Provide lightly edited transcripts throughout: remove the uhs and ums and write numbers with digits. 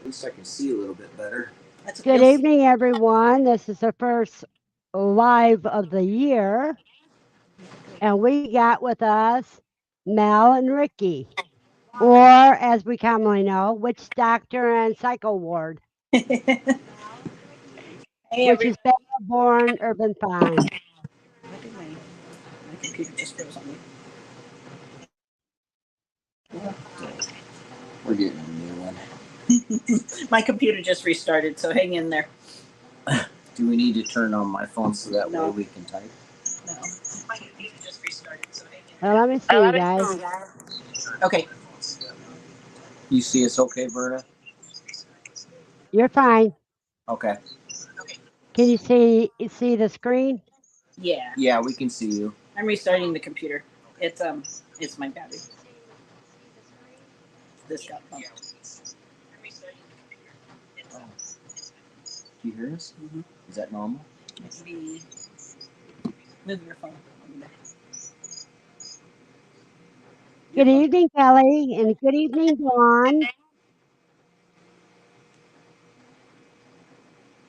least I can see a little bit better. Good evening, everyone. This is the first live of the year, and we got with us Mel and Ricky, or as we commonly know, Witch Doctor and Psycho Ward, Hey, which is Bella Born Urban Fine. Why did my computer just froze on me? We're getting a new one. My computer just restarted, so hang in there. Do we need to turn on my phone so that No. way we can type? No, my computer just restarted, so hang in Well, let me see, you guys. there. Okay. You see us okay, Verna? You're fine. Okay. Can you see the screen? Yeah. Yeah, we can see you. I'm restarting the computer. It's my battery. This got bumped. I'm restarting the computer. Do you hear us? Mm-hmm. Is that normal? Maybe move your phone. Good evening, Kelly, and good evening, Dawn.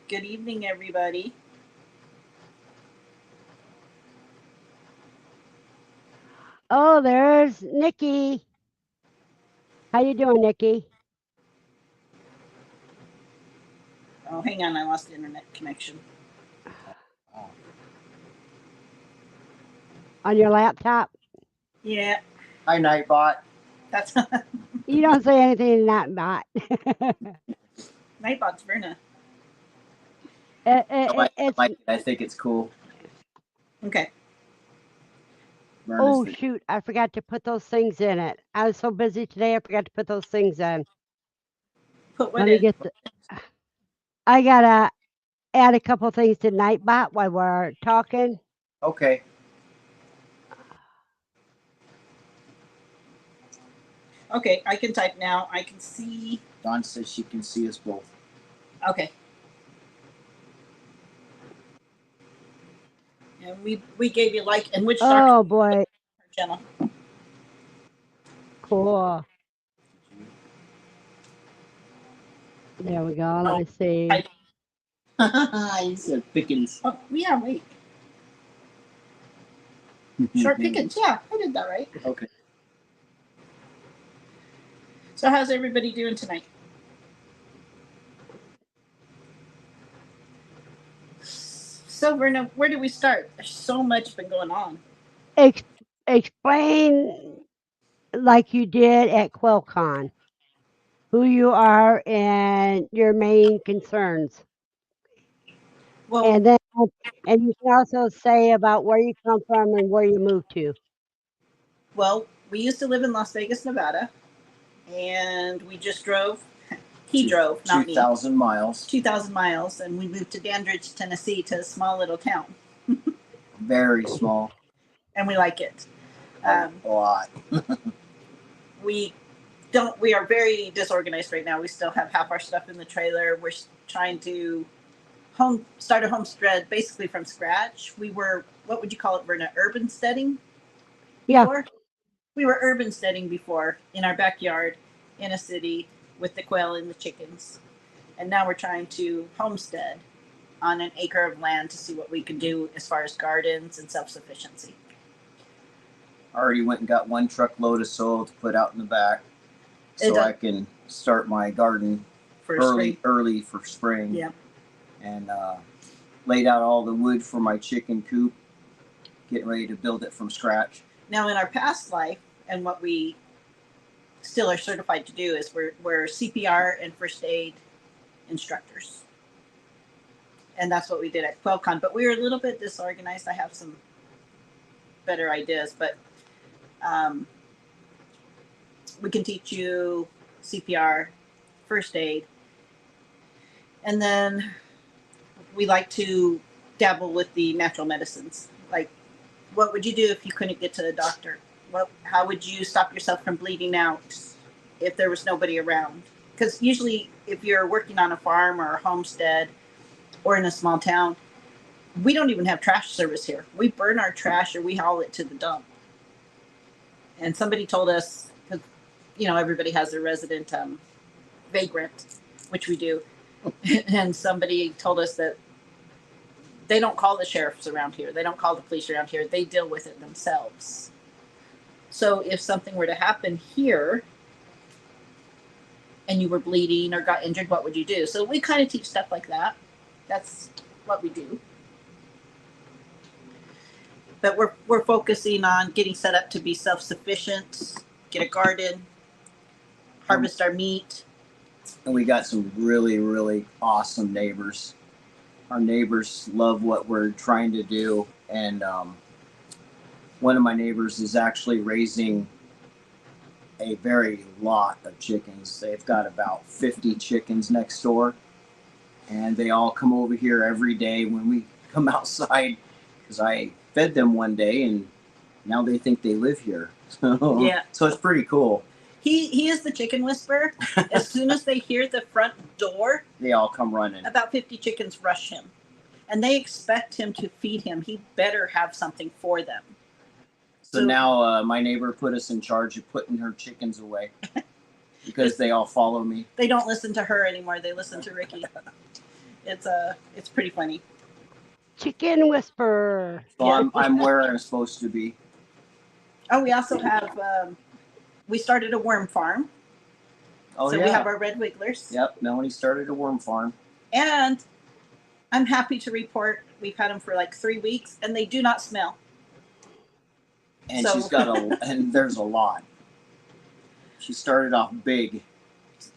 Good evening, everybody. Oh, there's Nikki. How you doing, Nikki? Oh, hang on, I lost the internet connection. On your laptop? Yeah, Hi, Nightbot. that's You don't say anything in that bot. Nightbot's Verna. I think it's cool. Okay. Oh shoot, I forgot to put those things in it. I was so busy today, I forgot to put those things in. Put what Let me in? get I gotta add a couple things to Nightbot while we're talking. Okay. Okay, I can type now. I can see. Dawn says she can see us both. Okay. And we gave you like and which Oh boy. channel. Cool. There we go. Let me see. You said Pickens. Oh yeah, wait. Short Pickens. Yeah, I did that right. Okay. So how's everybody doing tonight? So Verna, where do we start? There's so much been going on. Explain like you did at QuailCon, who you are and your main concerns. Well, And then and you can also say about where you come from and where you moved to. well, we used to live in Las Vegas, Nevada, and we just drove. He drove, not me. 2,000 miles. 2,000 miles, and we moved to Dandridge, Tennessee, to a small little town. Very small. And we like it. A lot. We are very disorganized right now. We still have half our stuff in the trailer. We're trying to start a homestead basically from scratch. We were, what would you call it, Verna? Urban steading? Before? Yeah. We were urban steading before in our backyard in a city with the quail and the chickens. And now we're trying to homestead on an acre of land to see what we can do as far as gardens and self-sufficiency. I already went and got 1 truckload of soil to put out in the back so I can start my garden early for spring. Yeah. And laid out all the wood for my chicken coop, getting ready to build it from scratch. Now, in our past life, and what we still are certified to do, is we're CPR and first aid instructors. And that's what we did at QuailCon. But we were a little bit disorganized. I have some better ideas, but we can teach you CPR, first aid, and then we like to dabble with the natural medicines. Like, what would you do if you couldn't get to the doctor? How would you stop yourself from bleeding out if there was nobody around? Because usually if you're working on a farm or a homestead or in a small town, we don't even have trash service here. We burn our trash or we haul it to the dump. And somebody told us, because everybody has their resident vagrant, which we do. And somebody told us that they don't call the sheriffs around here. They don't call the police around here. They deal with it themselves. So if something were to happen here and you were bleeding or got injured, what would you do? So we kind of teach stuff like that. That's what we do. But we're focusing on getting set up to be self-sufficient, get a garden, harvest our meat. And we got some really, really awesome neighbors. Our neighbors love what we're trying to do. And one of my neighbors is actually raising a very lot of chickens. They've got about 50 chickens next door. And they all come over here every day when we come outside, because I fed them one day and now they think they live here. So, yeah. So it's pretty cool. He is the chicken whisperer. As soon as they hear the front door, they all come running. About 50 chickens rush him. And they expect him to feed him. He better have something for them. So now my neighbor put us in charge of putting her chickens away because they all follow me. They don't listen to her anymore. They listen to Ricky. It's pretty funny. Chicken whisperer. So yeah. I'm where I'm supposed to be. Oh, we also have, we started a worm farm. Oh, so yeah. We have our red wigglers. Yep, Melanie started a worm farm. And I'm happy to report we've had them for like 3 weeks and they do not smell. And she's got and there's a lot. She started off big.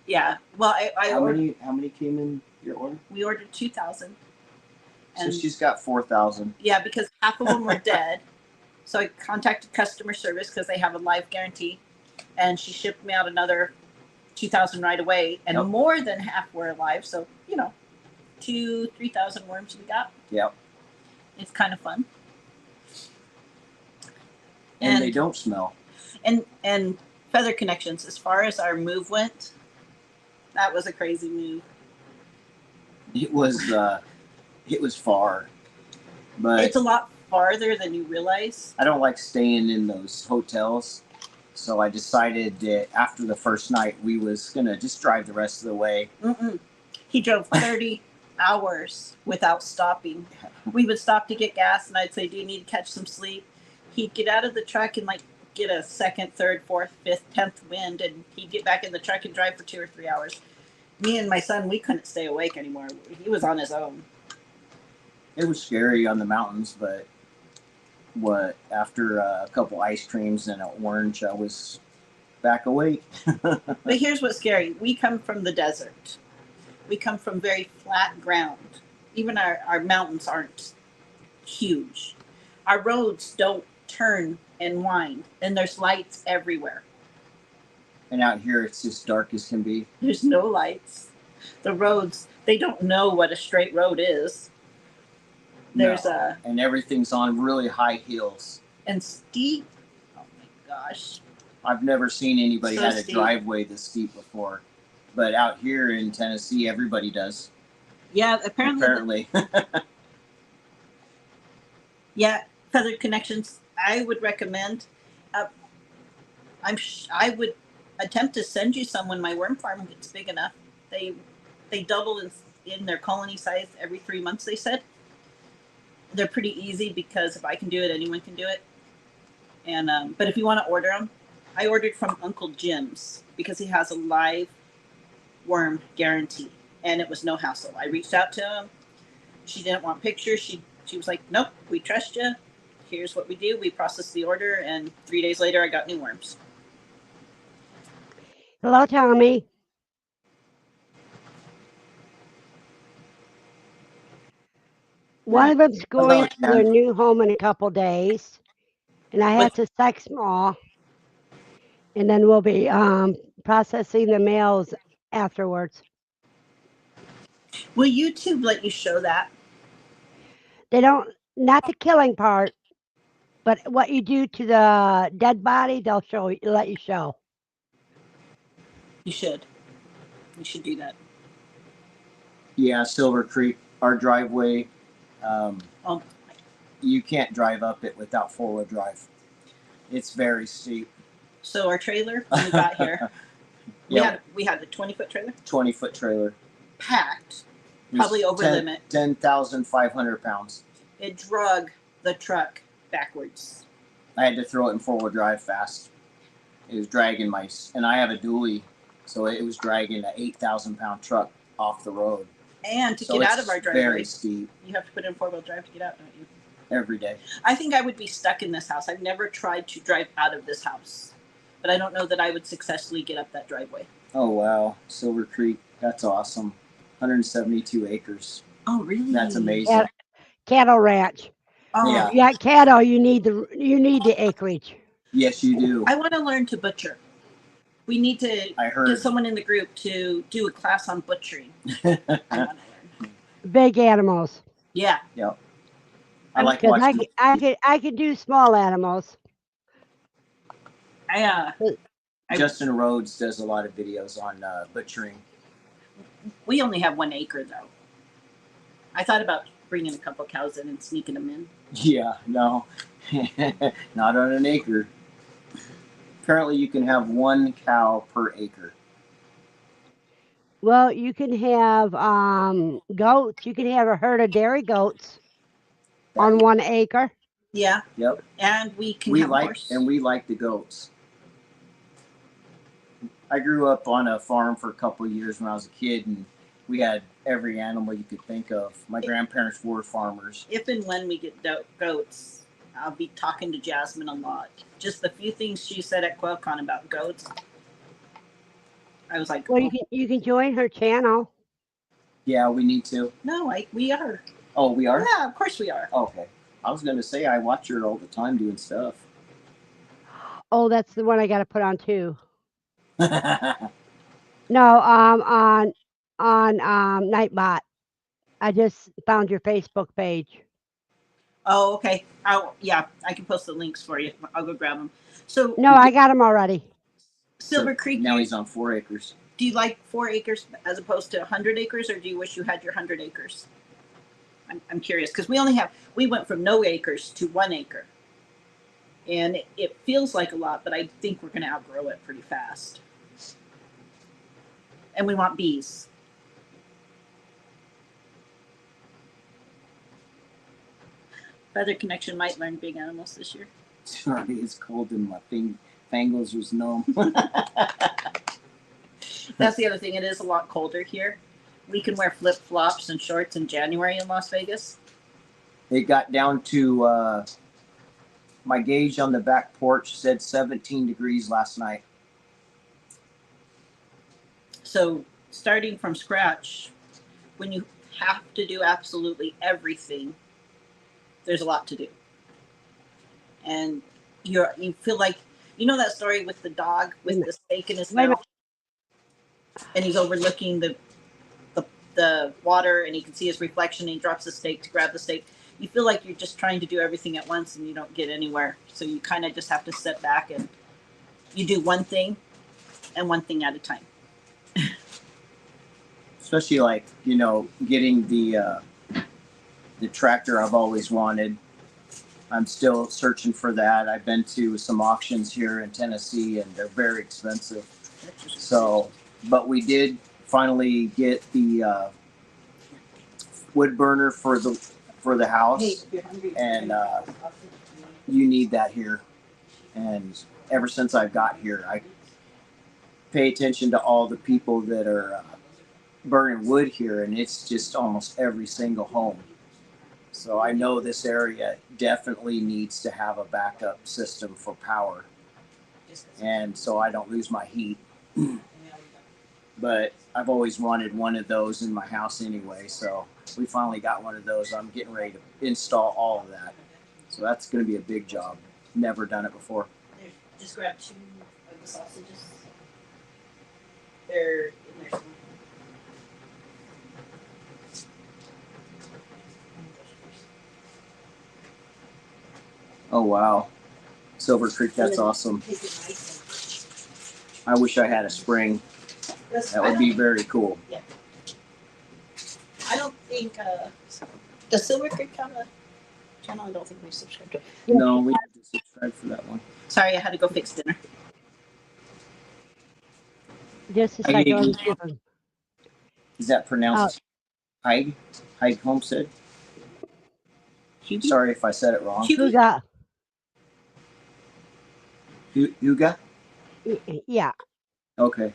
Yeah. Well, how many came in your order? We ordered 2,000. So she's got 4,000. Yeah, because half of them were dead. So I contacted customer service because they have a live guarantee. And she shipped me out another 2,000 right away. And yep. More than half were alive. So, 2,000-3,000 worms we got. Yep. It's kind of fun. And they don't smell. And Feather Connections, as far as our move went, that was a crazy move. It was far. But it's a lot farther than you realize. I don't like staying in those hotels. So I decided that after the first night, we was going to just drive the rest of the way. Mm-mm. He drove 30 hours without stopping. We would stop to get gas, and I'd say, do you need to catch some sleep? He'd get out of the truck and, get a second, third, fourth, fifth, 10th wind, and he'd get back in the truck and drive for 2 or 3 hours. Me and my son, we couldn't stay awake anymore. He was on his own. It was scary on the mountains, but after a couple ice creams and an orange, I was back awake. But here's what's scary. We come from the desert. We come from very flat ground. Even our mountains aren't huge. Our roads don't turn and wind, and there's lights everywhere. And out here, it's as dark as can be. There's no lights. The roads, they don't know what a straight road is. There's and everything's on really high hills. And steep. Oh my gosh. I've never seen anybody So had a steep. driveway this steep before. But out here in Tennessee, everybody does. Yeah, apparently. Yeah, Feathered Connections, I would recommend. I would attempt to send you some when my worm farm gets big enough. They double in their colony size every 3 months, they said. They're pretty easy because if I can do it, anyone can do it. And but if you want to order them, I ordered from Uncle Jim's because he has a live worm guarantee, and it was no hassle. I reached out to him. She didn't want pictures. She was like, nope, we trust you. Here's what we do. We processed the order, and 3 days later, I got new worms. Hello, Tommy. One of them's going to their new home in a couple days, and I had to text them all, and then we'll be processing the mails afterwards. Will YouTube let you show that? They don't, not the killing part, but what you do to the dead body, they'll let you show. You should. You should do that. Yeah, Silver Creek, our driveway. You can't drive up it without 4-wheel drive. It's very steep. So our trailer, when we got here, We had a 20-foot trailer, 20-foot trailer. packed, It was probably over limit. 10,500 pounds. It drug the truck backwards. I had to throw it in 4-wheel drive fast. It was dragging and I have a dually, so it was dragging an 8,000-pound truck off the road. And to get out of our driveway, very steep. You have to put in 4-wheel drive to get out, don't you? Every day. I think I would be stuck in this house. I've never tried to drive out of this house, but I don't know that I would successfully get up that driveway. Oh, wow. Silver Creek, that's awesome. 172 acres. Oh, really? That's amazing. Cattle ranch. Oh, Yeah. You got cattle, you need the acreage. Yes, you do. I want to learn to butcher. We need to get someone in the group to do a class on butchering. I want to learn. Big animals. Yeah. Yep. I like watching. I could do small animals. Justin Rhodes does a lot of videos on butchering. We only have 1 acre though. I thought about bringing a couple cows in and sneaking them in. Yeah, no, not on an acre. Apparently, you can have 1 cow per acre. Well, you can have goats. You can have a herd of dairy goats on 1 acre. Yeah. Yep. And we can have horse. And we like the goats. I grew up on a farm for a couple of years when I was a kid, and we had every animal you could think of. My grandparents were farmers. If and when we get goats, I'll be talking to Jasmine a lot. Just the few things she said at QuailCon about goats. I was like, well, you can join her channel. Yeah, we need to. No, we are. Oh, we are? Yeah, of course we are. Okay. I was going to say I watch her all the time doing stuff. Oh, that's the one I got to put on too. No, on Nightbot. I just found your Facebook page. Oh, okay. Yeah, I can post the links for you. I'll go grab them. So no, I got them already. Silver Creek. Now he's on 4 acres. Do you like 4 acres as opposed to 100 acres, or do you wish you had your 100 acres? I'm curious because we went from no acres to 1 acre, and it feels like a lot, but I think we're going to outgrow it pretty fast. And we want bees. Feather Connection might learn big animals this year. Sorry, it's cold and my fingers was numb. That's the other thing. It is a lot colder here. We can wear flip-flops and shorts in January in Las Vegas. It got down to, my gauge on the back porch said 17 degrees last night. So starting from scratch, when you have to do absolutely everything, there's a lot to do. And you feel like, you know that story with the dog with the steak in his mouth? And he's overlooking the water, and he can see his reflection, and he drops the steak to grab the steak. You feel like you're just trying to do everything at once and you don't get anywhere. So you kind of just have to sit back and you do one thing and one thing at a time. Especially like, getting the tractor I've always wanted. I'm still searching for that. I've been to some auctions here in Tennessee and they're very expensive. So, but we did finally get the wood burner for the house, and you need that here. And ever since I've got here, I pay attention to all the people that are burning wood here, and it's just almost every single home. So I know this area definitely needs to have a backup system for power, and so I don't lose my heat. But I've always wanted one of those in my house anyway, so we finally got one of those. I'm getting ready to install all of that. So that's going to be a big job. Never done it before. Just grab 2 of the sausages. They're in there somewhere. Oh, wow. Silver Creek, that's awesome. I wish I had a spring. That would be very cool. Yeah. I don't think, does Silver Creek have a channel? I don't think we subscribed to it. No, we have to subscribe for that one. Sorry, I had to go fix dinner. Just a second. Let me see if I'm. Is that pronounced Haig? Haig Homestead? Sorry if I said it wrong. Huga. Huga? Yeah. Okay.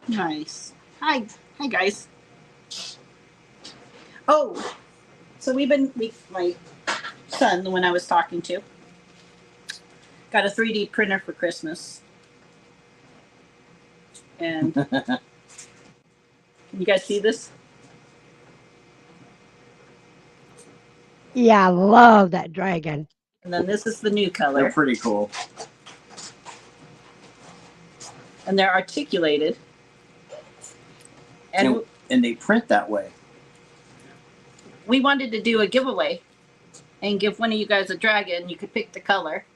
Nice. Hi guys. Oh, so my son, the one I was talking to, got a 3D printer for Christmas. And can you guys see this? Yeah, I love that dragon. And then this is the new color. They're pretty cool. And they're articulated. And they print that way. we wanted to do a giveaway and give one of you guys a dragon. You could pick the color.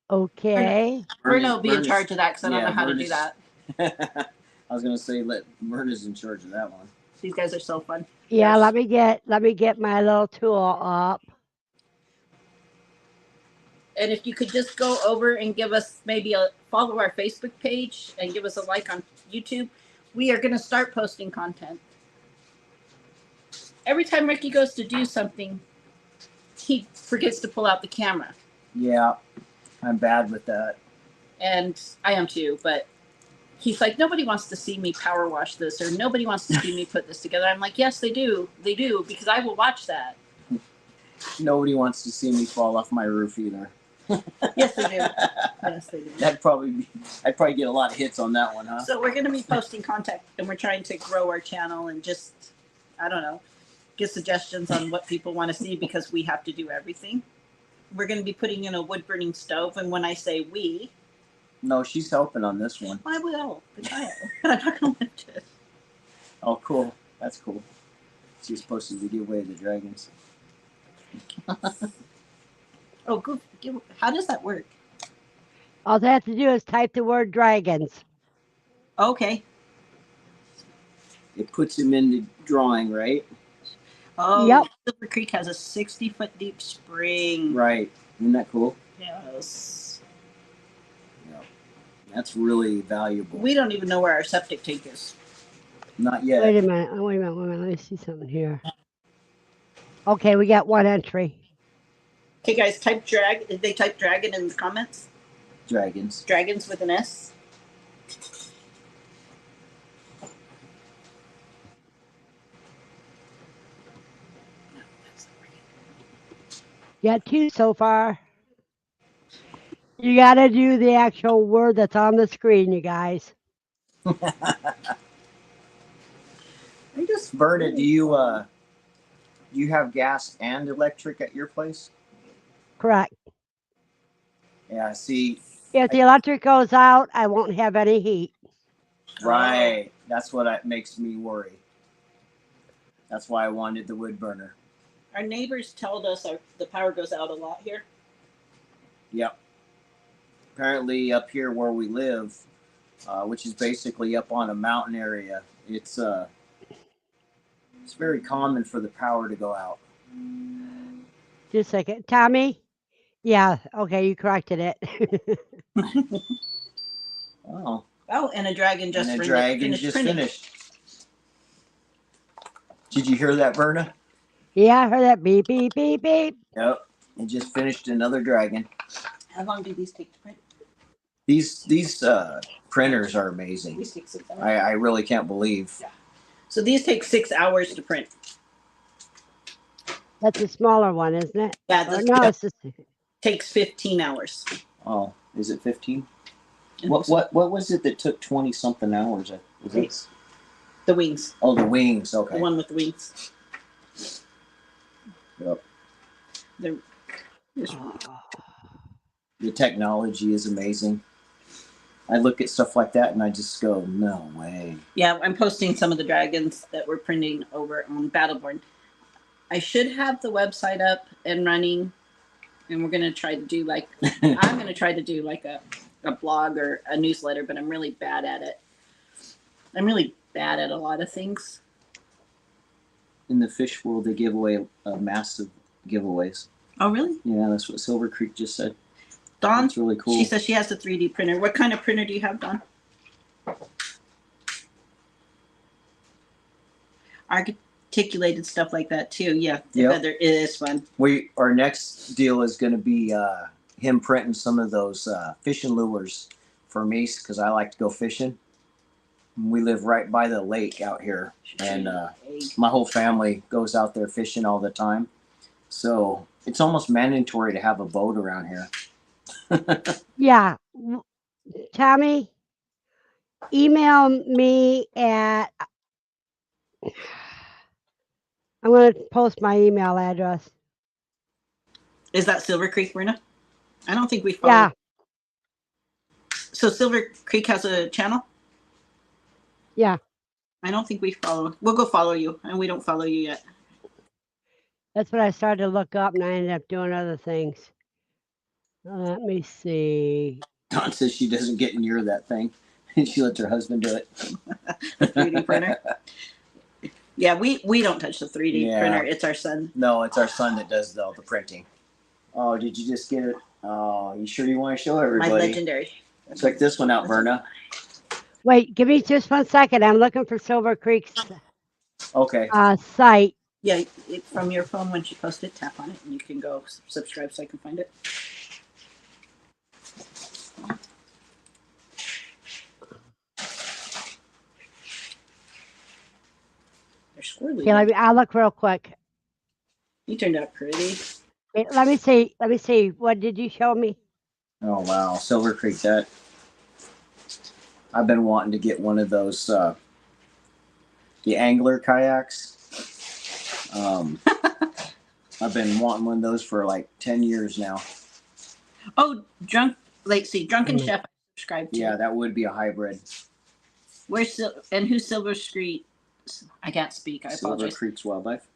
Okay. Verna will be in charge of that because I don't know how to do that. I was gonna say let Verna's in charge of that one. These guys are so fun. Yeah, Yes. let me get my little tool up. And if you could just go over and give us maybe follow our Facebook page and give us a like on YouTube, we are going to start posting content. Every time Ricky goes to do something, he forgets to pull out the camera. Yeah, I'm bad with that. And I am too, but he's like, nobody wants to see me power wash this, or nobody wants to see me put this together. I'm like, yes, they do. They do, because I will watch that. Nobody wants to see me fall off my roof either. Yes, they do. Yes, they do. I'd probably get a lot of hits on that one, huh? So we're going to be posting content, and we're trying to grow our channel and just, I don't know, give suggestions on what people want to see because we have to do everything. We're going to be putting in a wood burning stove, and when I say we, no, she's helping on this one. I will. I'm not going to lift it. Oh, cool. That's cool. She's supposed to give away the dragons. Oh, good. How does that work? All they have to do is type the word dragons. Okay. It puts him in the drawing, right? Oh, yep. Silver Creek has a 60-foot deep spring. Right. Isn't that cool? Yes. Yep. That's really valuable. We don't even know where our septic tank is. Not yet. Wait a minute. Let me see something here. Okay, we got one entry. Okay, guys, type drag. Did they type dragon in the comments? Dragons. Dragons with an S. Got two so far. You got to do the actual word that's on the screen, you guys. Verna, do you have gas and electric at your place? Correct. Yeah, see. If the electric goes out, I won't have any heat. Right. That's what makes me worry. That's why I wanted the wood burner. Our neighbors told us the power goes out a lot here. Yep. Apparently up here where we live, which is basically up on a mountain area, it's very common for the power to go out. Just a second. Tommy? Yeah, okay, you corrected it. Oh. Oh, and a dragon just finished. Did you hear that, Verna? Yeah, I heard that beep, beep, beep, beep. Yep. It just finished another dragon. How long do these take to print? These printers are amazing. These take 6 hours. I really can't believe. Yeah. So these take 6 hours to print. That's a smaller one, isn't it? Yeah, no, it's just... takes 15 hours. Oh, is it 15? What was it that took 20 something hours? Was it the wings? Oh, the wings. Okay. The one with the wings. Yep. The technology is amazing. I look at stuff like that and I just go, no way. Yeah, I'm posting some of the dragons that we're printing over on Battleborn. I should have the website up and running, and we're going to try to do I'm going to try to do like a blog or a newsletter, but I'm really bad at it. I'm really bad at a lot of things. In the fish world, they give away massive giveaways. Oh, really? Yeah, that's what Silver Creek just said. Dawn, that's really cool. She says she has a 3D printer. What kind of printer do you have, Dawn? articulated stuff like that too. Yeah, the Yep. feather is fun. Our next deal is going to be him printing some of those fishing lures for me because I like to go fishing. We live right by the lake out here, and my whole family goes out there fishing all the time. So it's almost mandatory to have a boat around here. Yeah. Tommy, email me at. I'm going to post my email address. Is that Silver Creek, Verna? I don't think we follow. Yeah. So Silver Creek has a channel? Yeah. I don't think we follow. We'll go follow you, and we don't follow you yet. That's what I started to look up, and I ended up doing other things. Let me see. Dawn says she doesn't get near that thing, and she lets her husband do it. The 3D printer. Yeah, we don't touch the 3D printer. It's our son. No, it's our son that does all the printing. Oh, did you just get it? Oh, you sure you want to show everybody? My legendary. Check this one out, Verna. Wait, give me just 1 second. I'm looking for Silver Creek's Okay. site. Yeah, from your phone when she posted, tap on it, and you can go subscribe so I can find it. They're squirrely. Okay, I'll look real quick. You turned out pretty. Okay, let me see. Let me see. What did you show me? Oh wow, Silver Creek. I've been wanting to get one of those the angler kayaks. I've been wanting one of those for like 10 years now. Oh, Drunken Chef I subscribed to. Yeah, that would be a hybrid. Where's and who's Silver Street? I can't speak. I apologize. Silver Creek's Wildlife.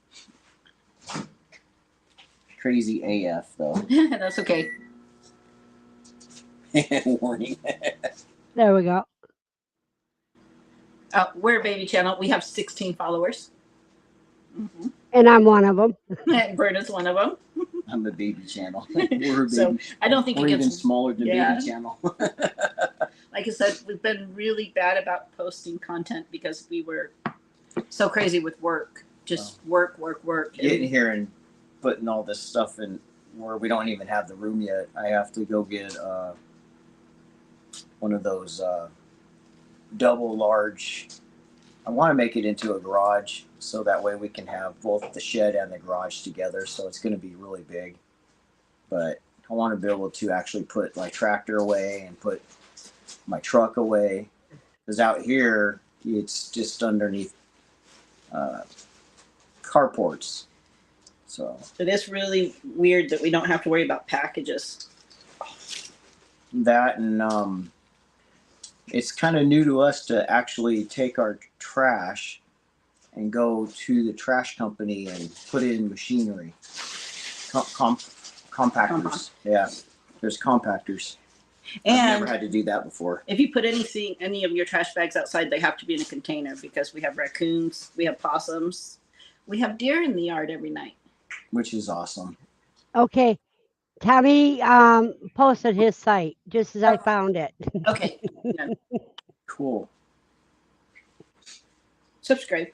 Crazy AF though. That's okay. Warning. There we go. We're a baby channel. We have 16 followers. Mm-hmm. And I'm one of them. And Verna's one of them. I'm a baby channel. We're a baby. So I don't think we're it even gets smaller than baby channel. Like I said, we've been really bad about posting content because we were so crazy with work. Just work. Getting here and putting all this stuff in where we don't even have the room yet. I have to go get one of those double large. I want to make it into a garage so that way we can have both the shed and the garage together. So it's going to be really big, but I want to be able to actually put my tractor away and put my truck away, because out here it's just underneath carports. So it is really weird that we don't have to worry about packages. That and it's kind of new to us to actually take our trash and go to the trash company and put it in machinery. Compactors. Yeah, there's compactors. And I've never had to do that before. If you put any of your trash bags outside, they have to be in a container because we have raccoons, we have possums, we have deer in the yard every night. Which is awesome. Okay. Tommy posted his site just as I found it. Okay. Yeah. Cool. Subscribe.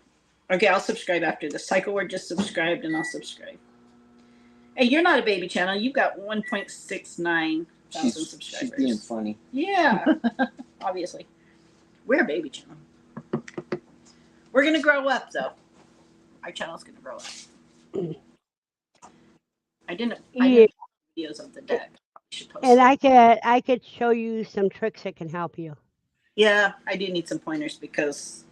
Okay, I'll subscribe after this. Cycle word just subscribed and I'll subscribe. Hey, you're not a baby channel. You've got 1.69 thousand subscribers. She's being funny. Yeah, obviously. We're a baby channel. We're going to grow up, though. Our channel's going to grow up. I didn't videos of the deck. And I could show you some tricks that can help you. Yeah, I do need some pointers because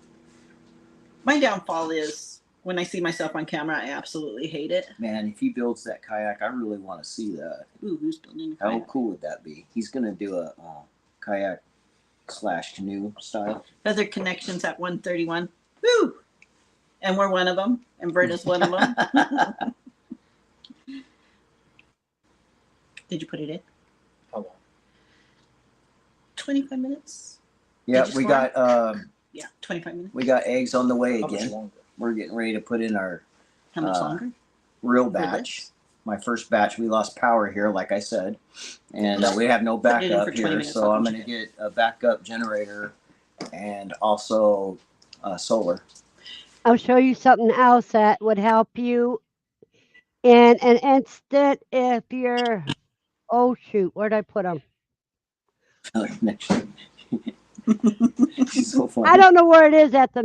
my downfall is when I see myself on camera, I absolutely hate it. Man, if he builds that kayak, I really want to see that. Ooh, who's building a kayak? How cool would that be? He's going to do a kayak / canoe style. Feather Connections at 131. Woo! And we're one of them. And Verna's one of them. Did you put it in? How long? 25 minutes. Yeah, we got 25 minutes. We got eggs on the way How again. much longer? We're getting ready to put in our How much longer? real batch. My first batch, we lost power here, like I said, and we have no backup for 20 here. minutes, So I'll I'm come going to get a backup generator and also solar. I'll show you something else that would help you in an instant if you're, oh shoot, where'd I put them? She's so funny. I don't know where it is at the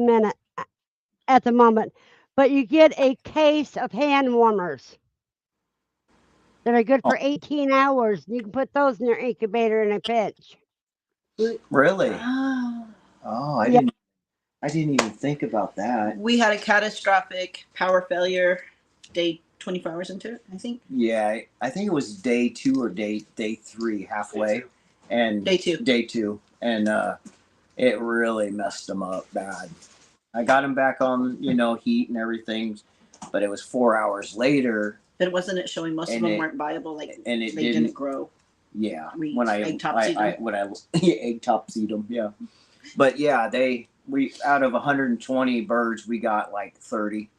moment, but you get a case of hand warmers that are good Oh, for 18 hours. You can put those in your incubator in a pinch. really? Ah. Oh, Yeah, I didn't even think about that. We had a catastrophic power failure day 24 hours into it, I think. Yeah, I think it was day 2 or day 3, halfway, and Day 2. day 2, and it really messed them up bad. I got them back on, heat and everything, but it was 4 hours later. But wasn't it showing most of And them it- weren't viable? Like and it they didn't- didn't grow. Yeah, We when I egg topsied them. when I egg topsied them, yeah. But yeah, we out of 120 birds, we got like 30.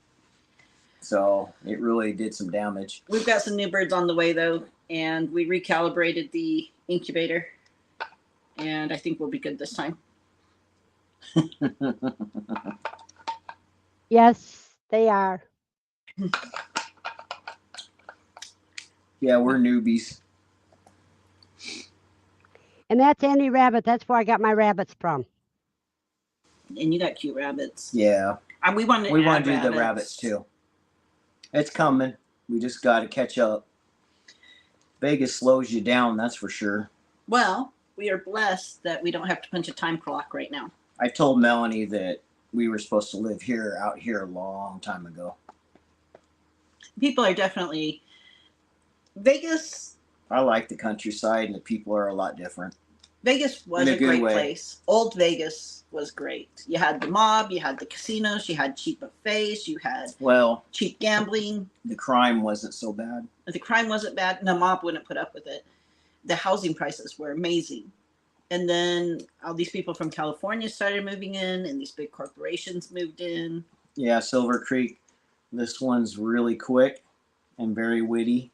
So it really did some damage. We've got some new birds on the way though, and we recalibrated the incubator, and I think we'll be good this time. yes, they are. Yeah, we're newbies. And that's Andy Rabbit. That's where I got my rabbits from. And you got cute rabbits. Yeah, And we want to do the rabbits too. It's coming. We just got to catch up. Vegas slows you down, that's for sure. Well, we are blessed that we don't have to punch a time clock right now. I told Melanie that we were supposed to live out here a long time ago. People are definitely Vegas. I like the countryside, and the people are a lot different. Vegas was In a a good great way. place. Old Vegas was great. You had the mob, you had the casinos, you had cheap buffets, you had cheap gambling. The crime wasn't so bad. The crime wasn't bad, and the mob wouldn't put up with it. The housing prices were amazing. And then all these people from California started moving in, and these big corporations moved in. Yeah, Silver Creek. This one's really quick and very witty.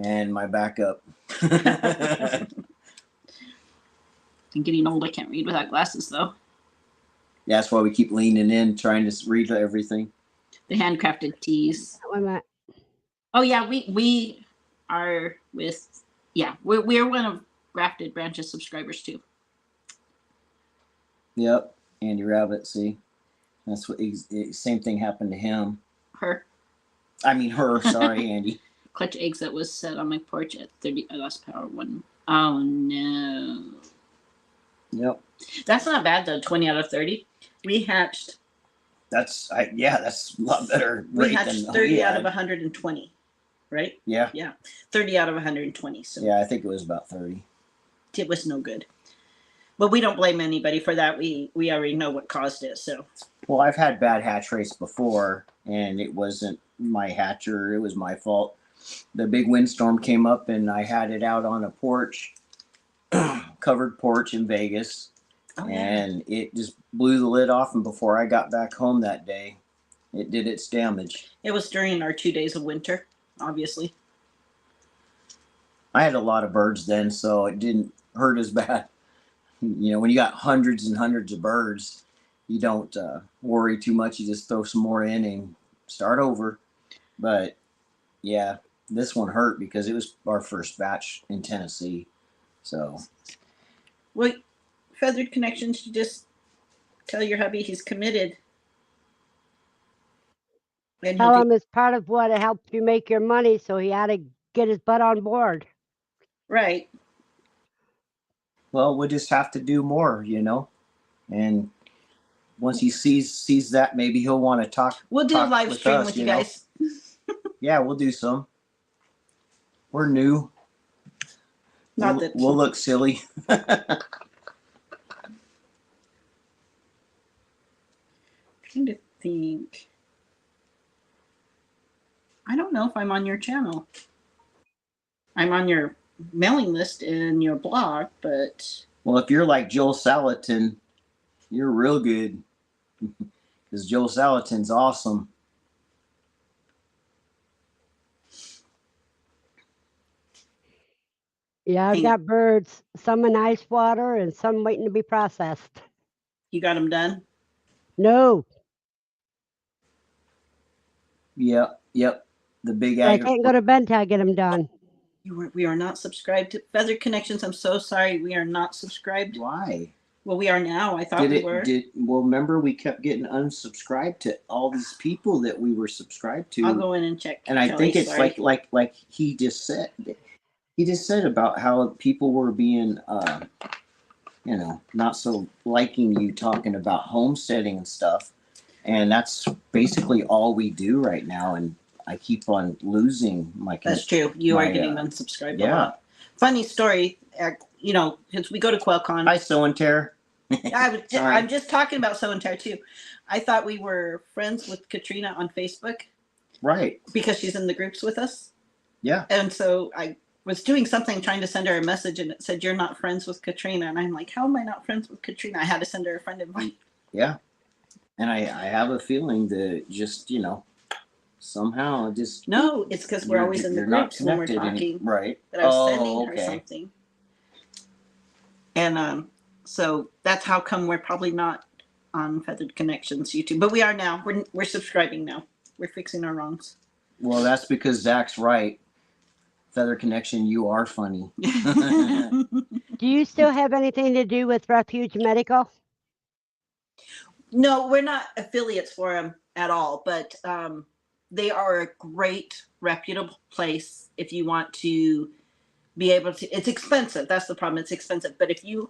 And my backup. I'm getting old. I can't read without glasses, though. Yeah, that's why we keep leaning in, trying to read everything. The handcrafted teas. Wait a minute. Oh yeah, we are with we're one of Grafted Branches subscribers too. Yep, Andy Rabbit. See, that's what same thing happened to him. Her. I mean her. Sorry, Andy. Clutch eggs that was set on my porch at 30. I lost power one. Oh no. Yep. That's not bad though. 20 out of 30. We hatched. That's a lot better. We hatched 30 out of 120, right? Yeah. Yeah, 30 out of 120. So yeah, I think it was about 30. It was no good. But we don't blame anybody for that. We already know what caused it. So. Well, I've had bad hatch rates before, and it wasn't my hatcher. It was my fault. The big windstorm came up, and I had it out on a porch, covered porch in Vegas, and it just blew the lid off. And before I got back home that day, it did its damage. It was during our 2 days of winter, obviously. I had a lot of birds then, so it didn't hurt as bad. You know, when you got hundreds and hundreds of birds, you don't worry too much. You just throw some more in and start over. But yeah, this one hurt because it was our first batch in Tennessee. So, well, Feathered Connections, you just tell your hubby he's committed. And Tell him it's part of what helps you make your money, so he had to get his butt on board. Right. Well, we'll just have to do more, and once he sees that, maybe he'll want to talk. We'll do a live stream with you guys. Yeah, we'll do some. We're new. Not that we'll look silly. Trying to think. I don't know if I'm on your channel. I'm on your mailing list and your blog, but well, if you're like Joel Salatin, you're real good because Joel Salatin's awesome. Yeah, I've got birds, some in ice water and some waiting to be processed. You got them done? No. Yep. The big I can't go to bed till I get them done. We are not subscribed to Feather Connections. I'm so sorry. We are not subscribed. Why? Well, we are now. I thought we were. Well, remember we kept getting unsubscribed to all these people that we were subscribed to. I'll go in and check. And I think it's like he just said. He just said about how people were being, not so liking you talking about homesteading and stuff. And that's basically all we do right now. And I keep on losing my. That's true. You are getting unsubscribed. Yeah. A lot. Funny story. Because we go to QuailCon. Hi, So and Tear. I'm just talking about So and Tear too. I thought we were friends with Katrina on Facebook. Right. Because she's in the groups with us. Yeah. And so I was doing something, trying to send her a message, and it said, "You're not friends with Katrina." And I'm like, how am I not friends with Katrina? I had to send her a friend invite. Yeah. And I have a feeling that just, somehow just. No, it's because we're always in the groups when we're talking. Right. But I was sending her something. And so that's how come we're probably not on Feathered Connections YouTube. But we are now. We're subscribing now. We're fixing our wrongs. Well, that's because Zach's right. Feather Connection, you are funny. Do you still have anything to do with Refuge Medical? No, we're not affiliates for them at all, but they are a great, reputable place if you want to be able to. It's expensive. That's the problem. It's expensive. But if you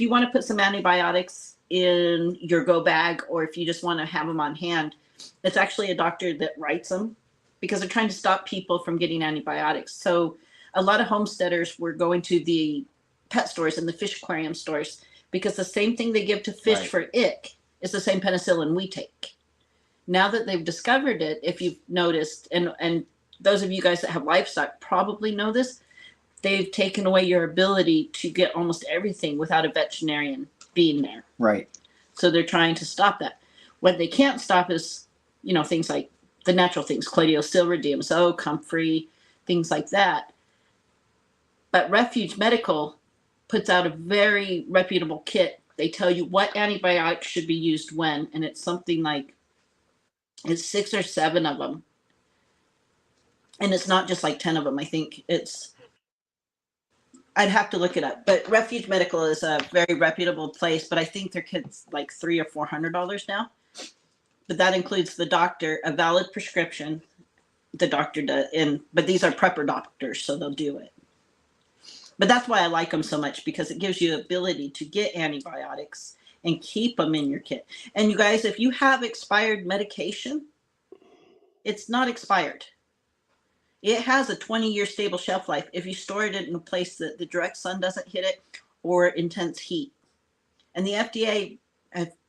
want to put some antibiotics in your go bag, or if you just want to have them on hand, it's actually a doctor that writes them, because they're trying to stop people from getting antibiotics. So a lot of homesteaders were going to the pet stores and the fish aquarium stores, because the same thing they give to fish for ick is the same penicillin we take. Now that they've discovered it, if you've noticed, and those of you guys that have livestock probably know this, they've taken away your ability to get almost everything without a veterinarian being there. Right. So they're trying to stop that. What they can't stop is, things like the natural things, Cladio silver, DMSO, comfrey, things like that. But Refuge Medical puts out a very reputable kit. They tell you what antibiotics should be used when, and it's something like, it's 6 or 7 of them. And it's not just like 10 of them. I think I'd have to look it up. But Refuge Medical is a very reputable place, but I think their kit's like $300 or $400 now. But that includes the doctor, a valid prescription, the doctor does, but these are prepper doctors, so they'll do it. But that's why I like them so much, because it gives you the ability to get antibiotics and keep them in your kit. And you guys, if you have expired medication, it's not expired. It has a 20-year stable shelf life if you store it in a place that the direct sun doesn't hit it or intense heat. And the FDA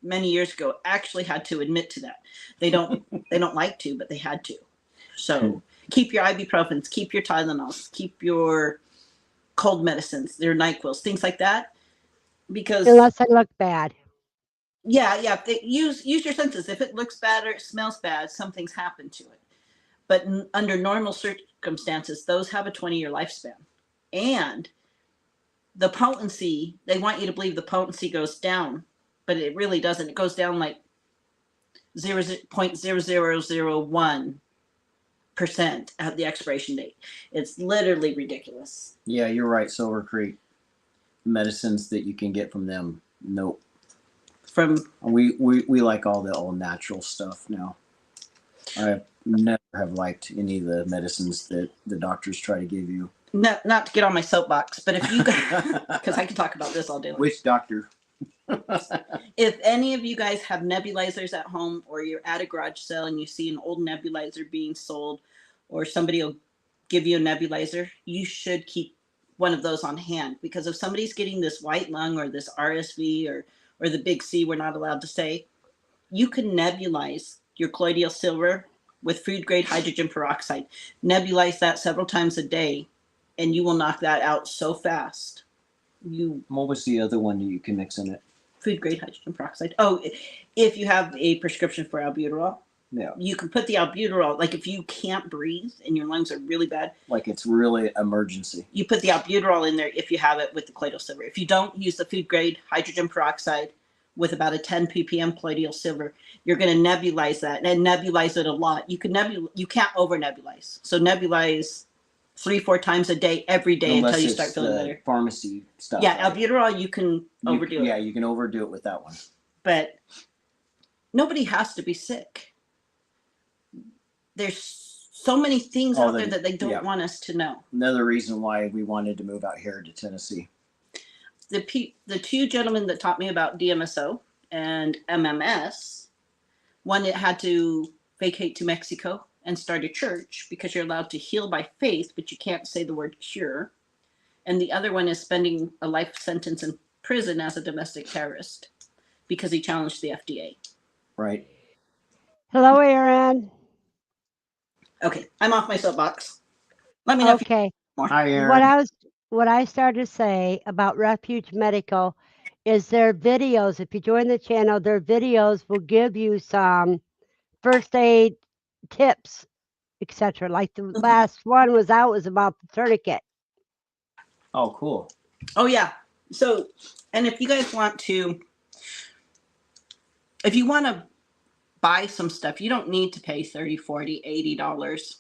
many years ago actually had to admit to that. They don't like to, but they had to. So keep your ibuprofens, keep your Tylenols, keep your cold medicines, their NyQuils, things like that. Because unless they look bad. Yeah. Use your senses. If it looks bad or it smells bad, something's happened to it. But under normal circumstances, those have a 20-year lifespan. And the potency, they want you to believe the potency goes down, but it really doesn't. It goes down like 0.0001% at the expiration date. It's literally ridiculous. Yeah, you're right. Silver Creek medicines that you can get from them. Nope. We like all the all natural stuff now. I never have liked any of the medicines that the doctors try to give you. Not to get on my soapbox, but if you guys, because I can talk about this all day long. Which doctor? If any of you guys have nebulizers at home, or you're at a garage sale and you see an old nebulizer being sold, or somebody will give you a nebulizer, you should keep one of those on hand, because if somebody's getting this white lung or this RSV or the big C we're not allowed to say, you can nebulize your colloidal silver with food grade hydrogen peroxide. Nebulize that several times a day, and you will knock that out so fast. What was the other one that you can mix in it? Food grade hydrogen peroxide. Oh, if you have a prescription for albuterol, yeah, you can put the albuterol. Like if you can't breathe and your lungs are really bad, like it's really emergency, you put the albuterol in there if you have it with the colloidal silver. If you don't, use the food grade hydrogen peroxide with about a 10 ppm colloidal silver. You're going to nebulize that and nebulize it a lot. You can't over nebulize. So nebulize 3-4 times a day, every day Unless until you it's start feeling the better. pharmacy stuff. Yeah, right? albuterol you can overdo it. Yeah, you can overdo it with that one. But nobody has to be sick. There's so many things out there that they don't want us to know. Another reason why we wanted to move out here to Tennessee. The two gentlemen that taught me about DMSO and MMS, one that had to vacate to Mexico and start a church because you're allowed to heal by faith, but you can't say the word cure. And the other one is spending a life sentence in prison as a domestic terrorist because he challenged the FDA. Right. Hello, Aaron. Okay, I'm off my soapbox. Let me know if you Okay. more. Hi, Aaron. What I started to say about Refuge Medical is their videos. If you join the channel, their videos will give you some first aid tips, etc. Like the last one was about the tourniquet. Oh, cool. Oh yeah. So, and if you guys want to, if you want to buy some stuff, you don't need to pay $30, $40, $80.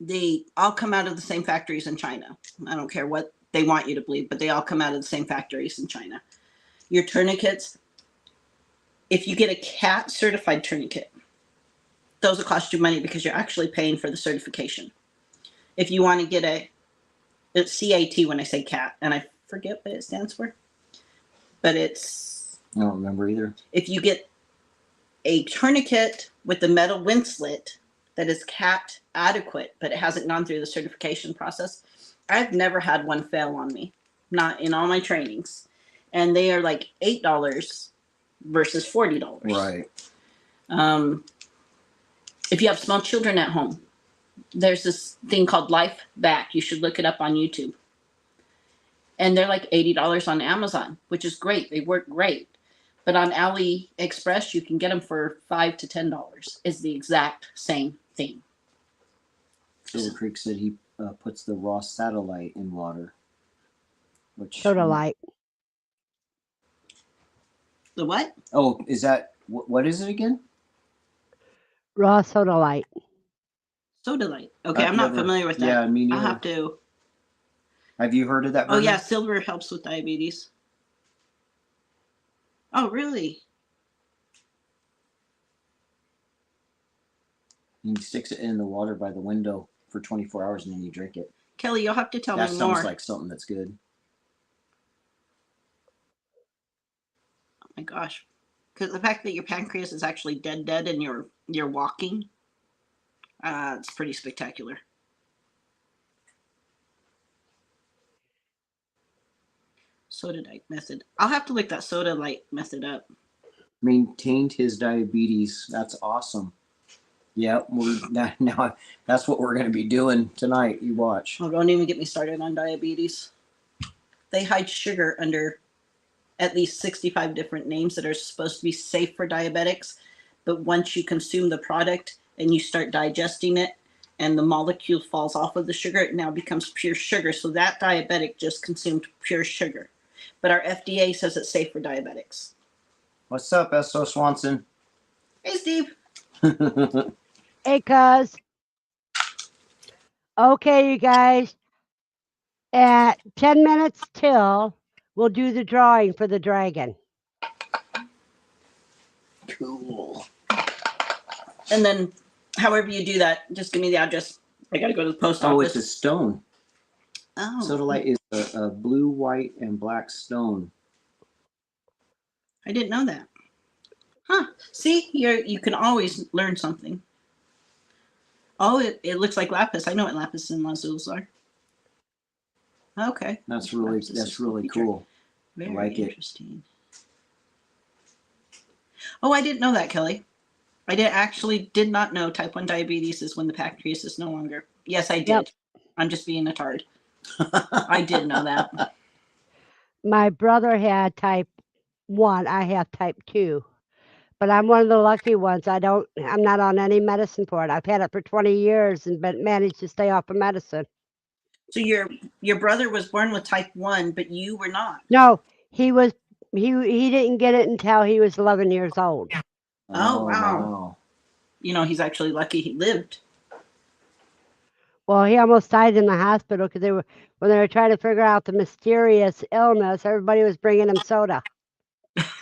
They all come out of the same factories in China. I don't care what they want you to believe, but they all come out of the same factories in China. Your tourniquets, if you get a CAT certified tourniquet, those will cost you money because you're actually paying for the certification. If you want to get it's CAT when I say CAT, and I forget what it stands for, but it's... I don't remember either. If you get a tourniquet with the metal windslet that is CAT adequate, but it hasn't gone through the certification process, I've never had one fail on me, not in all my trainings. And they are like $8 versus $40. Right. If you have small children at home, there's this thing called Life Back. You should look it up on YouTube. And they're like $80 on Amazon, which is great. They work great. But on AliExpress, you can get them for $5 to $10. It's the exact same thing. Silver Creek said he puts the raw satellite in water. Which Soda light. The what? Oh, is that what is it again? Raw soda light. Soda light. Okay, I'm not familiar with that. Yeah, me neither. I'll have to. Have you heard of that, Verna? Oh yeah, silver helps with diabetes. Oh really? He sticks it in the water by the window for 24 hours and then you drink it. Kelly, you'll have to tell me more. That sounds like something that's good. Oh my gosh. Because the fact that your pancreas is actually dead and you're walking, it's pretty spectacular. Soda light method. I'll have to look that soda light method up. Maintained his diabetes. That's awesome. Yeah, now that's what we're going to be doing tonight. You watch. Oh, don't even get me started on diabetes. They hide sugar under at least 65 different names that are supposed to be safe for diabetics. But once you consume the product and you start digesting it and the molecule falls off of the sugar, it now becomes pure sugar. So that diabetic just consumed pure sugar. But our FDA says it's safe for diabetics. What's up, S.O. Swanson? Hey, Steve. Hey, cuz. Okay, you guys. At 10 minutes till, we'll do the drawing for the dragon. Cool. And then, however you do that, just give me the address. I got to go to the post office. Oh, it's a stone. Oh. Soda light is a blue, white, and black stone. I didn't know that. Huh. See, you can always learn something. Oh, it looks like lapis. I know what lapis and lazules are. Okay. That's really cool. Very I like interesting. Oh, I didn't know that, Kelly. I did not know type 1 diabetes is when the pancreas is no longer. Yes, I did. Yep. I'm just being a tard. I did know that. My brother had type 1. I have type 2. But I'm one of the lucky ones. I'm not on any medicine for it. I've had it for 20 years and managed to stay off of medicine. So your brother was born with type 1, but you were not. No, he was He didn't get it until he was 11 years old. Oh, wow. Wow. You know, he's actually lucky he lived. Well, he almost died in the hospital because when they were trying to figure out the mysterious illness, everybody was bringing him soda.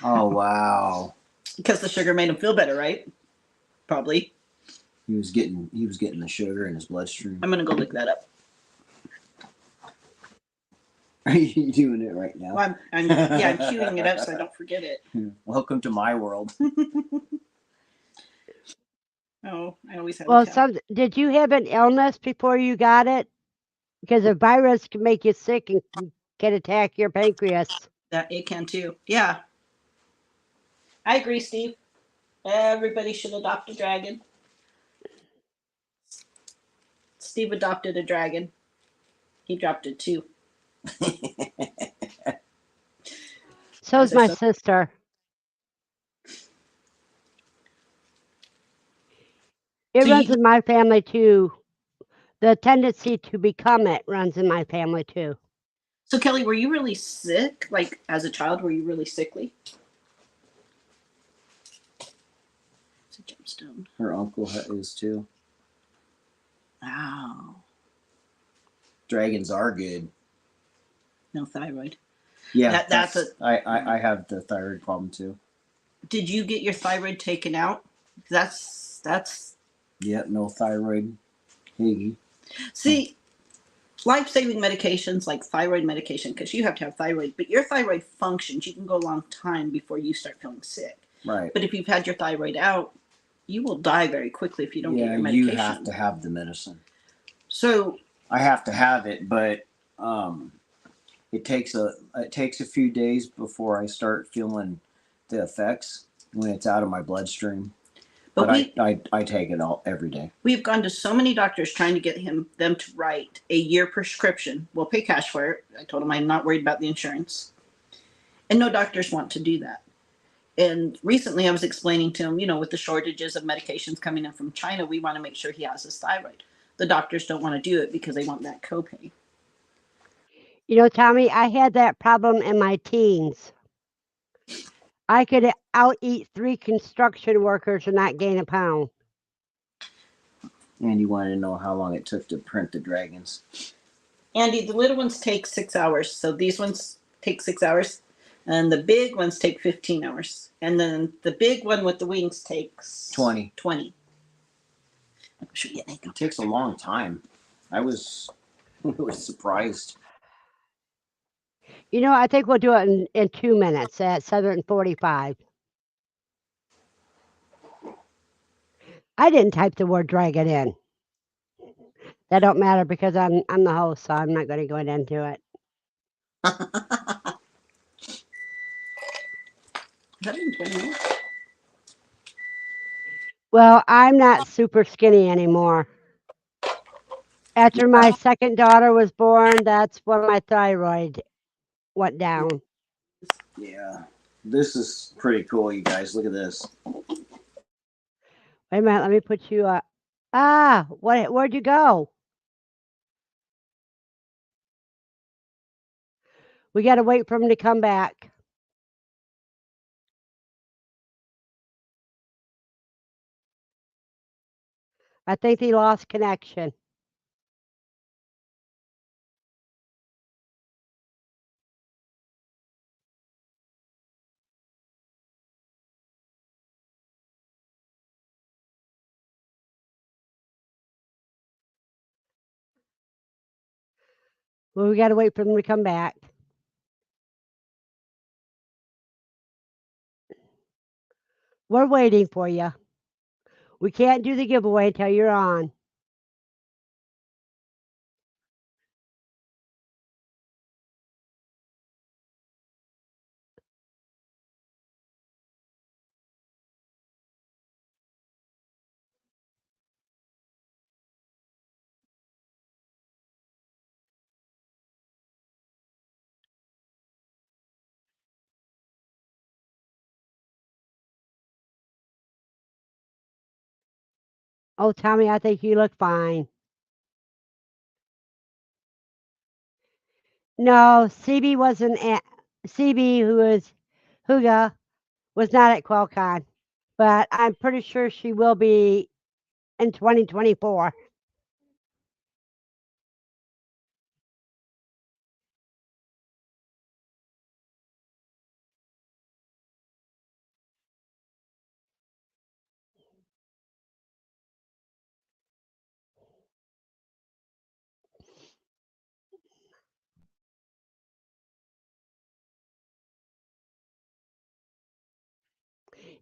Oh wow. Because the sugar made him feel better, right? Probably. He was getting the sugar in his bloodstream. I'm going to go look that up. Are you doing it right now? Well, I'm queuing it up so I don't forget it. Welcome to my world. Oh, I always have Well, a tab. did you have an illness before you got it? Because a virus can make you sick and can attack your pancreas. That it can too. Yeah. I agree, Steve. Everybody should adopt a dragon. Steve adopted a dragon. He dropped it too. So's my sister. It runs in my family too. The tendency to become it runs in my family too. So Kelly, were you really sick? Like as a child, were you really sickly? It's a gemstone. Her uncle is too. Wow. Dragons are good. No thyroid. Yeah, I have the thyroid problem too. Did you get your thyroid taken out? That's Yep, no thyroid. Higgy. See, life-saving medications like thyroid medication, because you have to have thyroid, but your thyroid functions. You can go a long time before you start feeling sick. Right. But if you've had your thyroid out, you will die very quickly if you don't get your medication. You have to have the medicine. So I have to have it, but it takes a few days before I start feeling the effects when it's out of my bloodstream. But I take it all every day. We've gone to so many doctors trying to get them to write a year prescription. We'll pay cash for it. I told him I'm not worried about the insurance. And no doctors want to do that. And recently I was explaining to him, with the shortages of medications coming in from China, we want to make sure he has his thyroid. The doctors don't want to do it because they want that copay. Tommy, I had that problem in my teens. I could out-eat 3 construction workers and not gain a pound. And you wanted to know how long it took to print the dragons. Andy, the little ones take 6 hours. So these ones take 6 hours. And the big ones take 15 hours. And then the big one with the wings takes 20. It takes a long time. I was surprised. I think we'll do it in 2 minutes at 7:45. I didn't type the word dragon in. That don't matter because I'm the host, so I'm not going to go into it. Well, I'm not super skinny anymore. After my second daughter was born, that's when my thyroid went down. Yeah. This is pretty cool, you guys. Look at this. Wait a minute, let me put you up. Where'd you go? We got to wait for him to come back. I think he lost connection. Well, we got to wait for him to come back. We're waiting for you. We can't do the giveaway until you're on. Oh, Tommy, I think you look fine. No, CB wasn't CB, who was Huga was not at QuailCon, but I'm pretty sure she will be in 2024.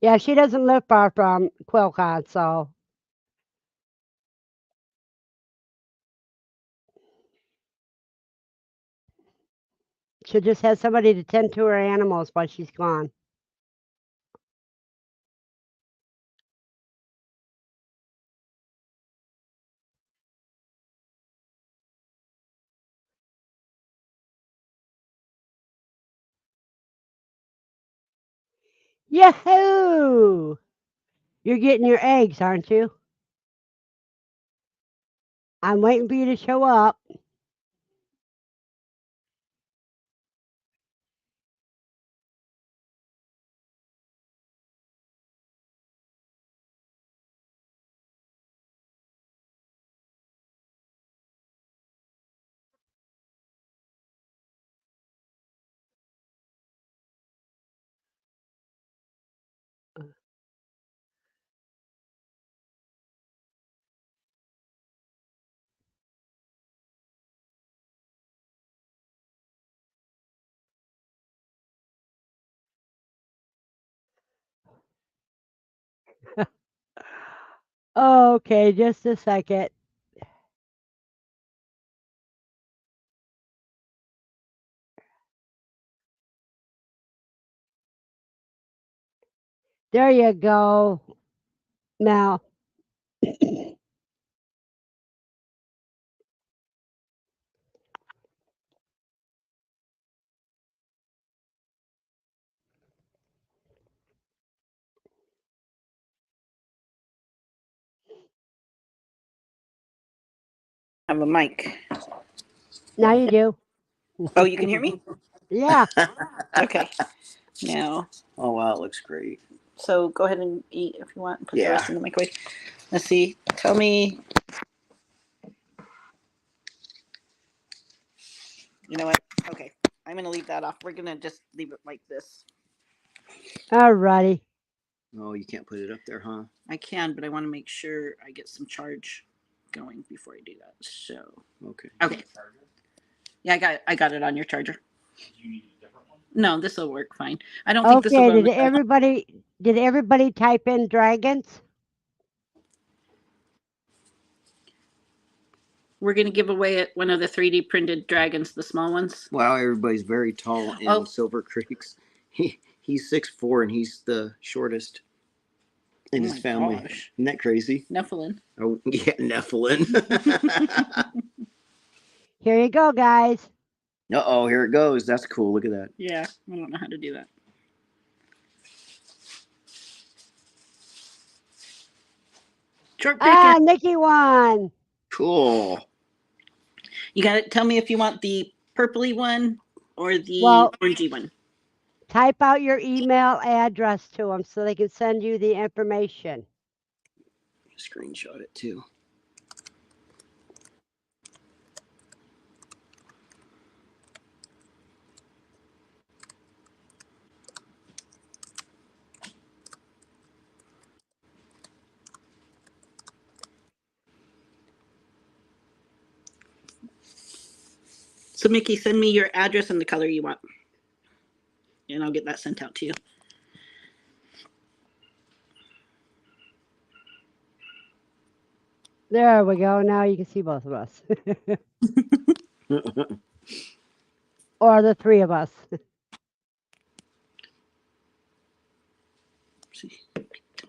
Yeah, she doesn't live far from QuailCon, so she just has somebody to tend to her animals while she's gone. Yahoo! You're getting your eggs, aren't you? I'm waiting for you to show up. Okay, just a second. There you go. Now, I have a mic. now you do. Oh, you can hear me? Yeah. Okay. Now, Oh wow, it looks great. so go ahead and eat if you want and put the Yeah. rest in the microwave. Let's see. Tell me. You know what? Okay. I'm going to leave that off. We're going to just leave it like this. Alrighty. Oh, you can't put it up there, huh? I can, but I want to make sure I get some charge going before I do that. So, Okay. okay. Yeah, I got it on your charger. Do you need a different one? No, this will work fine. I don't think this will Okay, go. did everybody type in dragons? We're going to give away one of the 3D printed dragons, the small ones. Wow, everybody's very tall in Silver Creeks. He's 6'4" and he's the shortest in his family. Gosh. Isn't that crazy? Nephilim. Oh yeah, Nephilim. Here you go, guys. Uh-oh, here it goes. That's cool. Look at that. Yeah, I don't know how to do that. Short Ah, Nikki won. Cool. You got to tell me if you want the purpley one or the orangey one. Type out your email address to them so they can send you the information. Screenshot it too. So, Mickey, send me your address and the color you want, and I'll get that sent out to you. There we go. Now you can see both of us. Or the three of us.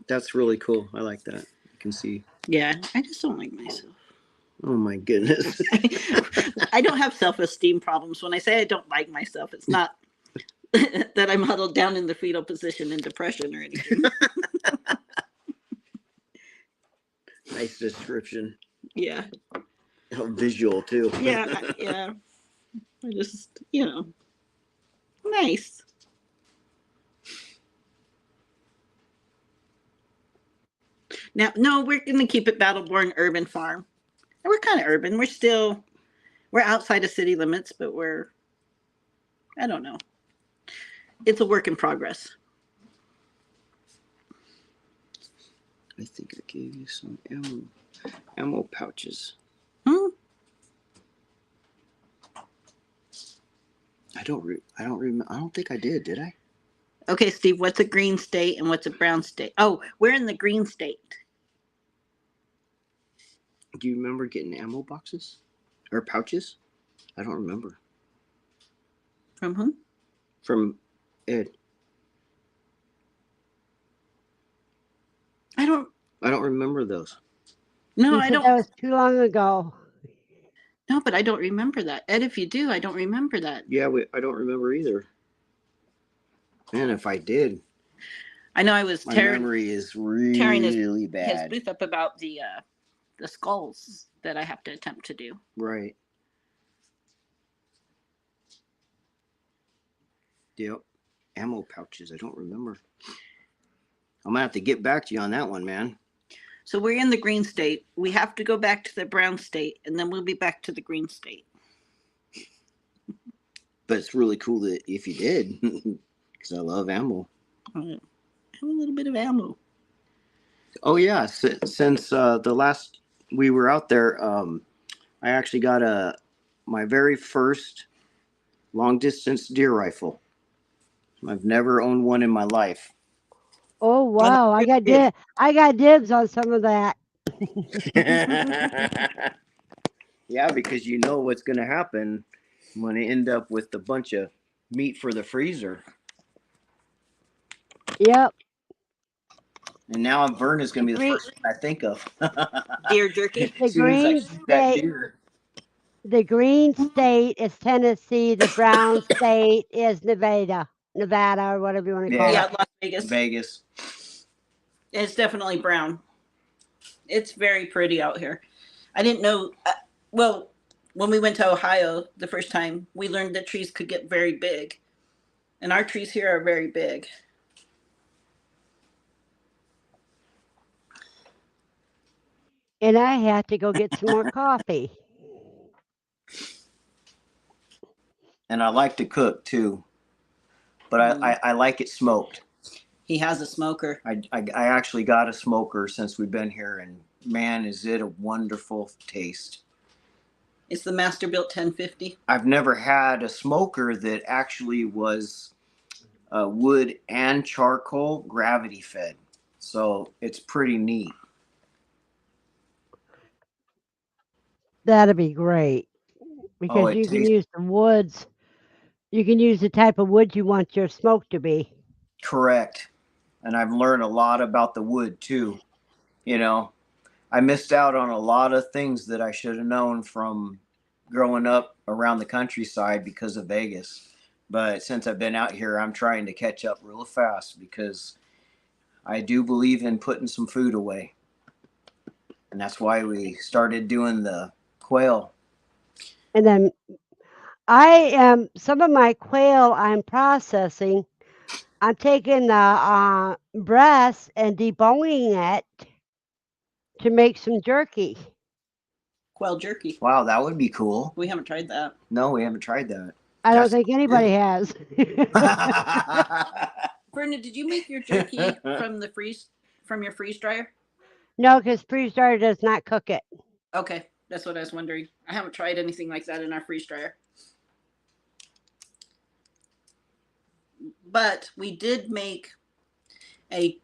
That's really cool. I like that. You can see. Yeah, I just don't like myself. Oh my goodness. I don't have self-esteem problems. When I say I don't like myself, it's not that I'm huddled down in the fetal position in depression or anything. Nice description. Yeah. Visual too. Yeah, yeah. I just, nice. Now, no, we're going to keep it Battleborn Urban Farm. And we're kind of urban. We're outside of city limits, but I don't know. It's a work in progress. I think I gave you some ammo pouches. Hmm? I don't remember. I don't think I did I? Okay, Steve, what's a green state and what's a brown state? Oh, we're in the green state. Do you remember getting ammo boxes or pouches? I don't remember. From whom? From Ed. I don't remember those. No, He I said don't. that was too long ago. No, but I don't remember that. Ed, if you do, I don't remember that. Yeah, I don't remember either. Man, if I did, I know I was my tearing memory is his really bad. booth up about the skulls that I have to attempt to do. Right. Yep. Ammo pouches. I don't remember. I'm gonna have to get back to you on that one, man. So we're in the green state. We have to go back to the brown state, and then we'll be back to the green state. But it's really cool that if you did, because I love ammo. I have a little bit of ammo. Oh yeah, since the last we were out there, I actually got my very first long distance deer rifle. I've never owned one in my life. Oh wow, I got dibs on some of that. Yeah, because you know what's going to happen when you end up with a bunch of meat for the freezer. Yep. And now Verna's going to be the first one I think of. Deer jerky. The As soon as I green shoot that state. deer. The green state is Tennessee. The brown state is Nevada, or whatever you want to call Yeah, it. Las Vegas. Vegas. It's definitely brown. It's very pretty out here. I didn't know. Well, when we went to Ohio the first time, we learned that trees could get very big, and our trees here are very big. And I have to go get some more coffee. And I like to cook too, but I like it smoked. He has a smoker. I actually got a smoker since we've been here, and man, is it a wonderful taste. It's the Masterbuilt 1050. I've never had a smoker that actually was wood and charcoal gravity fed, so it's pretty neat. That'd be great because you can use the woods. You can use the type of wood you want your smoke to be. Correct. And I've learned a lot about the wood too. You know, I missed out on a lot of things that I should have known from growing up around the countryside because of Vegas. But since I've been out here, I'm trying to catch up real fast because I do believe in putting some food away. And that's why we started doing the quail. And then some of my quail I'm processing. I'm taking the breast and deboning it to make some jerky. Quail jerky. Wow, that would be cool. We haven't tried that. No, we haven't tried that. I don't think anybody has. Verna, did you make your jerky from your freeze dryer? No, because freeze dryer does not cook it. Okay, that's what I was wondering. I haven't tried anything like that in our freeze dryer. But we did make a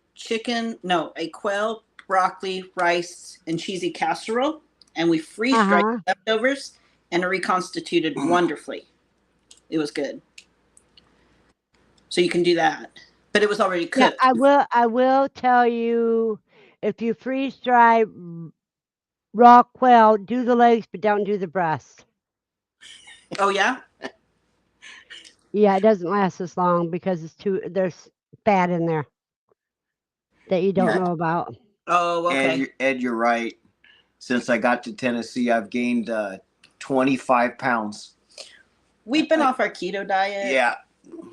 quail, broccoli, rice, and cheesy casserole, and we freeze dried leftovers and it reconstituted wonderfully. It was good. So you can do that. But it was already cooked. Yeah, I will tell you, if you freeze dry raw quail, do the legs, but don't do the breast. Oh yeah? Yeah, it doesn't last as long because there's fat in there that you don't know about. Oh, okay. Ed, you're right. Since I got to Tennessee, I've gained 25 pounds. We've been off our keto diet. Yeah,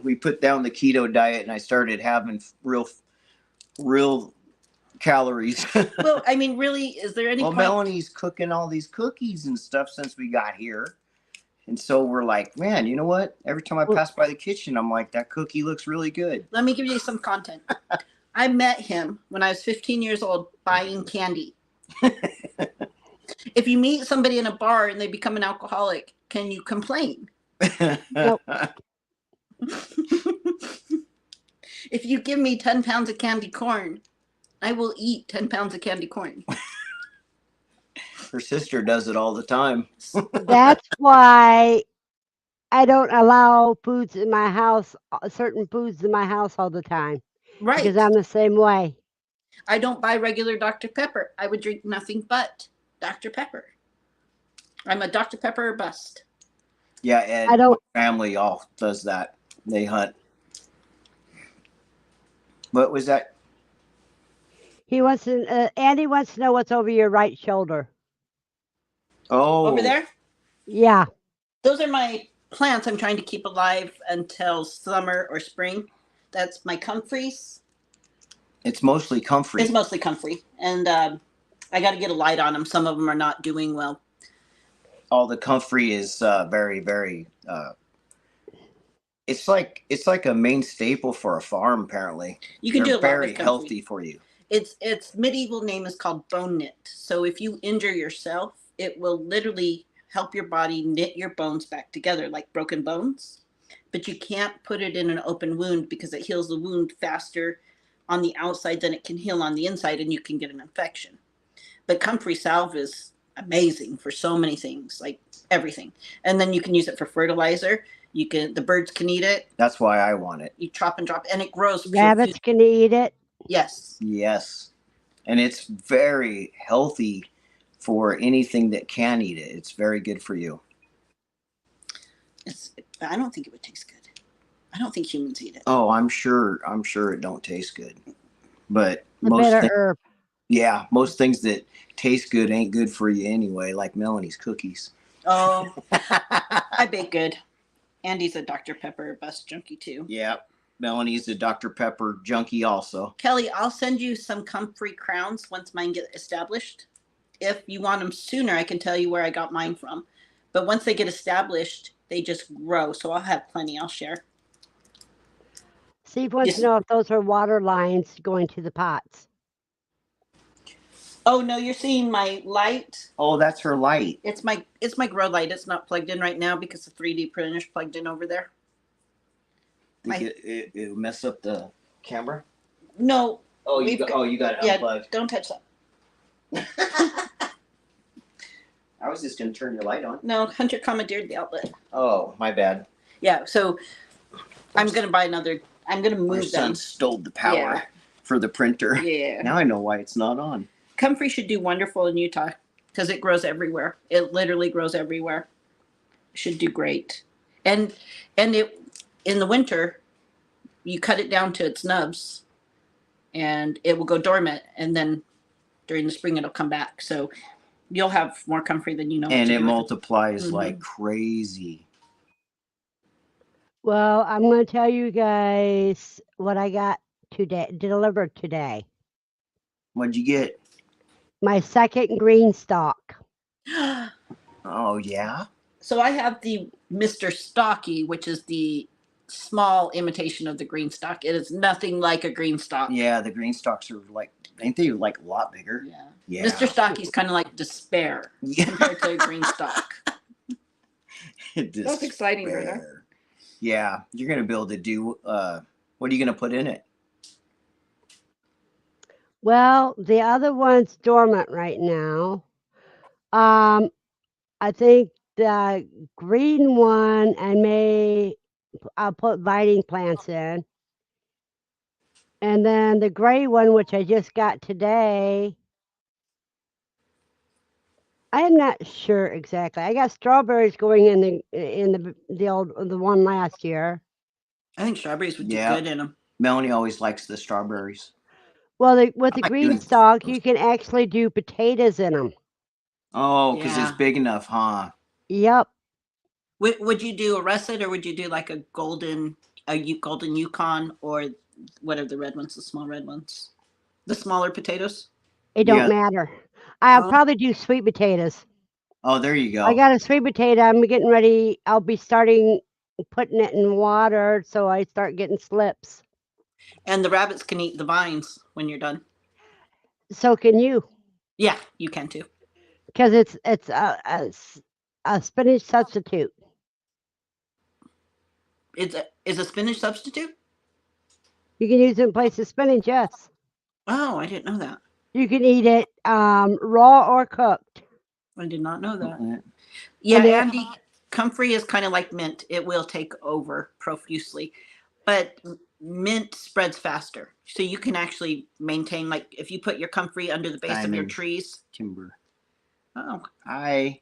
we put down the keto diet, and I started having real calories. Well, I mean, really, is there any Well, point? Melanie's cooking all these cookies and stuff since we got here. And so we're like, man, you know what? Every time I pass by the kitchen, I'm like, that cookie looks really good. Let me give you some content. I met him when I was 15 years old buying candy. If you meet somebody in a bar and they become an alcoholic, can you complain? Nope. If you give me 10 pounds of candy corn, I will eat 10 pounds of candy corn. Her sister does it all the time. That's why I don't allow foods in my house, certain foods in my house all the time. Right. Because I'm the same way. I don't buy regular Dr. Pepper. I would drink nothing but Dr. Pepper. I'm a Dr. Pepper or bust. Yeah, Ed, I don't. my family all does that. They hunt. What was that? He wants to. Andy wants to know what's over your right shoulder. Oh, Over there, Yeah. those are my plants I'm trying to keep alive until summer or spring. That's my comfreys. It's mostly comfrey. It's mostly comfrey. And I got to get a light on them. Some of them are not doing well. All the comfrey is very, very. It's like a main staple for a farm. Apparently, You can they're do a lot very with comfrey. healthy for you. Its medieval name is called bone knit. So if you injure yourself, it will literally help your body knit your bones back together like broken bones. But you can't put it in an open wound because it heals the wound faster on the outside than it can heal on the inside, and you can get an infection. But comfrey salve is amazing for so many things, like everything. And then you can use it for fertilizer. The birds can eat it. That's why I want it. You chop and drop, and it grows. Rabbits can eat it. Yes. Yes, and it's very healthy for anything that can eat it. It's very good for you. I don't think it would taste good. I don't think humans eat it. Oh, I'm sure it don't taste good, but The bitter herb. yeah, most things that taste good ain't good for you anyway. Like Melanie's cookies. Oh, I bake good. Andy's a Dr. Pepper bus junkie too. Yeah, Melanie's a Dr. Pepper junkie also. Kelly, I'll send you some comfrey crowns once mine get established. If you want them sooner, I can tell you where I got mine from. But once they get established, they just grow. So I'll have plenty. I'll share. Steve wants to know if those are water lines going to the pots. Oh no, you're seeing my light. Oh, that's her light. It's my grow light. It's not plugged in right now because the 3D printer's plugged in over there. It mess up the camera. No. Oh, you got it unplugged. Don't touch that. I was just gonna turn your light on. No, Hunter commandeered the outlet. Oh, my bad. Yeah, so I'm gonna buy another. I'm gonna move My son them. stole the power for the printer. Yeah. Now I know why it's not on. Comfrey should do wonderful in Utah because it grows everywhere. It literally grows everywhere. Should do great. And it in the winter, you cut it down to its nubs, and it will go dormant. And then during the spring, it'll come back. So you'll have more comfrey than you know. And it multiplies like crazy. Well, I'm going to tell you guys what I got delivered today. What'd you get? My second green stalk. Oh, yeah? So I have the Mr. Stocky, which is the small imitation of the green stalk. It is nothing like a green stalk. Yeah, the green stalks are ain't they like a lot bigger? Yeah. Mr. Stocky's kind of like despair compared to a green stalk. That's exciting, Verna. Yeah, you're going to be able to do, what are you going to put in it? Well, the other one's dormant right now. I think the green one I'll put vining plants in. And then the gray one, which I just got today, I am not sure exactly. I got strawberries going in the one last year. I think strawberries would do good in them. Melanie always likes the strawberries. Well, with the green stalk, you can actually do potatoes in them. Oh, because it's big enough, huh? Yep. Would you do a russet, or would you do like a golden Yukon, or whatever the red ones, the small red ones? The smaller potatoes. It don't Yeah. matter. I'll Oh. probably do sweet potatoes. Oh, there you go. I got a sweet potato. I'm getting ready. I'll be starting putting it in water so I start getting slips. And the rabbits can eat the vines when you're done. So can you, Yeah, you can too. because it's a spinach substitute. Is a spinach substitute? You can use it in place of spinach. Yes, Oh, I didn't know that. you can eat it raw or cooked. I did not know that. Yeah. Yeah, And it- Andy, comfrey is kind of like mint. It will take over profusely, but mint spreads faster. So you can actually maintain, like if you put your comfrey under the base of your Diamond. trees. Timber. Oh, That's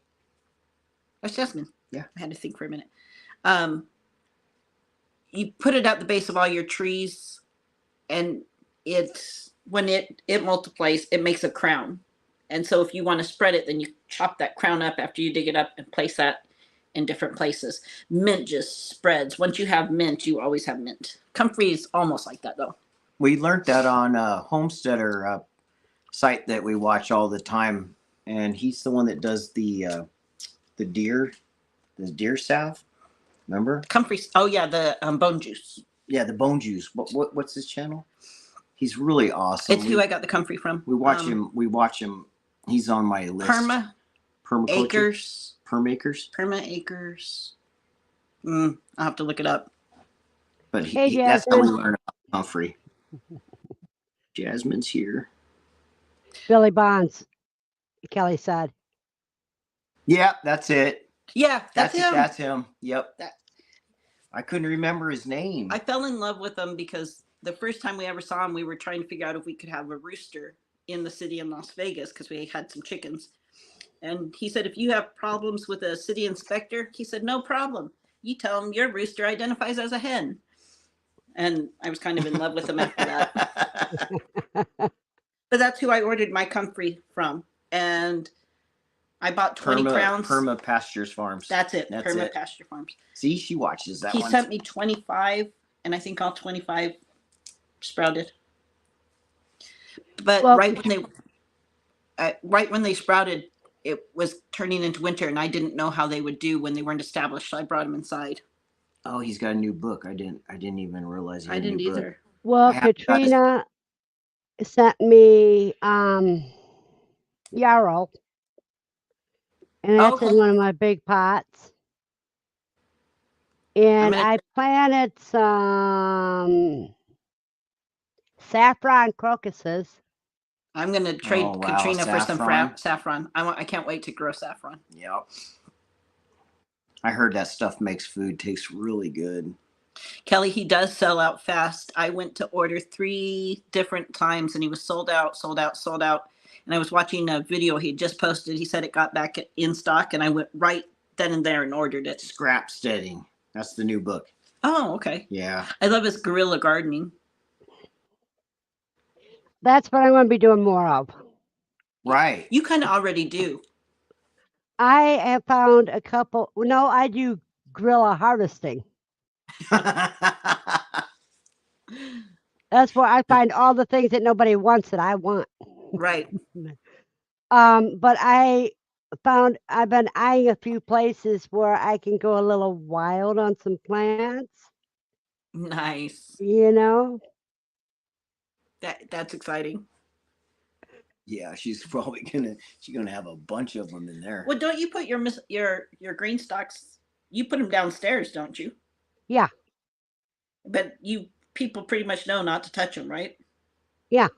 that's Jasmine. Yeah. I had to think for a minute. You put it at the base of all your trees, and when it multiplies, it makes a crown. And so if you want to spread it, then you chop that crown up after you dig it up and place that in different places. Mint just spreads. Once you have mint, you always have mint. Comfrey is almost like that though. We learned that on a homesteader site that we watch all the time, and he's the one that does the deer salve. Remember? Comfrey. Oh yeah, the bone juice. Yeah, the bone juice. What's his channel? He's really awesome. It's who I got the comfrey from. We watch him. We watch him. He's on my list. Permaculture. Acres. Permakers. Perma acres. I'll have to look it up. But Hey, that's how we Jasmine. learn about Humphrey. Jasmine's here. Billy Bonds, Kelly said. Yeah, that's it. Yeah, that's him. That's him. Yep. That- I couldn't remember his name. I fell in love with him because the first time we ever saw him, we were trying to figure out if we could have a rooster in the city in Las Vegas because we had some chickens. And he said, if you have problems with a city inspector, he said, no problem. You tell him your rooster identifies as a hen. And I was kind of in love with him after that. But that's who I ordered my comfrey from. And I bought 20 crowns. Perma Pastures Farms. That's it. That's Perma it. Pasture Farms. See, she watches that He one. sent me 25, and I think all 25 sprouted. But Well- right when they sprouted, it was turning into winter, and I didn't know how they would do when they weren't established. So I brought them inside. Oh, he's got a new book. I didn't even realize he had I didn't a new book. either. Well, I haven't got his- Katrina sent me yarrow, and that's Okay. in one of my big pots. And gonna- I planted some saffron crocuses. I'm gonna trade Oh, wow, Katrina for some saffron. saffron. I can't wait to grow saffron. Yep. I heard that stuff makes food taste really good. Kelly, he does sell out fast. I went to order 3 different times, and he was sold out. And I was watching a video he just posted. He said it got back in stock, and I went right then and there and ordered it. Scrap Steading. That's the new book. Oh, okay. Yeah. I love his guerrilla gardening. That's what I'm going to be doing more of. Right. You kind of already do. I have found a couple. No, I do guerrilla harvesting. That's where I find all the things that nobody wants that I want. Right. But I've been eyeing a few places where I can go a little wild on some plants, Nice. you know? That's exciting. Yeah, she's probably gonna have a bunch of them in there. Well, don't you put your green stalks? You put them downstairs, don't you? Yeah. But people pretty much know not to touch them, right? Yeah.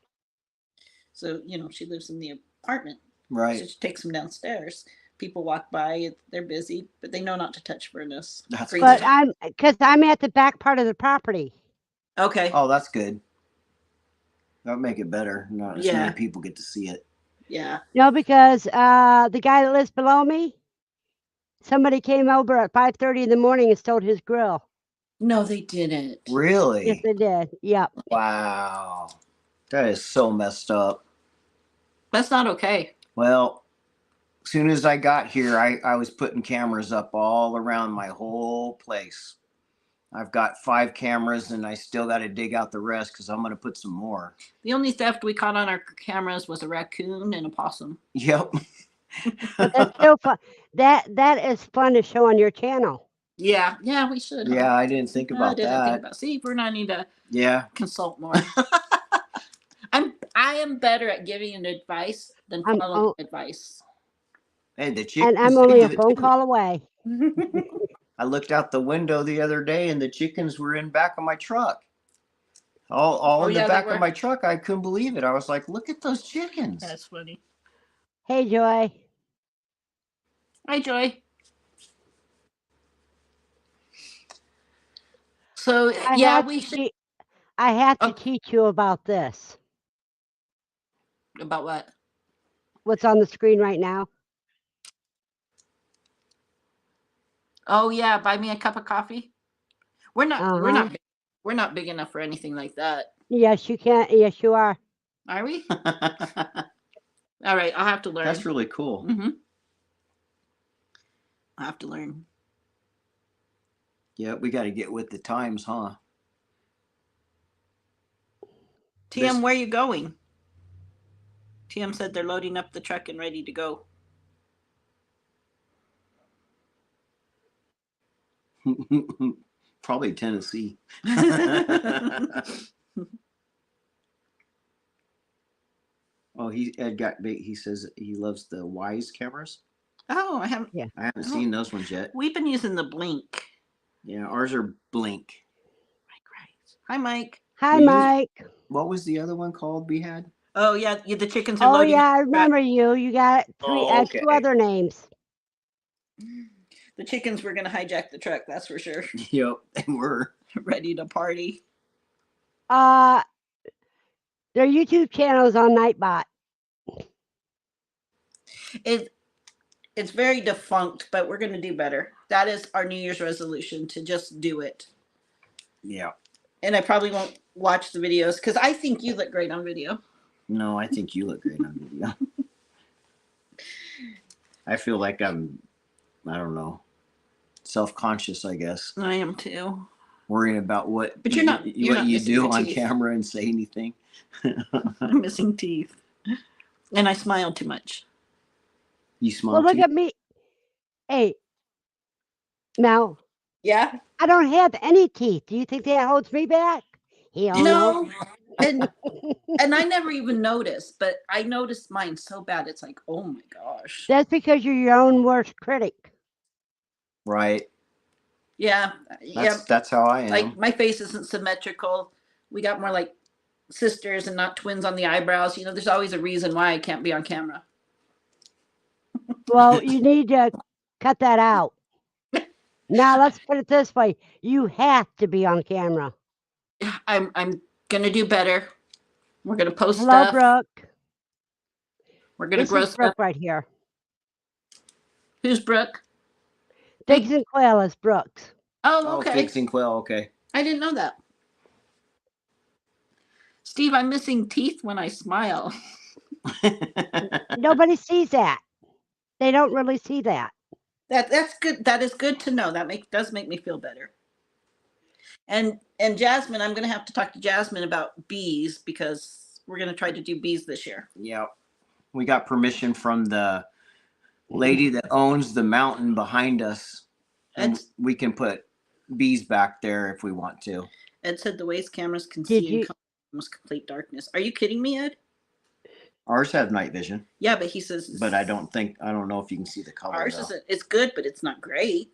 So she lives in the apartment, so Right. she takes them downstairs. People walk by, they're busy, but they know not to touch Verna's. That's green good. But because I'm at the back part of the property. Okay. Oh, that's good. That'll make it better. Not as Yeah. many people get to see it. Yeah. No, because the guy that lives below me, somebody came over at 5:30 in the morning and stole his grill. No, they didn't. Really? Yes, they did. Yep. Wow. That is so messed up. That's not okay. Well, as soon as I got here, I was putting cameras up all around my whole place. I've got 5 cameras and I still got to dig out the rest because I'm going to put some more. The only theft we caught on our cameras was a raccoon and a possum. Yep. But that's still fun. That is fun to show on your channel. Yeah, we should. Huh? Yeah, I didn't think I about didn't that. think about. See, Verna, I need to Yeah. consult more. I am better at giving an advice than following advice. Hey, the chickens. And I'm only a phone call away. I looked out the window the other day and the chickens were in back of my truck. All in the back of my truck. I couldn't believe it. I was like, look at those chickens. That's funny. Hey, Joy. Hi, Joy. So I have to teach you about this. About what? What's on the screen right now? Oh yeah, buy me a cup of coffee. We're not big enough for anything like that. Yes, you can. Yes, you are. Are we? All right, I'll have to learn. That's really cool. Mm-hmm. I have to learn. Yeah, we got to get with the times, huh? TM, where are you going? TM said they're loading up the truck and ready to go. Probably Tennessee. Oh, he says he loves the Wise cameras. Oh, I haven't seen those ones yet. We've been using the Blink. Yeah, ours are Blink. Hi, Mike. Hi, Mike. What was the other one called we had? Oh yeah, the chickens are loading. Oh yeah, I remember you. You got 2 other names. The chickens were going to hijack the truck, that's for sure. Yep, they were. Ready to party. Their YouTube channel is on Nightbot. It's very defunct, but we're going to do better. That is our New Year's resolution, to just do it. Yeah. And I probably won't watch the videos because I think you look great on video. No, I think you look great on video. I feel like I don't know, self-conscious, I guess. I am too. Worrying about what you're not you do on camera and say anything. I'm missing teeth. And I smile too much. You smile. Well, look at me. Hey, Mel. Yeah? I don't have any teeth. Do you think that holds me back? No. And I never even noticed, but I noticed mine so bad. It's like, oh my gosh. That's because you're your own worst critic. Right. Yeah. That's how I am. Like my face isn't symmetrical. We got more like sisters and not twins on the eyebrows. You know, there's always a reason why I can't be on camera. Well, you need to cut that out. Now, let's put it this way. You have to be on camera. I'm going to do better. We're going to post Hello, stuff. Brooke. We're going to grow stuff. Brooke right here. Who's Brooke? Figs and Quail is Brooks. Oh, okay. Figs and Quail, okay. I didn't know that. Steve, I'm missing teeth when I smile. Nobody sees that. They don't really see that. That's good. That is good to know. That does make me feel better. And Jasmine, I'm going to have to talk to Jasmine about bees because we're going to try to do bees this year. Yeah. We got permission from the lady that owns the mountain behind us. And we can put bees back there if we want to. Ed said the waste cameras can see in almost complete darkness. Are you kidding me, Ed? Ours have night vision. Yeah, but he says. But I don't know if you can see the color. Ours isn't. It's good, but it's not great.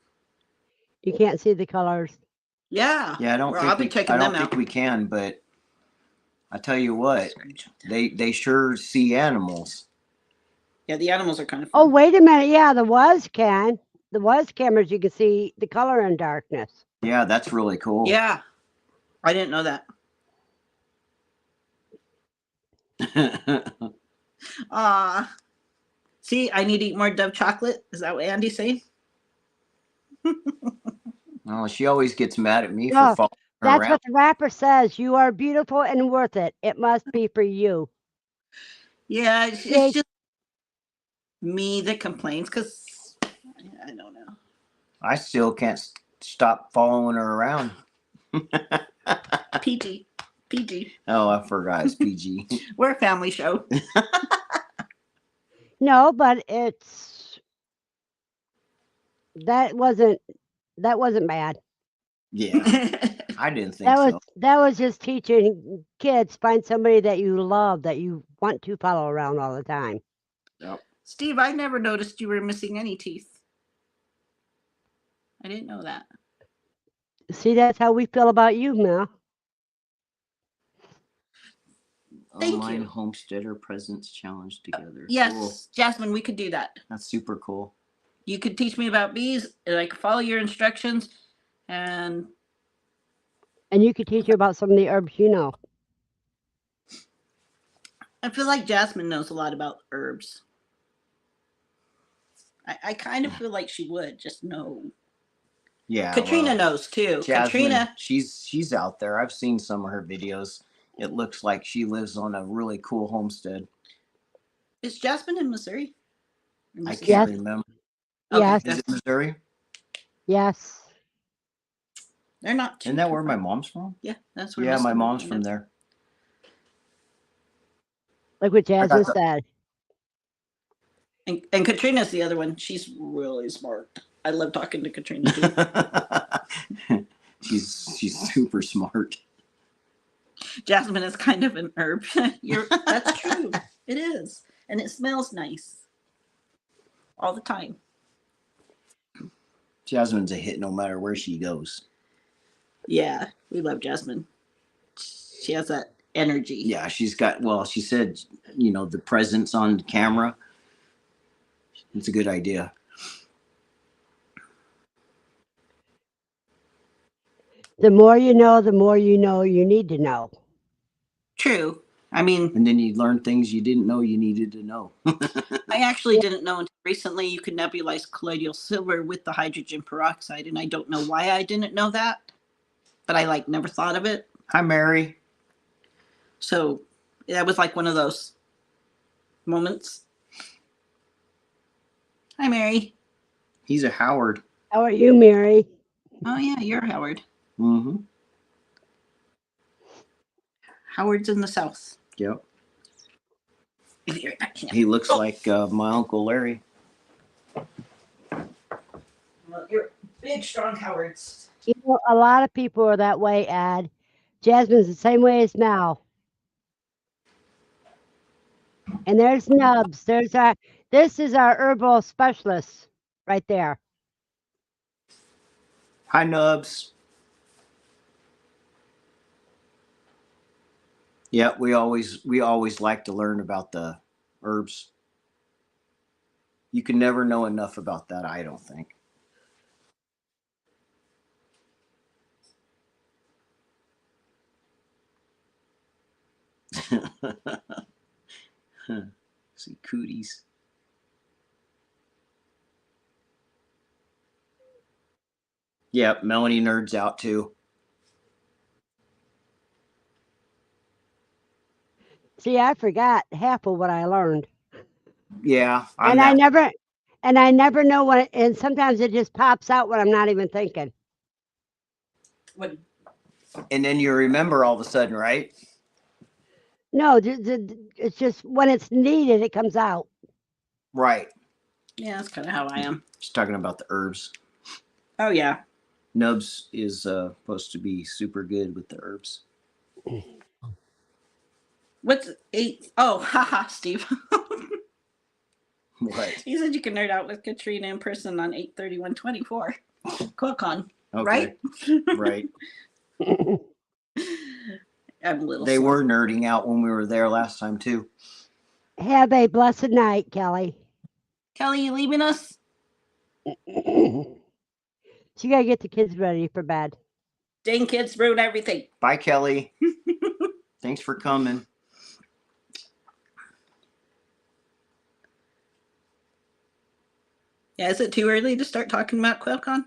You can't see the colors. Yeah. Yeah, I'll be checking them out. I don't think we can, but I tell you what, they sure see animals. Yeah, the animals are kind of fun. Oh, wait a minute. Yeah, the WAS can. The WAS cameras, you can see the color in darkness. Yeah, that's really cool. Yeah. I didn't know that. See, I need to eat more Dove chocolate. Is that what Andy's saying? Oh, she always gets mad at me for following her around. That's what the rapper says. You are beautiful and worth it. It must be for you. Yeah, it's just me that complains because I don't know. I still can't stop following her around. PG. PG. Oh, I forgot it's PG. We're a family show. No, but that wasn't bad. Yeah, I didn't think so. That was just teaching kids, find somebody that you love, that you want to follow around all the time. Yep. Steve, I never noticed you were missing any teeth. I didn't know that. See, that's how we feel about you, Mel. Thank Online you. homesteader presence challenge together. Yes, Cool. Jasmine, we could do that. That's super cool. You could teach me about bees, and I could follow your instructions, and you could teach her about some of the herbs you know. I feel like Jasmine knows a lot about herbs. I kind of feel like she would just know. Yeah. Katrina knows too. Jasmine, Katrina, she's out there. I've seen some of her videos. It looks like she lives on a really cool homestead. is Jasmine in Missouri? I can't remember. Okay, Yes. Is it Missouri? Yes. They're not. Isn't that where my mom's from? Yeah, that's where. Yeah, my mom's lives. from there. Like what Jasmine said. And Katrina's the other one. She's really smart. I love talking to Katrina too. she's super smart. Jasmine is kind of an herb. That's true. It is. And it smells nice. All the time. Jasmine's a hit no matter where she goes. Yeah, we love Jasmine. She has that energy. Yeah, she's got, well, she said, the presence on camera. It's a good idea. The more you know you need to know. True. I mean, and then you learn things you didn't know you needed to know. I actually didn't know until recently you could nebulize colloidal silver with the hydrogen peroxide, and I don't know why I didn't know that, but I never thought of it. Hi, Mary. So that was like one of those moments. Hi, Mary. He's a Howard. How are you, Mary? Oh yeah, you're Howard. Mm-hmm. Howard's in the South. Yep. He looks like my Uncle Larry. Well, you're big, strong Howards. A lot of people are that way, Ed. Jasmine's the same way as Mel. And there's Nubs. This is our herbal specialist right there. Hi, Nubs. Yeah, we always like to learn about the herbs. You can never know enough about that, I don't think. See cooties. Yep, Melanie nerds out too. See, I forgot half of what I learned. Yeah, I never know what, and sometimes it just pops out when I'm not even thinking. What? And then you remember all of a sudden, right? No, it's just when it's needed, it comes out. Right. Yeah, that's kind of how I am. Just talking about the herbs. Oh yeah. Nubs is supposed to be super good with the herbs. What's 8? Oh, haha, Steve. What? He said you can nerd out with Katrina in person on 8/31/24. QuilCon. Okay. Right? Right. I'm a little They slow. were nerding out when we were there last time too. Have a blessed night, Kelly. Kelly, you leaving us? She gotta get the kids ready for bed. Dang kids ruin everything. Bye, Kelly. Thanks for coming. Yeah, is it too early to start talking about QuilCon?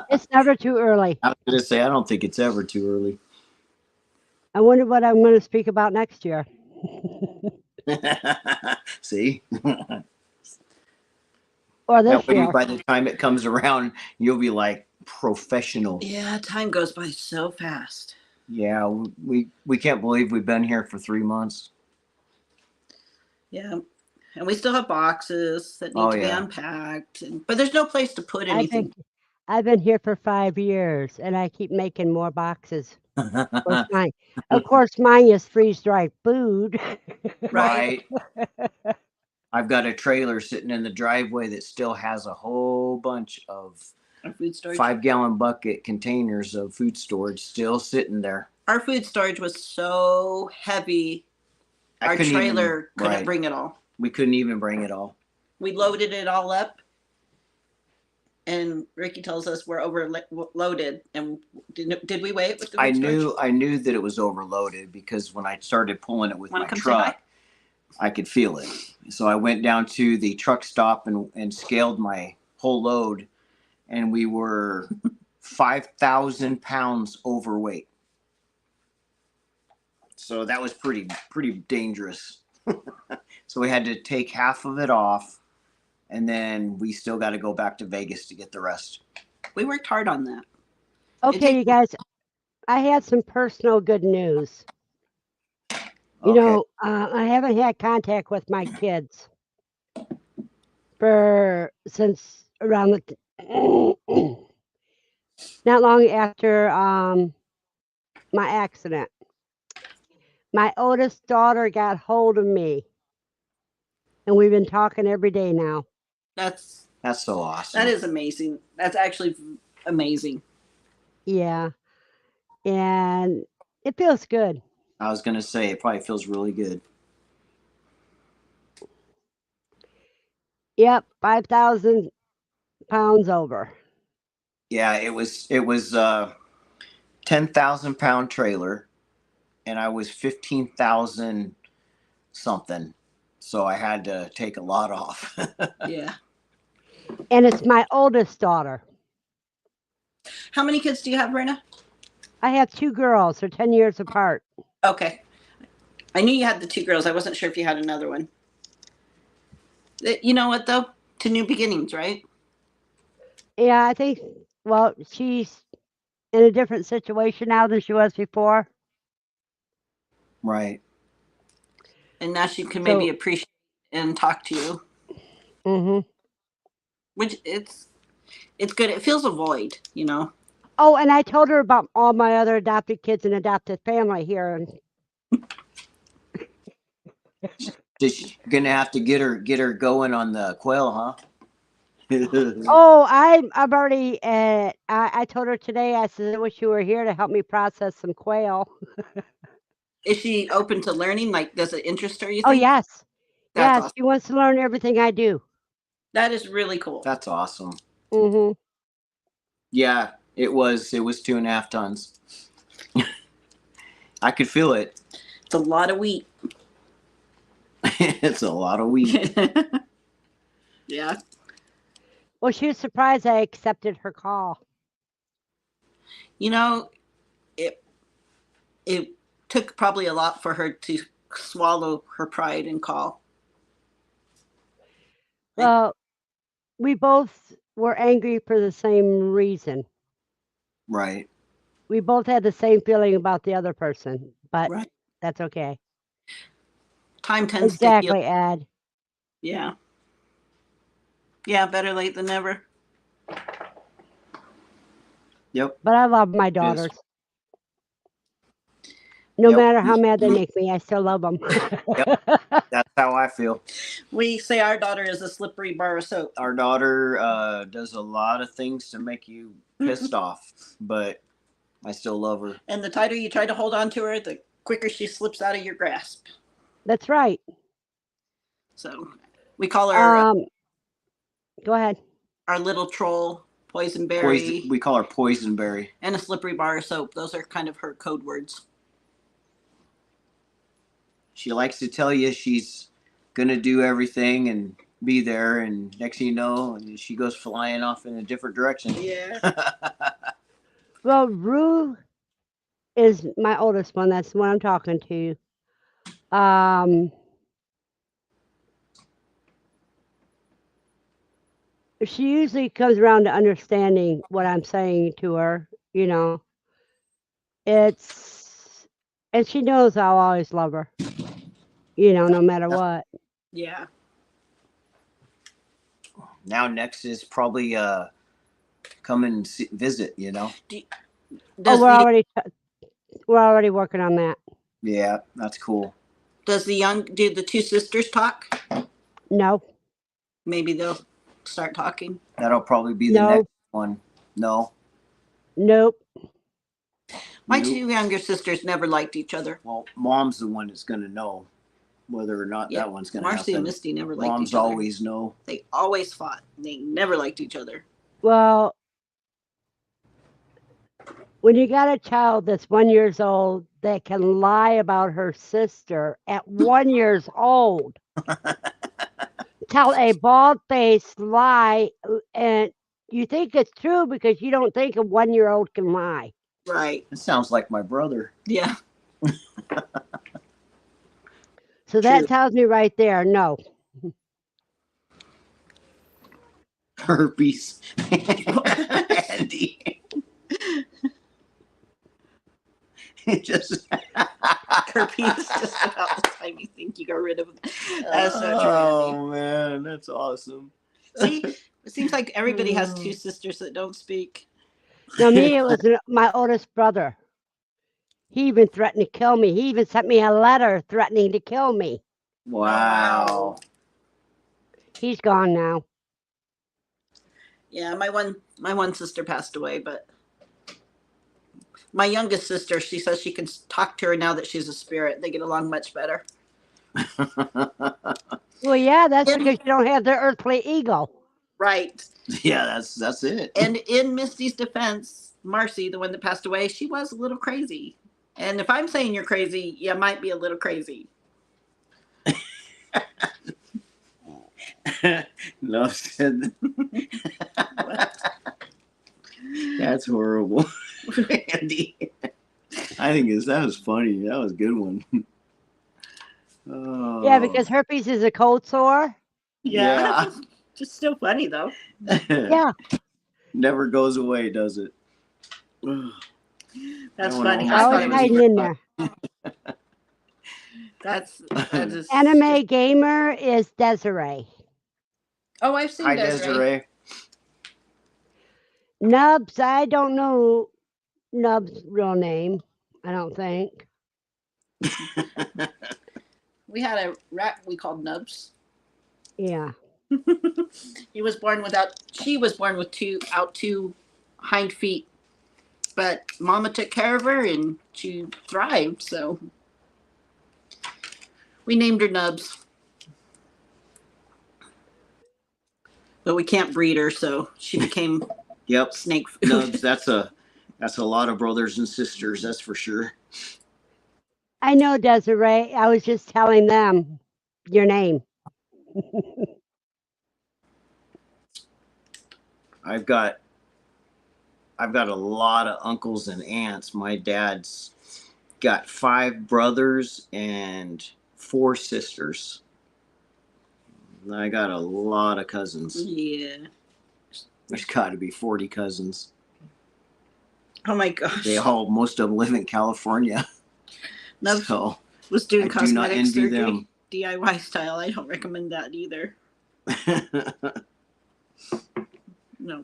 It's never too early. I was going to say, I don't think it's ever too early. I wonder what I'm going to speak about next year. See? Or this That way, year. by the time it comes around, you'll be like, professional. Yeah, time goes by so fast. Yeah, we can't believe we've been here for 3 months. Yeah. And we still have boxes that need to be unpacked. But there's no place to put anything. I've been here for 5 years, and I keep making more boxes. Of course, mine is freeze-dried food. Right. I've got a trailer sitting in the driveway that still has a whole bunch of food storage. 5-gallon bucket containers of food storage still sitting there. Our food storage was so heavy. Our trailer couldn't bring it all. We couldn't even bring it all. We loaded it all up, and Ricky tells us we're overloaded. And did we wait with the food storage? I knew that it was overloaded because when I started pulling it with my truck, I could feel it. So I went down to the truck stop and scaled my whole load, and we were 5,000 pounds overweight. So that was pretty dangerous. So we had to take half of it off, and then we still got to go back to Vegas to get the rest. We worked hard on that. Okay, you guys, I had some personal good news. You know, I haven't had contact with my kids since around not long after my accident. My oldest daughter got hold of me, and we've been talking every day now. That's so awesome. That is amazing. That's actually amazing. Yeah, and it feels good. I was going to say, it probably feels really good. Yep, 5,000 pounds over. Yeah, it was 10,000 pound trailer, and I was 15,000 something. So I had to take a lot off. Yeah. And it's my oldest daughter. How many kids do you have, Verna? I have 2 girls. They're 10 years apart. Okay. I knew you had the 2 girls. I wasn't sure if you had another one. You know what, though? To new beginnings, right? Yeah, I think, well, she's in a different situation now than she was before. Right. And now she can maybe appreciate and talk to you. Mm-hmm. Which it's good. It fills a void, you know. Oh, and I told her about all my other adopted kids and adopted family here. Just gonna have to get her going on the quail, huh? Oh, I've already. I told her today. I said, I wish you were here to help me process some quail. Is she open to learning? Like, does it interest her? You think? Oh yes, yes. Awesome. She wants to learn everything I do. That is really cool. That's awesome. Mm-hmm. Yeah, it was 2.5 tons. I could feel it. It's a lot of wheat. It's a lot of wheat. Yeah. Well, she was surprised I accepted her call. You know, it took probably a lot for her to swallow her pride and call. Well, we both were angry for the same reason. Right. We both had the same feeling about the other person, but that's okay. Time tends to heal. Exactly, Ed. Yeah. Yeah, better late than never. Yep. But I love my daughters. No matter how mad they make me, I still love them. Yep. That's how I feel. We say our daughter is a slippery bar of soap. Our daughter does a lot of things to make you pissed off, but I still love her. And the tighter you try to hold on to her, the quicker she slips out of your grasp. That's right. So we call her... go ahead. Our little troll, Poisonberry. We call her Poisonberry. And a slippery bar of soap. Those are kind of her code words. She likes to tell you she's going to do everything and be there, and next thing you know, she goes flying off in a different direction. Yeah. Well, Rue is my oldest one. That's the one I'm talking to. She usually comes around to understanding what I'm saying to her. You know, it's and she knows I'll always love her. You know, no matter what. Yeah. Now next is probably come and visit. You know. Do, Oh, does the we're already working on that. Yeah, that's cool. do the two sisters talk? No, Maybe they'll start talking. That'll probably be the no, next one. No. nope. My Nope. two younger sisters never liked each other. Well, mom's the one that's going to know whether or not Yeah, that one's going to Marcy and happen. Misty never liked Moms each other. always know. They always fought. They never liked each other. Well, when you got a child that's 1 year old that can lie about her sister at 1 year old, tell a bald-faced lie, and you think it's true because you don't think a 1 year old can lie. Right. It sounds like my brother. Yeah. So True. that tells me right there, no. Herpes. Andy. It just. Herpes just about the time you think you got rid of it. That's so true. Oh man, that's awesome. See, it seems like everybody has two sisters that don't speak. Now, me, it was my oldest brother. He even threatened to kill me. He even sent me a letter threatening to kill me. Wow. He's gone now. Yeah, my one sister passed away, but my youngest sister, she says she can talk to her now that she's a spirit. They get along much better. Well, yeah, that's because you don't have the earthly ego. Right. Yeah, that's it. And in Misty's defense, Marcy, the one that passed away, she was a little crazy. And if I'm saying you're crazy, you might be a little crazy. No said. That's horrible, Andy. I think that was funny. That was a good one. Oh. Yeah, because herpes is a cold sore. Yeah. Just still funny though. Yeah. Never goes away, does it? That's That one funny. almost I thought Always it was hiding in there. That's just, Anime gamer is Desiree. Oh, I've seen Hi, Desiree. Nubs, I don't know Nubs' real name. I don't think. We had a rat we called Nubs. Yeah. She was born with two hind feet. But Mama took care of her and she thrived, so we named her Nubs. But we can't breed her, so she became Yep. snake food. Nubs, that's a lot of brothers and sisters, that's for sure. I know, Desiree. I was just telling them your name. I've got a lot of uncles and aunts. My dad's got 5 brothers and 4 sisters. I got a lot of cousins. Yeah. There's got to be 40 cousins. Oh my gosh. Most of them live in California. Nubs So was doing I do not cosmetic envy surgery, them. DIY style. I don't recommend that either. No.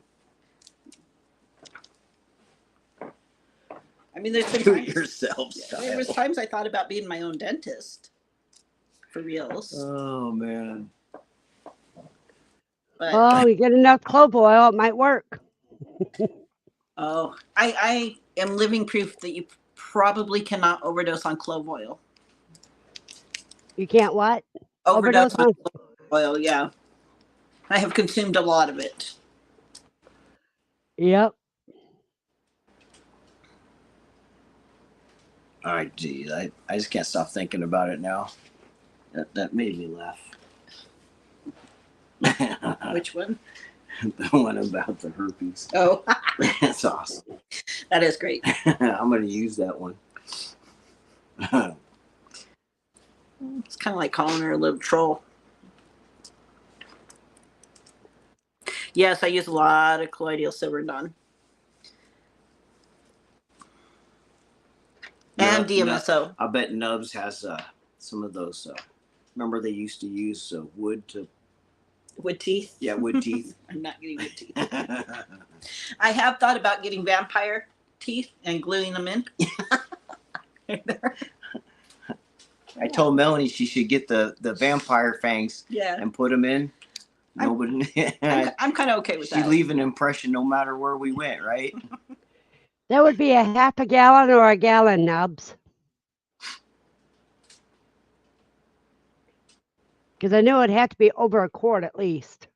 I mean, there's been Do times, it yourself there was style. times I thought about being my own dentist. For reals. Oh man. But Oh, you get enough clove oil, it might work. I am living proof that you probably cannot overdose on clove oil. You can't what? Overdose on on- clove oil, yeah. I have consumed a lot of it. Yep. All right, geez, I just can't stop thinking about it now. That made me laugh. Which one? The one about the herpes. Oh, That's awesome. that is great. I'm gonna use that one. It's kind of like calling her a little troll. Yes, I use a lot of colloidal silver Dawn. And DMSO. I bet Nubs has some of those. Remember they used to use wood to. Wood teeth? Yeah, wood teeth. I'm not getting wood teeth. I have thought about getting vampire teeth and gluing them in. I told Melanie she should get the vampire fangs and put them in. Nobody. I'm kind of okay with that. She leave an impression no matter where we went, right? That would be a half a gallon or a gallon, Nubs. Because I know it'd have to be over a quart at least.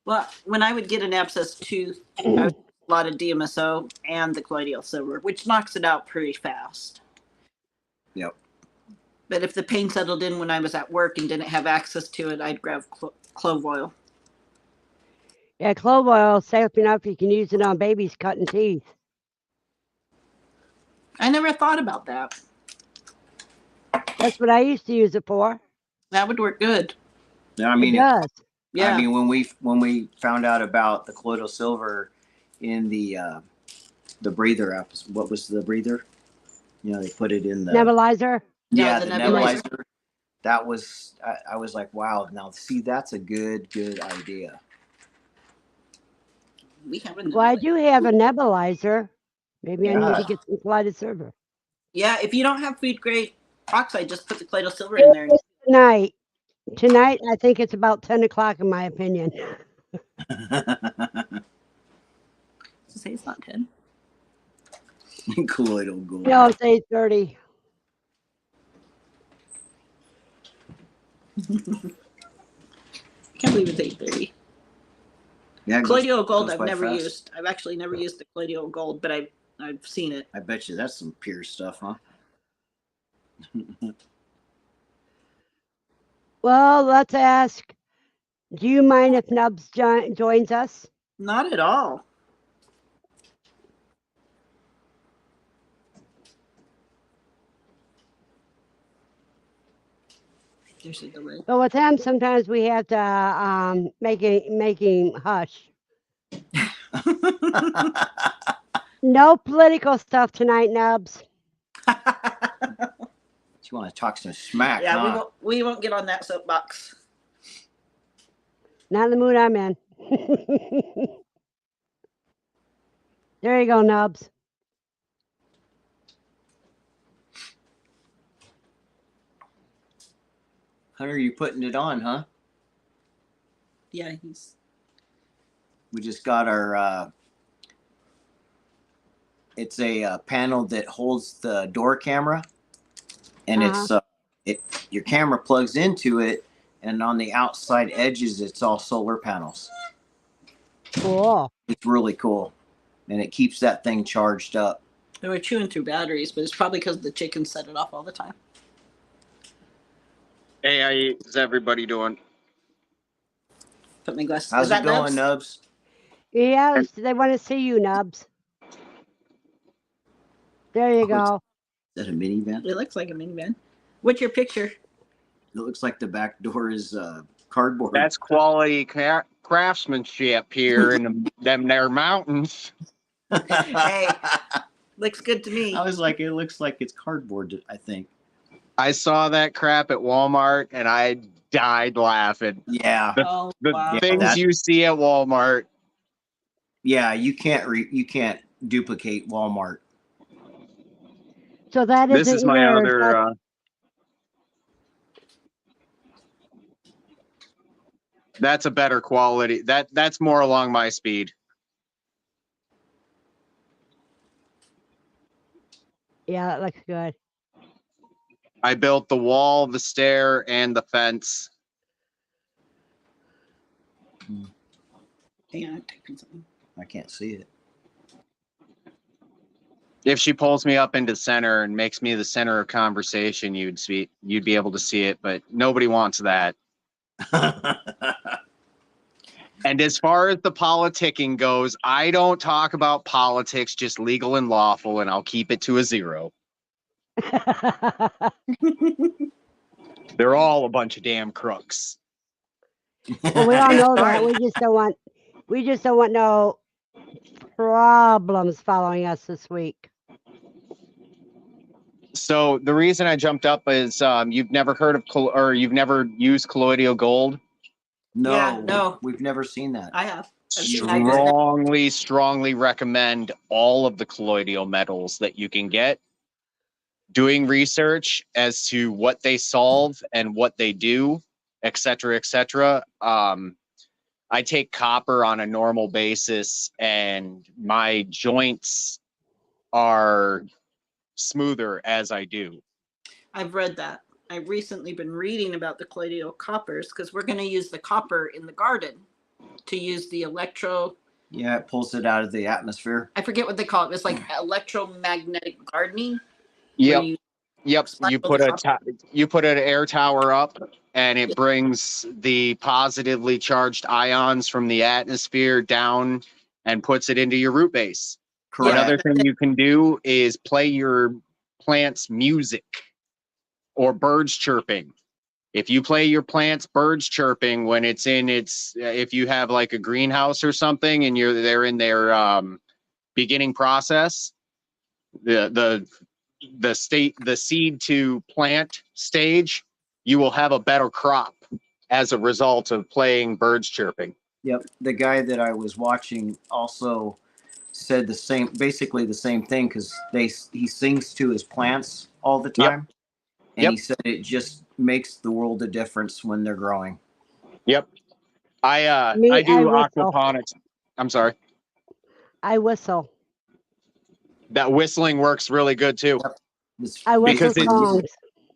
Well, when I would get an abscess tooth, I would use a lot of DMSO and the colloidal silver, which knocks it out pretty fast. Yep. But if the pain settled in when I was at work and didn't have access to it, I'd grab clove oil. Yeah, clove oil is safe enough. You can use it on babies cutting teeth. I never thought about that. That's what I used to use it for. That would work good. Yeah, I mean, it does. Yeah. I mean, when we found out about the colloidal silver in the breather app, what was the breather? You know, they put it in the Nebulizer. Yeah, the the nebulizer. nebulizer. That was I was like, wow. Now, see, that's a good idea. We have a Well, I nebulizer. do have a nebulizer. Maybe I need Yeah. to get some colloidal silver. Yeah, if you don't have food grade oxide, just put the colloidal silver in there. Tonight, I think it's about 10 o'clock in my opinion. Say it's not 10. Colloidal gold. No, it's 8:30. I can't believe it's 8:30. Yeah, Colloidal gold goes I've by never fast. used. I've actually never used the colloidal gold, but I've seen it. I bet you that's some pure stuff, huh? Well, let's ask. Do you mind if Nubs joins us? Not at all. There's a delay. But with him, sometimes we have to make him hush. No political stuff tonight, Nubs. You want to talk some smack, Yeah, huh? we won't get on that soapbox. Not in the mood I'm in. There you go, Nubs. Hunter, you putting it on, huh? Yeah, We just got our it's a panel that holds the door camera, and your camera plugs into it, and on the outside edges it's all solar panels. Cool. It's really cool, and it keeps that thing charged up. They were chewing through batteries, but it's probably because the chickens set it off all the time. Hey, how is everybody doing? Put my glasses. How's Is it that going, Nubs? Nubs? Yeah, they want to see you, Nubs. There you go. Is that a minivan? It looks like a minivan. What's your picture? It looks like the back door is cardboard. That's quality craftsmanship here in them there mountains. Hey, looks good to me. I was like, it looks like it's cardboard, I think. I saw that crap at Walmart and I died laughing. Yeah. Oh, The wow. things you see at Walmart. Yeah, you can't duplicate Walmart. So that This isn't is my yours. other. That's a better quality. That's more along my speed. Yeah, that looks good. I built the wall, the stair, and the fence. Hang on, I'm typing something. I can't see it. If she pulls me up into center and makes me the center of conversation, you'd be able to see it, but nobody wants that. And as far as the politicking goes, I don't talk about politics, just legal and lawful, and I'll keep it to a 0. They're all a bunch of damn crooks. Well, we all know that. We just don't want We just don't want no problems following us this week. So the reason I jumped up is you've never heard of or you've never used colloidal gold. No, Yeah, no. we've never seen that. I have. I've seen that. I just never- Strongly recommend all of the colloidal metals that you can get. Doing research as to what they solve and what they do, et cetera, et cetera. I take copper on a normal basis, and my joints are smoother as I do. I've read that. I've recently been reading about the colloidal coppers because we're going to use the copper in the garden to use the electro. Yeah, it pulls it out of the atmosphere. I forget what they call it. It's like electromagnetic gardening. where Yep. you Yep. slap You all put the a copper. you put an air tower up, and it brings the positively charged ions from the atmosphere down and puts it into your root base. Correct. Another thing you can do is play your plants music or birds chirping. If you play your plants birds chirping when it's in its, if you have like a greenhouse or something and they're in their beginning process, the seed to plant stage, you will have a better crop as a result of playing birds chirping. Yep. The guy that I was watching also said basically the same thing, because he sings to his plants all the time, and he said it just makes the world of difference when they're growing. Yep. I Me, do I whistle. aquaponics. I'm sorry. I whistle. That whistling works really good too. I whistle Because songs.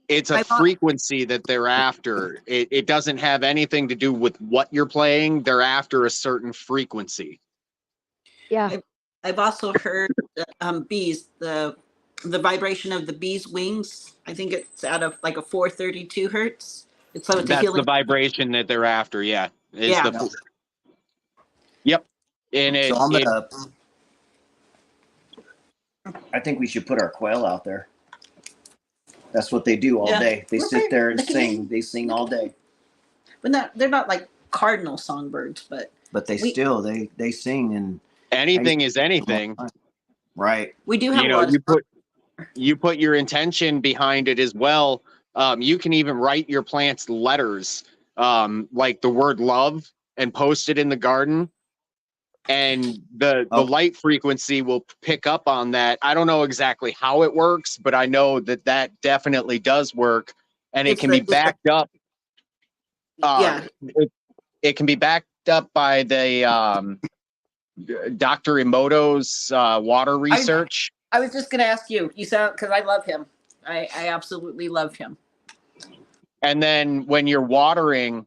it's a frequency that they're after. It doesn't have anything to do with what you're playing. They're after a certain frequency. Yeah. I've also heard bees, the vibration of the bee's wings. I think it's out of like a 432 hertz. It's a That's healing. the vibration that they're after. Yeah. Yeah. Yep. And So I'm gonna. I think we should put our quail out there. That's what they do all day. They sit there and sing. They sing all day. But they're not like cardinal songbirds, but they sing, and anything is anything. Right. We do have a lot of you put your intention behind it as well. You can even write your plants letters, like the word love, and post it in the garden. And the light frequency will pick up on that. I don't know exactly how it works, but I know that definitely does work, and it can be backed up. It can be backed up by the Dr. Emoto's water research. I was just going to ask you. You sound, because I love him. I absolutely love him. And then when you're watering,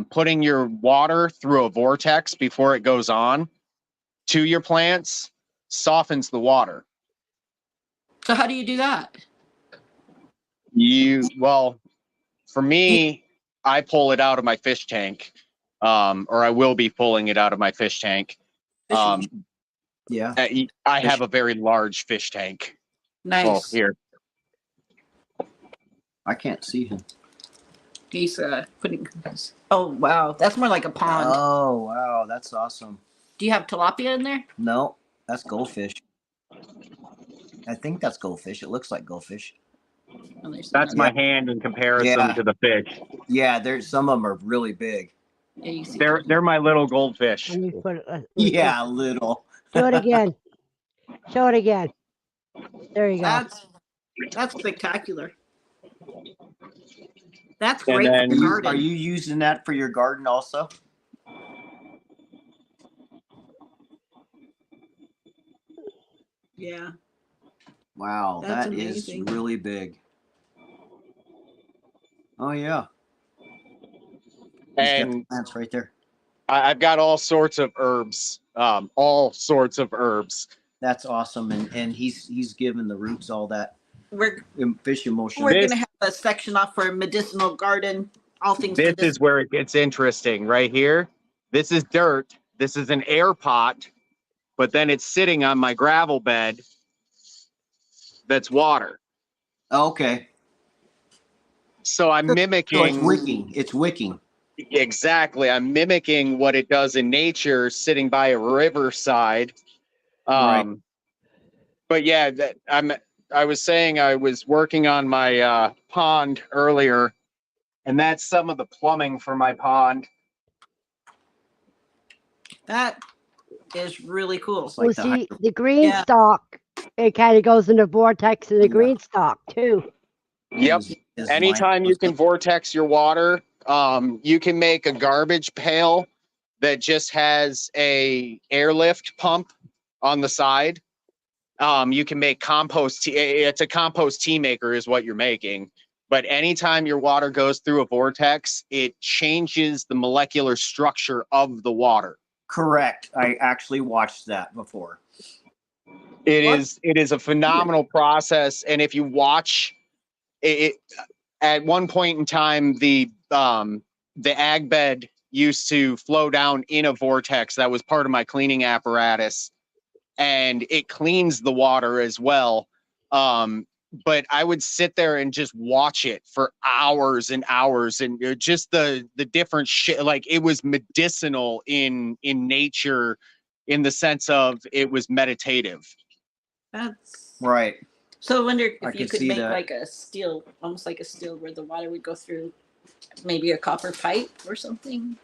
putting your water through a vortex before it goes on to your plants softens the water. So how do you do that? For me, I pull it out of my fish tank, or I will be pulling it out of my fish tank. Yeah. I have a very large fish tank. Nice. Oh, here. I can't see him. He's putting. Oh wow, that's more like a pond. Oh wow, that's awesome. Do you have tilapia in there? No, that's goldfish. I think that's goldfish. It looks like goldfish. That's my hand in comparison to the fish. Yeah, there's some of them are really big. Yeah, you see they're my little goldfish. Yeah, little. Do it again. Show it again. There you go. That's spectacular. That's great for the garden. Are you using that for your garden also? Yeah. Wow, That's that amazing. is really big. Oh yeah. And plants right there. I've got all sorts of herbs. All sorts of herbs. That's awesome, and he's given the roots all that fish emotion. We're gonna have a section off for medicinal garden. All things. This is where it gets interesting, right here. This is dirt. This is an air pot, but then it's sitting on my gravel bed. That's water. Okay. So I'm mimicking. So it's wicking. It's wicking. Exactly. I'm mimicking what it does in nature, sitting by a riverside. Right. But yeah, I was saying I was working on my pond earlier, and that's some of the plumbing for my pond. That is really cool. It's like Well, the see, hydro- the green Yeah. stalk, it kind of goes into vortex in the Yeah. green stalk too. Yep. his Anytime line you goes can up. vortex your water, you can make a garbage pail that just has a airlift pump on the side. You can make compost tea. It's a compost tea maker is what you're making. But anytime your water goes through a vortex, it changes the molecular structure of the water. Correct. I actually watched that before. It What? is a phenomenal process. And if you watch it, at one point in time, the ag bed used to flow down in a vortex. That was part of my cleaning apparatus, and it cleans the water as well. But I would sit there and just watch it for hours and hours, and just the different shit. Like, it was medicinal in nature, in the sense of it was meditative. That's Right. so. I wonder I if you could could see make that. like a steel, almost like a steel, where the water would go through maybe a copper pipe or something.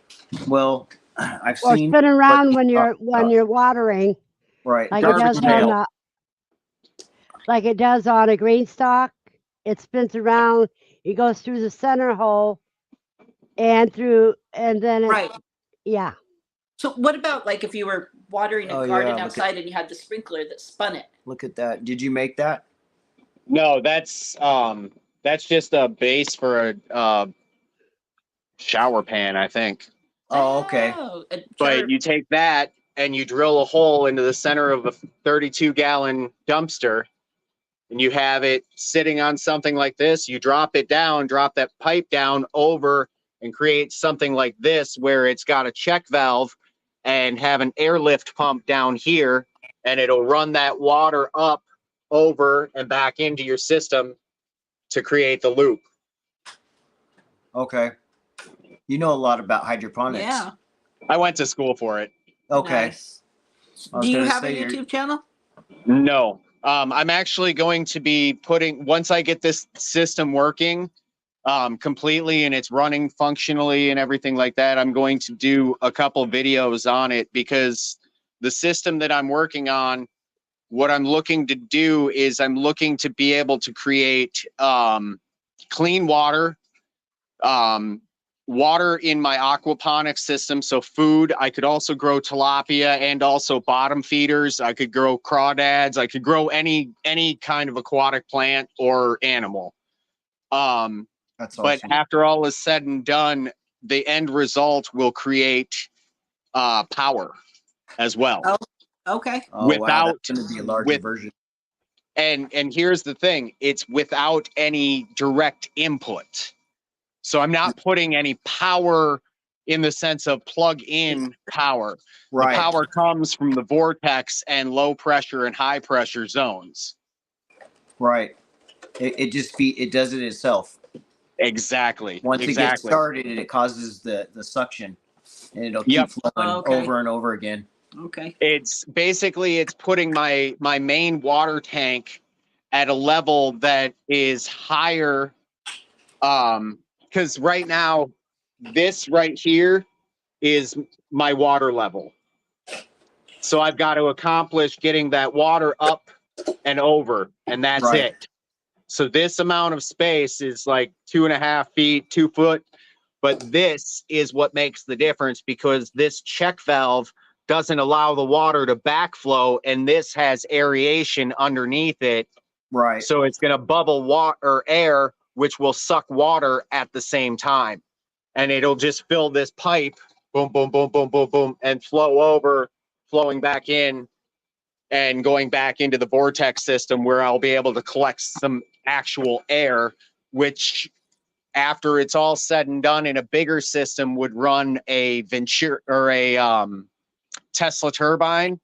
Well, I've Or seen spin around what when you you're talk about. watering, Right. like it Garbage does pail. on like it does on a green stalk. It spins around. It goes through the center hole and through, and then it, Right. yeah. So what about like if you were watering a Oh, garden yeah, outside and you had the sprinkler that spun it? Look at that. Did you make that? No, that's just a base for a shower pan, I think. Oh, okay. Oh, But you take that and you drill a hole into the center of a 32-gallon dumpster, and you have it sitting on something like this. You drop it down, drop that pipe down over, and create something like this where it's got a check valve and have an airlift pump down here, and it'll run that water up, over, and back into your system to create the loop. Okay. You know a lot about hydroponics. Yeah. I went to school for it. Okay. Nice. I was Do you gonna have a say you're- YouTube channel? No. I'm actually going to be putting, once I get this system working completely and it's running functionally and everything like that, I'm going to do a couple videos on it, because the system that I'm working on, what I'm looking to do is I'm looking to be able to create clean water, water in my aquaponics system. So food, I could also grow tilapia and also bottom feeders. I could grow crawdads. I could grow any kind of aquatic plant or animal. That's But awesome. after all is said and done, the end result will create power as well. Oh, okay. Oh, wow, Without that's gonna be a larger with version. and here's the thing, it's without any direct input. So I'm not putting any power in the sense of plug in power. Right. The power comes from the vortex and low pressure and high pressure zones. Right. It just it does it itself. Exactly. Once it gets Exactly. started, it causes the suction, and it'll Yep. keep flowing Okay. over and over again. Okay. It's basically, it's putting my main water tank at a level that is higher, because right now this right here is my water level. So I've got to accomplish getting that water up and over, and that's Right. it. So this amount of space is like 2.5 feet, 2 foot. But this is what makes the difference, because this check valve doesn't allow the water to backflow, and this has aeration underneath it. Right. So it's going to bubble water or air, which will suck water at the same time. And it'll just fill this pipe, boom, boom, boom, boom, boom, boom, and flow over, flowing back in and going back into the vortex system, where I'll be able to collect some actual air, which after it's all said and done in a bigger system would run a Ventura or a Tesla turbine,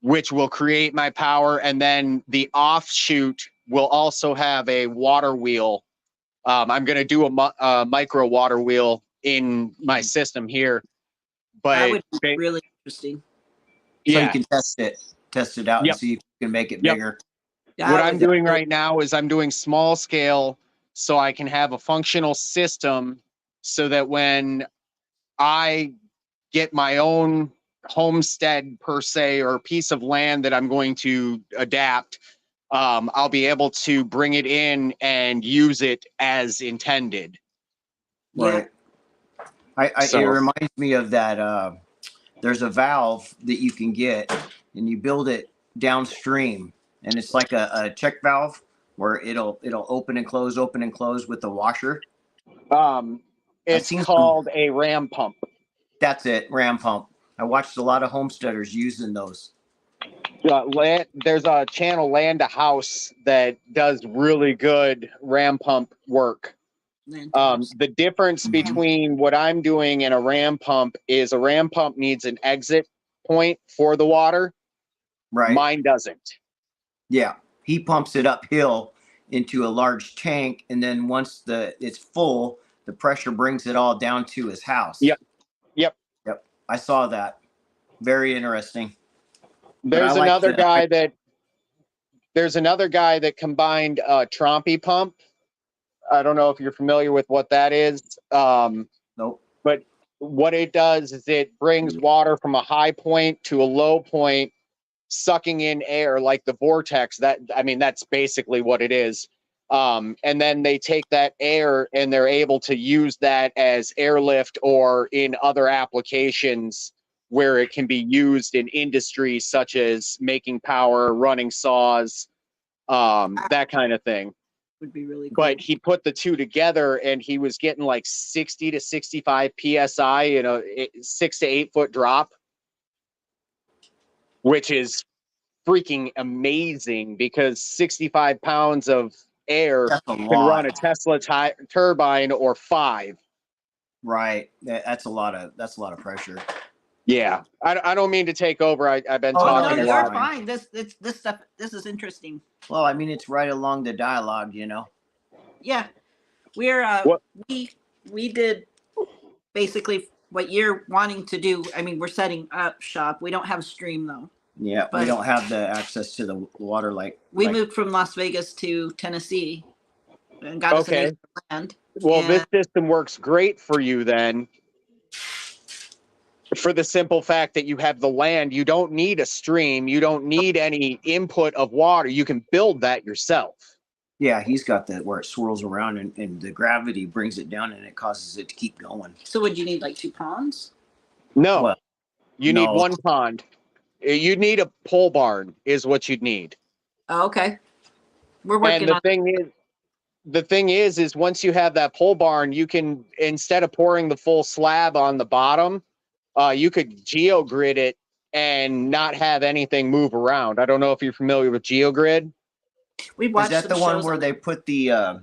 which will create my power. And then the offshoot will also have a water wheel. I'm going to do a micro water wheel in my system here. That But would be really interesting. So yeah, you can test it out Yep. and see if you can make it Yep. bigger. what That I'm would doing really- right now is I'm doing small scale so I can have a functional system so that when I get my own homestead per se, or piece of land that I'm going to adapt, I'll be able to bring it in and use it as intended. Yeah. Right. It So- reminds me of that. There's a valve that you can get, and you build it downstream, and it's like a check valve where it'll open and close with the washer. It's seen called a ram pump. That's it, ram pump. I watched a lot of homesteaders using those. There's a channel, Land to House, that does really good ram pump work. The difference between what I'm doing and a ram pump is a ram pump needs an exit point for the water. Right. Mine doesn't. Yeah. He pumps it uphill into a large tank, and then once it's full, the pressure brings it all down to his house. Yep. I saw that. Very interesting. There's another guy that combined a Trompy pump. I don't know if you're familiar with what that is. Nope. But what it does is it brings water from a high point to a low point, sucking in air like the vortex. That's basically what it is. And then they take that air and they're able to use that as airlift or in other applications where it can be used in industries such as making power, running saws, that kind of thing. Would be really cool. But he put the two together and he was getting like 60 to 65 PSI in a 6 to 8 foot drop, which is freaking amazing because 65 pounds of air can run a Tesla turbine or 5. Right. That's a lot of pressure. Yeah. I don't mean to take over. I've been talking no, a you're lot. fine. This stuff. This is interesting. Well, I mean, it's right along the dialogue, you know. Yeah, we're we did basically what you're wanting to do. I mean, we're setting up shop. We don't have a stream though. Yeah, we But- don't have the access to the water like We moved from Las Vegas to Tennessee and got us an acre of land. Well, this system works great for you then. For the simple fact that you have the land, you don't need a stream, you don't need any input of water. You can build that yourself. Yeah, he's got that where it swirls around and the gravity brings it down and it causes it to keep going. So would you need like 2 ponds? No, Well, you need 1 pond. You'd need a pole barn is what you'd need. Oh, okay. We're working on the thing is once you have that pole barn, you can, instead of pouring the full slab on the bottom, you could geogrid it and not have anything move around. I don't know if you're familiar with GeoGrid. We watched Is that the some one shows where on they it. put the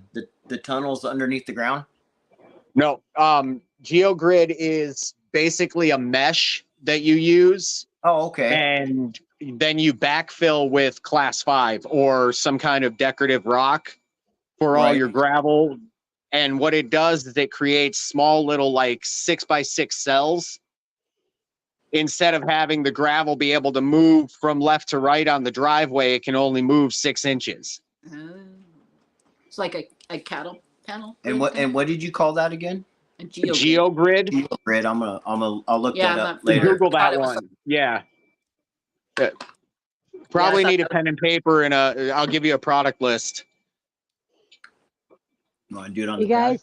tunnels underneath the ground? No, GeoGrid is basically a mesh that you use. Oh, okay. And then you backfill with class 5 or some kind of decorative rock for all your gravel. And what it does is it creates small little like 6x6 cells. Instead of having the gravel be able to move from left to right on the driveway, it can only move 6 inches. It's like a cattle panel. And what did you call that again? A GeoGrid. GeoGrid. GeoGrid. I'll look Yeah, that I'm up later. Google that Thought it was one. Yeah. Probably need a pen and paper and I'll give you a product list. You want to do it on You the pad?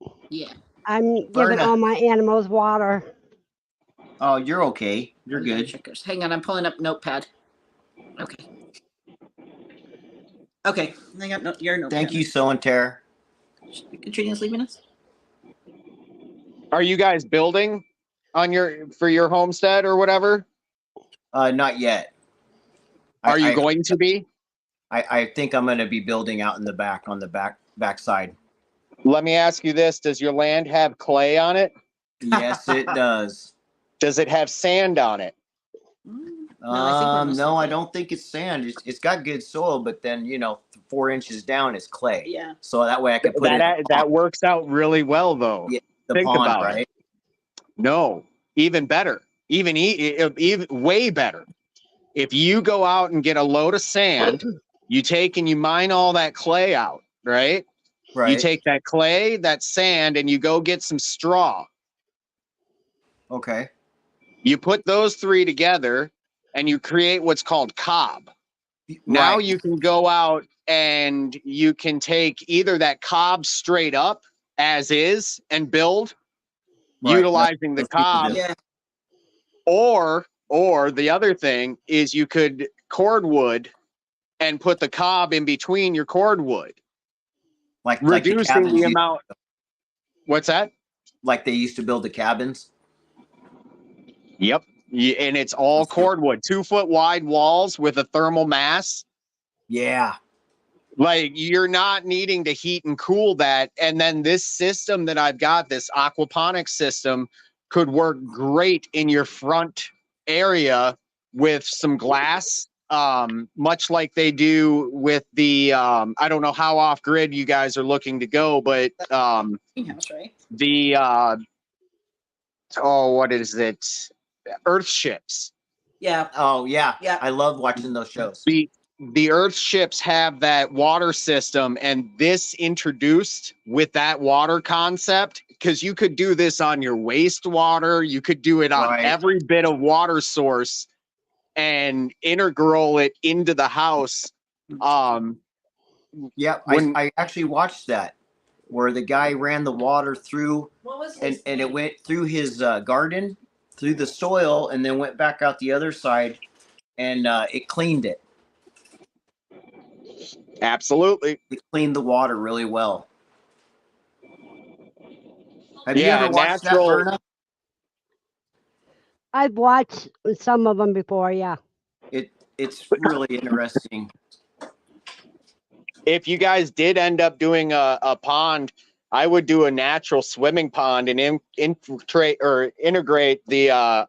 guys, Yeah. I'm giving Verna. all my animals water. Oh, you're okay. You're good. Checkers. Hang on, I'm pulling up Notepad. Okay. Okay. I got your notepad. Thank you, So and Terror. Katrina's leaving us. Are you guys building on for your homestead or whatever? Not yet. Are you going to be? I think I'm going to be building out in the back on the back side. Let me ask you this. Does your land have clay on it? Yes, it does. Does it have sand on it? No, I don't think it's sand. It's got good soil, but then 4 inches down is clay. Yeah. So that way I can put That works out really well though. Yeah. the Think pond, about right? it. No, even better, even way better. If you go out and get a load of sand, you take and you mine all that clay out, right? You Right. take that clay, that sand, and you go get some straw. Okay. You put those three together and you create what's called cob. Now Right. you can go out and you can take either that cob straight up as is and build Right. utilizing the Most people cob, do. Yeah. or the other thing is you could cordwood and put the cob in between your cordwood, Like the reducing cabins, the amount. What's that? like they used to build the cabins. Yep. And it's all cordwood, 2-foot wide walls with a thermal mass. Yeah. Like you're not needing to heat and cool that. And then this system that I've got, this aquaponics system, could work great in your front area with some glass, much like they do with the, I don't know how off grid you guys are looking to go, but Greenhouse, right? the, what is it? Earth ships. Yeah. Oh yeah. Yeah. I love watching those shows. The Earth ships have that water system, and this introduced with that water concept, because you could do this on your wastewater, you could do it on Right. every bit of water source and integral it into the house. Yeah. When I actually watched that where the guy ran the water through What was and it went through his garden, through the soil, and then went back out the other side, and it cleaned it. absolutely, It cleaned the water really well. Have you yeah, ever watched that, natural. Verna? I've watched some of them before. Yeah. It's really interesting. If you guys did end up doing a pond, I would do a natural swimming pond and infiltrate or integrate the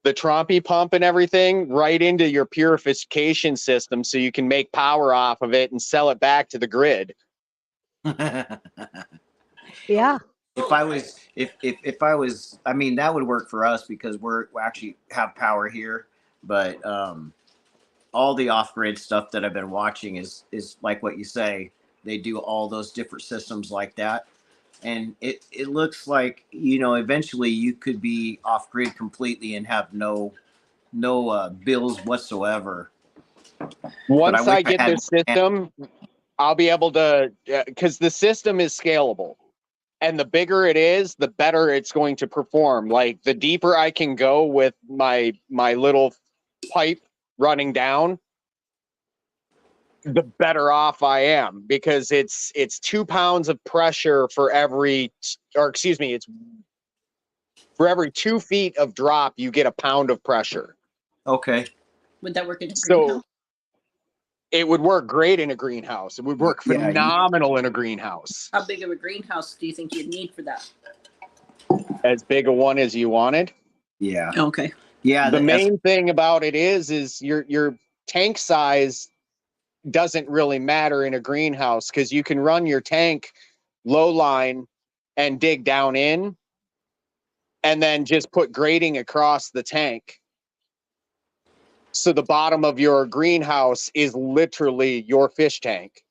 Trompy pump and everything right into your purification system, so you can make power off of it and sell it back to the grid. Yeah. If I was, I mean, that would work for us because we actually have power here, but all the off-grid stuff that I've been watching is like what you say. They do all those different systems like that, and it looks like, you know, eventually you could be off-grid completely and have no bills whatsoever. Once I I get had this system, I'll be able to, because the system is scalable. And the bigger it is, the better it's going to perform. Like the deeper I can go with my little pipe running down, the better off I am, because it's 2 pounds of pressure for every, or excuse me, it's for every 2 feet of drop, you get a pound of pressure. Okay. Would that work in a So greenhouse? it would work great in a greenhouse. It would work phenomenal in a greenhouse. How big of a greenhouse do you think you'd need for that? As big a one as you wanted. Yeah. Okay. Yeah. The main thing about it is your tank size doesn't really matter in a greenhouse, because you can run your tank low line and dig down in and then just put grading across the tank. So the bottom of your greenhouse is literally your fish tank.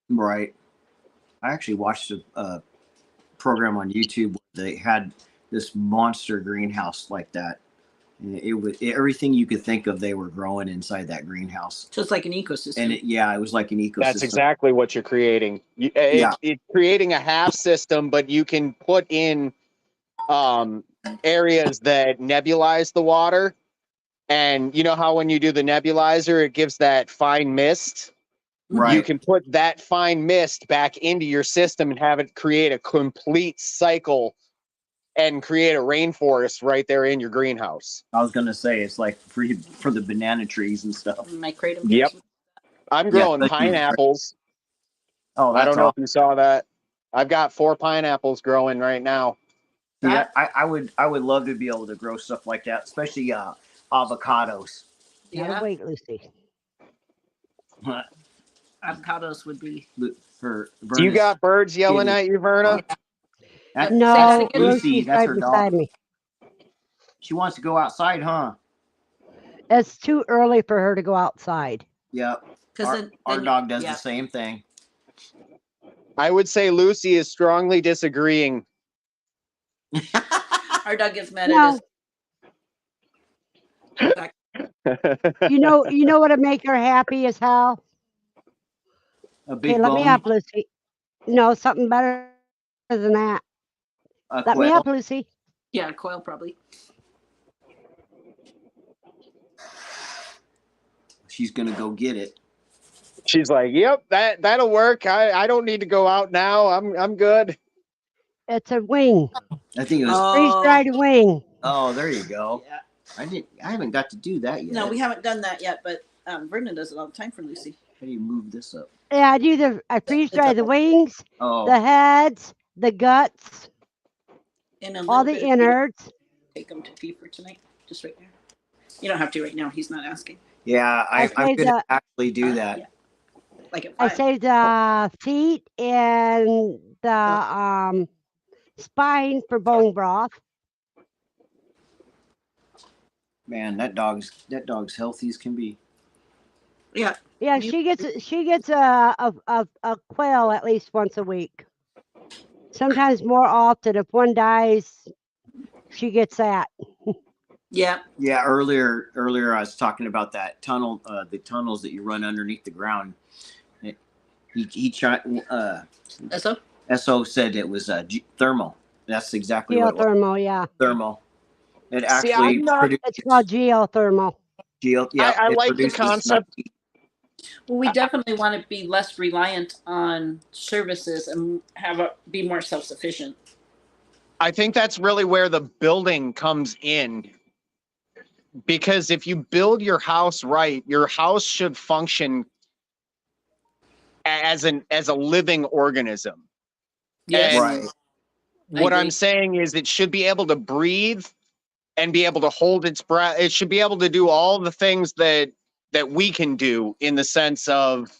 Right. I actually watched a program on YouTube where they had this monster greenhouse like that. And it was everything you could think of. They were growing inside that greenhouse, So it's like an ecosystem. and it was like an ecosystem. That's exactly what you're creating. It's creating a half system, but you can put in areas that nebulize the water. And you know how when you do the nebulizer, it gives that fine mist? Right. You can put that fine mist back into your system and have it create a complete cycle and create a rainforest right there in your greenhouse. I was gonna say it's like for the banana trees and stuff. My kratom. Yep. I'm growing Yeah. pineapples. Oh, I that's don't know awesome. if you saw that. I've got 4 pineapples growing right now. Yeah, I would love to be able to grow stuff like that, especially avocados. Gotta Yeah. wait, Lucy. Avocados would be. For Do you Verna's got birds yelling kitty. at you, Verna? That's No, get- Lucy. Lucy's That's right her beside dog. me. She wants to go outside, huh? It's too early for her to go outside. Yep. Because Our dog does yeah. the same thing. I would say Lucy is strongly disagreeing. Our dog gets mad No. at us. You know what'd make her happy as hell? A big Okay, let me bone, up, Lucy. No, something better than that. a Let me quail. up, Lucy. Yeah, quail probably. She's gonna go get it. She's like, "Yep, that'll work. I don't need to go out now. I'm good." It's a wing. I think it was. Freeze-dried wing. Oh, there you go. Yeah. I haven't got to do that yet. No, we haven't done that yet, but Verna does it all the time for Lucy. How do you move this up? Yeah, I freeze-dry the wings, Oh, the heads, the guts, And a all little the bit of innards. take them to pee for tonight, just right there. You don't have to right now. He's not asking. yeah. I'm saved gonna the- actually do that. Yeah. Like at I 5. saved the feet and the spine for bone broth. Man, that dog's healthy as can be. Yeah. Yeah, You- she gets a quail at least once a week. Sometimes more often. If one dies, she gets that. Yeah. Yeah, earlier I was talking about that tunnel, the tunnels that you run underneath the ground. He tried. So So said it was thermal. That's exactly what it was. Geothermal, yeah. Thermal. It See, actually I'm not- produces It's called geothermal. Yeah, I it like the produces concept. well, we definitely want to be less reliant on services and be more self-sufficient. I think that's really where the building comes in. Because if you build your house right, your house should function as a living organism. Yes. And Right. what agree. I'm saying is it should be able to breathe and be able to hold its breath. It should be able to do all the things that we can do in the sense of,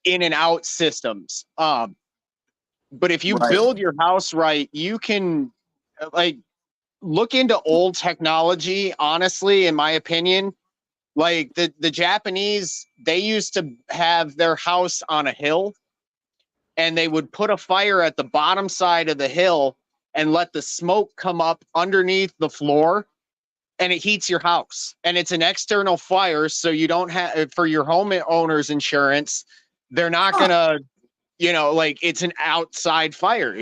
in and out systems. But if you Right. build your house right, you can like look into old technology. Honestly, in my opinion, like the Japanese, they used to have their house on a hill, and they would put a fire at the bottom side of the hill and let the smoke come up underneath the floor, and it heats your house. And it's an external fire, so you don't have, for your homeowner's insurance, they're not gonna, like, it's an outside fire.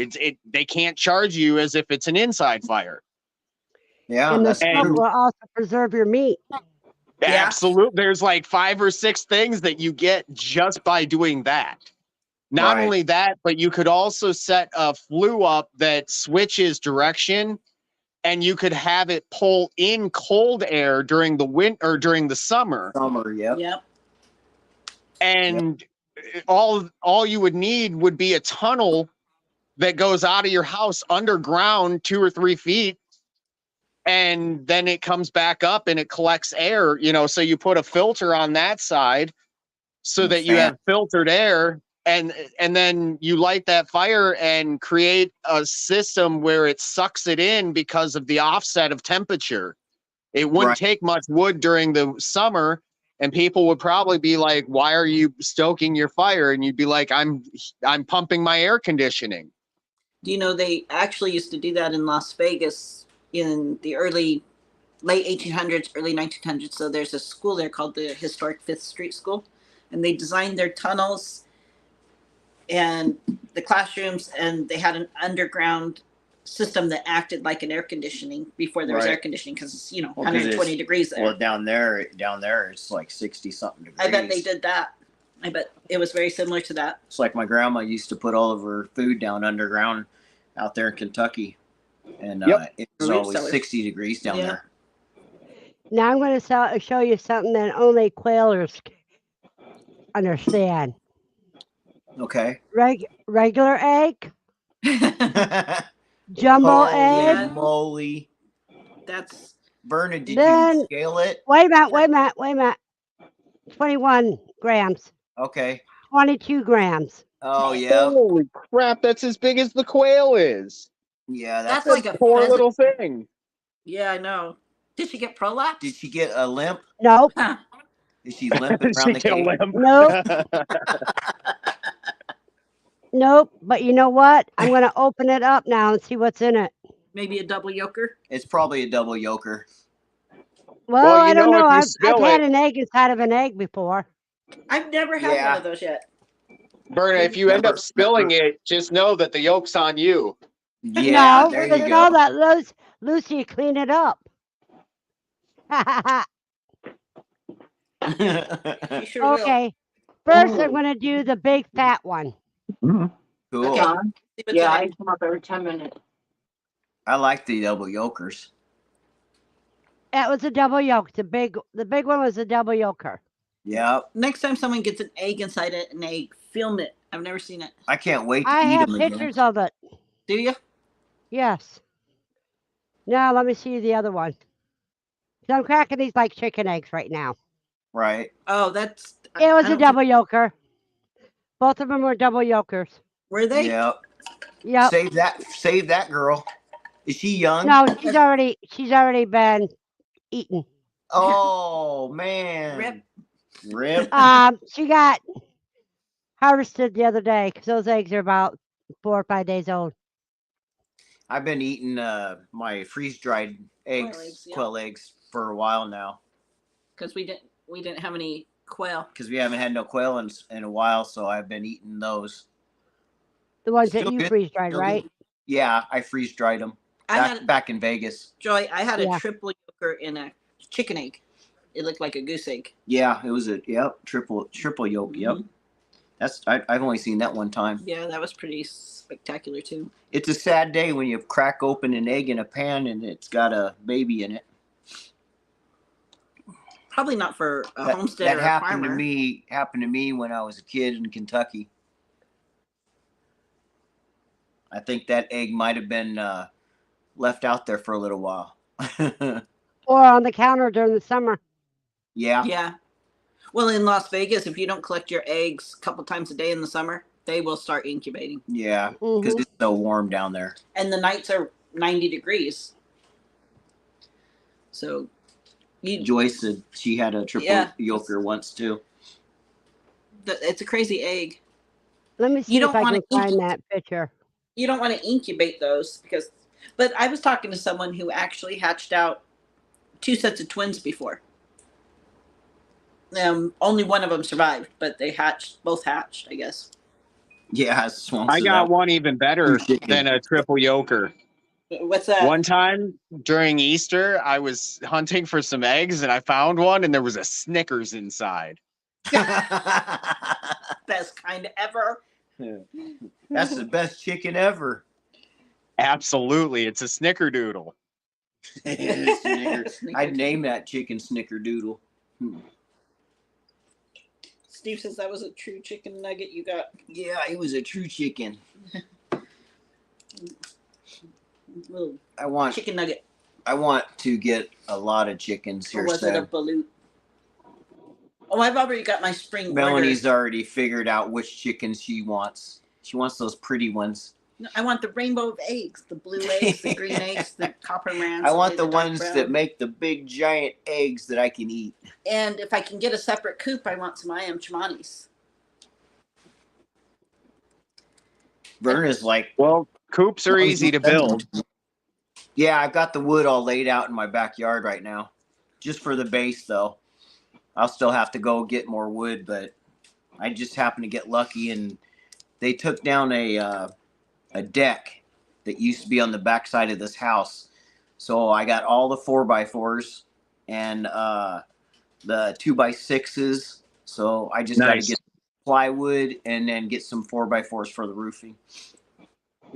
They can't charge you as if it's an inside fire. Yeah, And the that's smoke true. will also preserve your meat. Yeah. Absolutely. There's like 5 or 6 things that you get just by doing that. Not Right. only that, but you could also set a flue up that switches direction, and you could have it pull in cold air during the winter or during the summer. Summer, yep. Yep. And all you would need would be a tunnel that goes out of your house underground 2 or 3 feet, and then it comes back up and it collects air, so you put a filter on that side so And that you fan. have filtered air, and then you light that fire and create a system where it sucks it in because of the offset of temperature. It wouldn't Right. take much wood during the summer, and people would probably be like, "Why are you stoking your fire?" And you'd be like, I'm pumping my air conditioning." Do you know they actually used to do that in Las Vegas in the late 1800s, early 1900s? So there's a school there called the Historic Fifth Street School, and they designed their tunnels and the classrooms, and they had an underground system that acted like an air conditioning before there was Right. air conditioning, because it's 'cause 120 degrees there. Well, down there, it's like 60 something degrees. I bet they did that. I bet it was very similar to that. It's like my grandma used to put all of her food down underground out there in Kentucky, and Yep. it was Root always cellar. 60 degrees down Yeah. there. Now I'm going to show you something that only quailers understand. Okay. Regular egg, jumbo Holy egg. Yeah. moly! That's Verna, did Then- you scale it? Wait a minute. 21 grams, Okay. 22 grams. Oh yeah, Holy crap! That's as big as the quail is. yeah. That's That's like a Poor pheasant. little thing. Yeah, I know. Did she get prolapse? Did she get a limp? Nope. Huh. Is she limping She around the killed cage? him. Nope. Nope. But you know what? I'm going to open it up now and see what's in it. Maybe a double yoker. It's probably a double yoker. Well, I don't know. if you I've spill had it, an egg inside of an egg before. I've never had Yeah. one of those yet. Berna, if you end Never- up spilling it, just know that the yolk's on you. Yeah, No, there because you I go. know that Lucy clean it up. You sure will. Okay. First, I'm going to do the big fat one. Cool. Okay. See what's Yeah, in I it. come up every 10 minutes. I like the double yokers. That was a double yolk. The big one was a double yolker. Yeah, Next time someone gets an egg inside an egg, film it. I've never seen it. I can't wait to I eat have them again. pictures of it. Do you? Yes. Now let me see the other one. So I'm cracking these like chicken eggs right now. Right. Oh, that's. It was I a don't double yolker. Both of them were double yolkers. Were they? Yep. Yep. Save that girl. Is she young? No, she's already been eaten. Oh man. Rip. She got harvested the other day because those eggs are about 4 or 5 days old. I've been eating my freeze dried eggs, eggs, yeah. quail eggs, for a while now Because we didn't have any quail. because we haven't had no quail in a while, so I've been eating those. The ones Still that you good, freeze dried, still right? good. Yeah, I freeze dried them back in Vegas. Joy, I had Yeah. a triple yoker in a chicken egg. It looked like a goose egg. Yeah, it was triple yolk. Yep. Mhm. I've only seen that one time. Yeah, that was pretty spectacular too. It's a sad day when you crack open an egg in a pan and it's got a baby in it. Probably not for a That homestead or a happened farmer. to me when I was a kid in Kentucky. I think that egg might have been left out there for a little while. Or on the counter during the summer. Yeah. Yeah. Well, in Las Vegas, if you don't collect your eggs a couple times a day in the summer, they will start incubating. Yeah, because Mhm. it's so warm down there. And the nights are 90 degrees. So Joyce said she had a triple yolker once too. it's a crazy egg. Let me see You if don't I wanna can find that picture. You don't want to incubate those but I was talking to someone who actually hatched out 2 sets of twins before. Only one of them survived, but they both hatched, I guess. Yeah, swamps. I got one even better than a triple yoker. What's that? One time during Easter, I was hunting for some eggs and I found one and there was a Snickers inside. Best kind ever. That's the best chicken ever. Absolutely. It's a snickerdoodle. I'd name that chicken snickerdoodle. Steve says that was a true chicken nugget you got. Yeah, it was a true chicken. Little I want chicken nugget. I want to get a lot of chickens Or here was it a soon. balut? Oh, I've already got my spring Melanie's order. already figured out which chickens she wants. She wants those pretty ones. No, I want the rainbow of eggs, the blue eggs, the green eggs, the copper rants. I want the dark ones brown. that make the big giant eggs that I can eat. And if I can get a separate coop, I want some Chamanis. Verna's like, Well, coops are easy to build. yeah, I've got the wood all laid out in my backyard right now. Just for the base though. I'll still have to go get more wood, but I just happened to get lucky and they took down a deck that used to be on the backside of this house. So I got all the 4x4s and the 2x6s. So I just got to Nice. get plywood and then get some 4x4s for the roofing.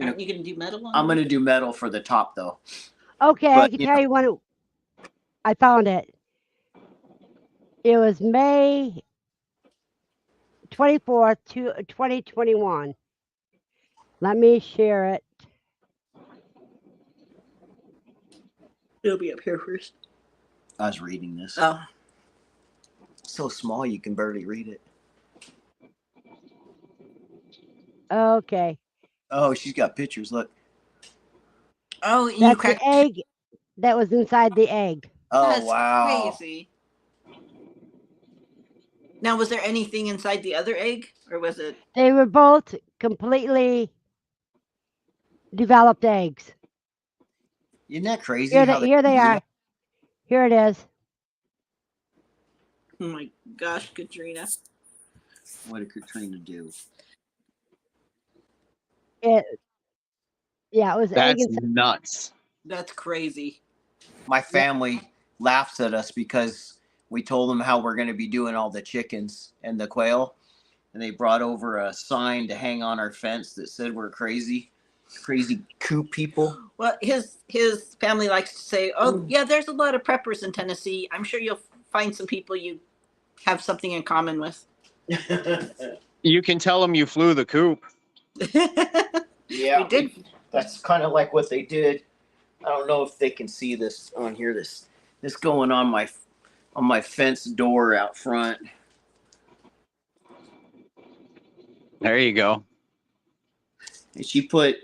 Aren't you going to do metal on I'm them? going to do metal for the top though. Okay, I But, can you tell you when I found it. It was May 24th, 2021. Let me share it. It'll be up here first. I was reading this. Oh, It's so small you can barely read it. Okay. Oh, she's got pictures. Look. Oh, and you That's the cracked. egg that was inside the egg. Oh, That's wow. crazy. Now, was there anything inside the other egg, or was it? They were both completely developed eggs. Isn't that crazy Here how they, here can they do are. that? Here it is. Oh my gosh, Katrina. What did Katrina do? It Yeah, it was egg That's inside. nuts. That's crazy. My family laughs at us because we told them how we're going to be doing all the chickens and the quail, and they brought over a sign to hang on our fence that said we're crazy coop people. Well, his family likes to say, "Oh, yeah, there's a lot of preppers in Tennessee. I'm sure you'll find some people you have something in common with." You can tell them you flew the coop. Yeah, we did. That's kind of like what they did. I don't know if they can see this on here. This going on my fence door out front. There you go. And she put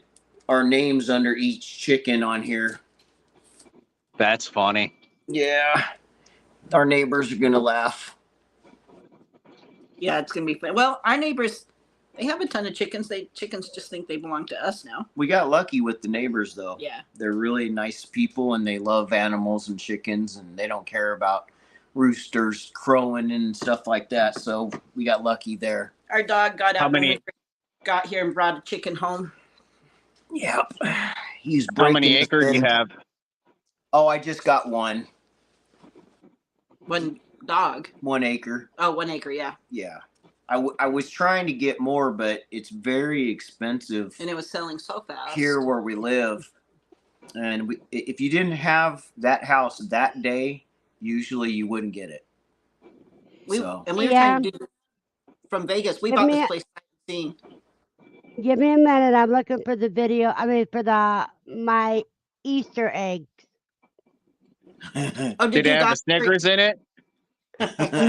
our names under each chicken on here. That's funny. Yeah, our neighbors are gonna laugh. Yeah, it's gonna be fun. Well, our neighbors, they have a ton of chickens. Chickens just think they belong to us now. We got lucky with the neighbors, though. Yeah. They're really nice people, and they love animals and chickens, and they don't care about roosters crowing and stuff like that. So we got lucky there. Our dog got How out when many- we got here and brought a chicken home. Yep. He's How breaking many us acres you in. have? Oh, I just got one. One dog. 1 acre. Oh, 1 acre, yeah. Yeah. I was trying to get more, but it's very expensive And it was selling so fast. here where we live. And if you didn't have that house that day, usually you wouldn't get it. We So were Yeah. trying to do this from Vegas. We Give bought me this a- place seeing. Give me a minute. I'm looking for the video. I mean, for my Easter eggs. Oh, Did it have the dye Snickers in it?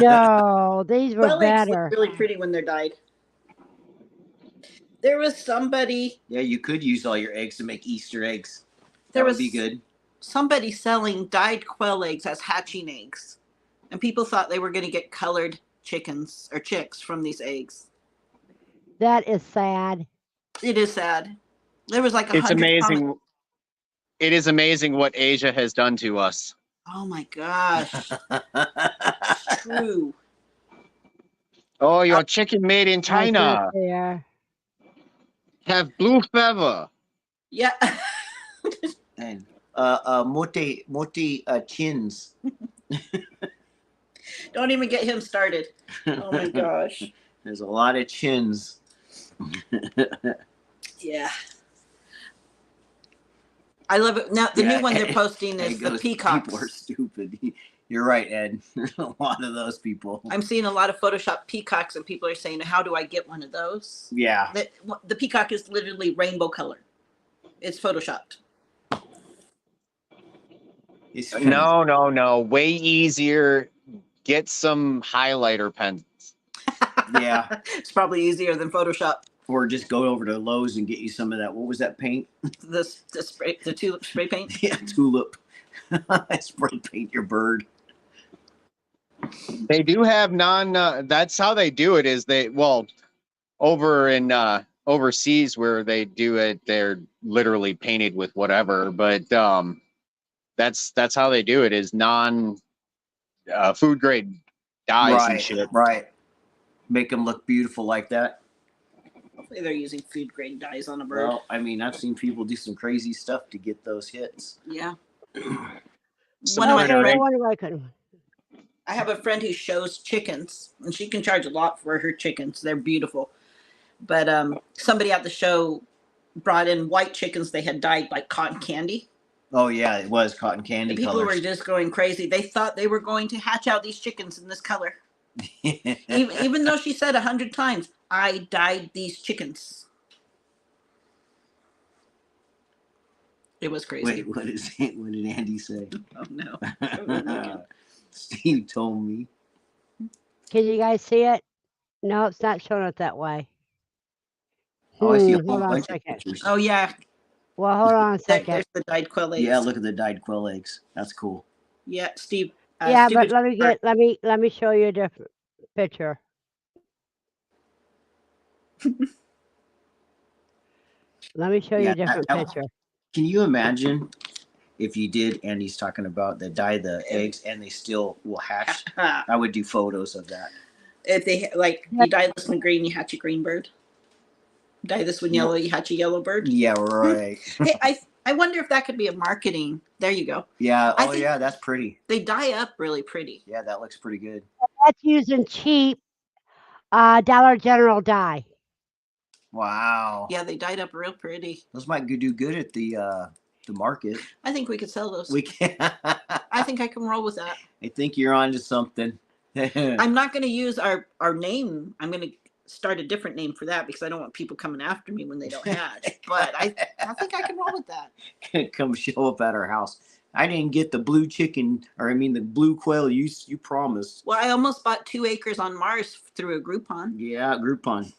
No, these were Quail eggs look better. really pretty when they're dyed. There was somebody. Yeah, you could use all your eggs to make Easter eggs. There That was would be good. somebody selling dyed quail eggs as hatching eggs, and people thought they were going to get colored chickens or chicks from these eggs. That is sad. It is sad. There was like It's 100 amazing. comments. It is amazing what Asia has done to us. Oh my gosh, true. Oh, your chicken made in That's China. not fair. Have blue feather. Yeah. And mote chins. Don't even get him started. Oh my gosh. There's a lot of chins. Yeah. I love it. Now the Yeah, new one they're posting Hey, is the those peacocks. people are stupid. You're right, Ed. There's a lot of those people. I'm seeing a lot of Photoshop peacocks, and people are saying, "How do I get one of those?" Yeah. The peacock is literally rainbow color. It's photoshopped. It's kind of- No. Way easier. Get some highlighter pens. Yeah. It's probably easier than Photoshop. Or just go over to Lowe's and get you some of that. What was that paint? The tulip spray paint. Yeah, tulip. Spray paint your bird. They do have that's how they do it. Is over in overseas where they do it, they're literally painted with whatever. But that's how they do it. Is non food grade dyes and shit. Right. Make them look beautiful like that. Hopefully they're using food grade dyes on a bird. Well, I mean, I've seen people do some crazy stuff to get those hits. Yeah. Some One of my Okay, no friends, wonder I couldn't. I have a friend who shows chickens, and she can charge a lot for her chickens. They're beautiful. But somebody at the show brought in white chickens they had dyed like cotton candy. Oh yeah, it was cotton candy And people colors. were just going crazy. They thought they were going to hatch out these chickens in this color. Even though she said 100 times, I dyed these chickens. It was crazy. Wait, what did Andy say? Oh no. Steve told me. Can you guys see it? No, it's not showing it that way. Oh, I see a whole Hold on a bunch of second. pictures. Oh yeah, Well, hold on a second. there's the dyed quail eggs. Yeah, look at the dyed quail eggs. That's cool. Yeah, Steve. Yeah, but Stupid let me show you a different picture. Let me show you Yeah, a different picture. Can you imagine if you did, Andy's talking about the dye the eggs and they still will hatch? I would do photos of that. If they like, you dye this one green, you hatch a green bird. Dye this one yellow, you hatch a yellow bird. Yeah, right. Hey, I wonder if that could be a marketing. There you go. Yeah. I Oh, think- yeah, that's pretty. They dye up really pretty. Yeah, that looks pretty good. That's using cheap Dollar General dye. Wow. Yeah, they dyed up real pretty. Those might do good at the market. I think we could sell those. We can. I think I can roll with that. I think you're onto something. I'm not going to use our name. I'm going to start a different name for that because I don't want people coming after me when they don't hatch. But I think I can roll with that. Come show up at our house. I didn't get the blue chicken, or I mean the blue quail you promised. Well, I almost bought 2 acres on Mars through a Groupon. Yeah, Groupon.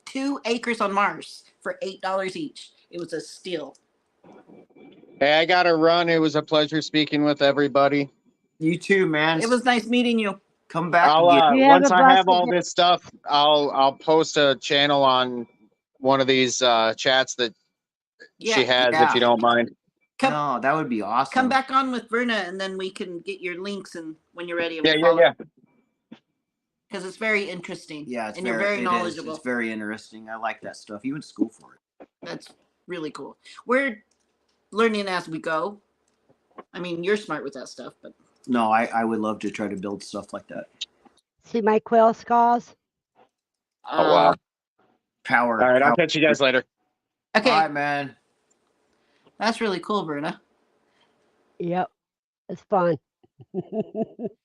2 acres on Mars for $8 each. It was a steal. Hey, I got to run. It was a pleasure speaking with everybody. You too, man. It was nice meeting you. Come back. I'll again. You have once a I have blessed all day. this stuff, I'll post a channel on one of these chats that she has, Yeah. if you don't mind. Come, No, that would be awesome. come back on with Verna, and then we can get your links and when you're ready. Yeah. Because it's very interesting. Yeah, and you're very knowledgeable. It's very interesting. I like that stuff. You went to school for it. That's really cool. We're learning as we go. I mean, you're smart with that stuff, but No, I would love to try to build stuff like that. See my quail skulls? Oh, wow. Power. All right, I'll power. catch you guys later. okay, All right, man. that's really cool, Verna. Yep. It's fun.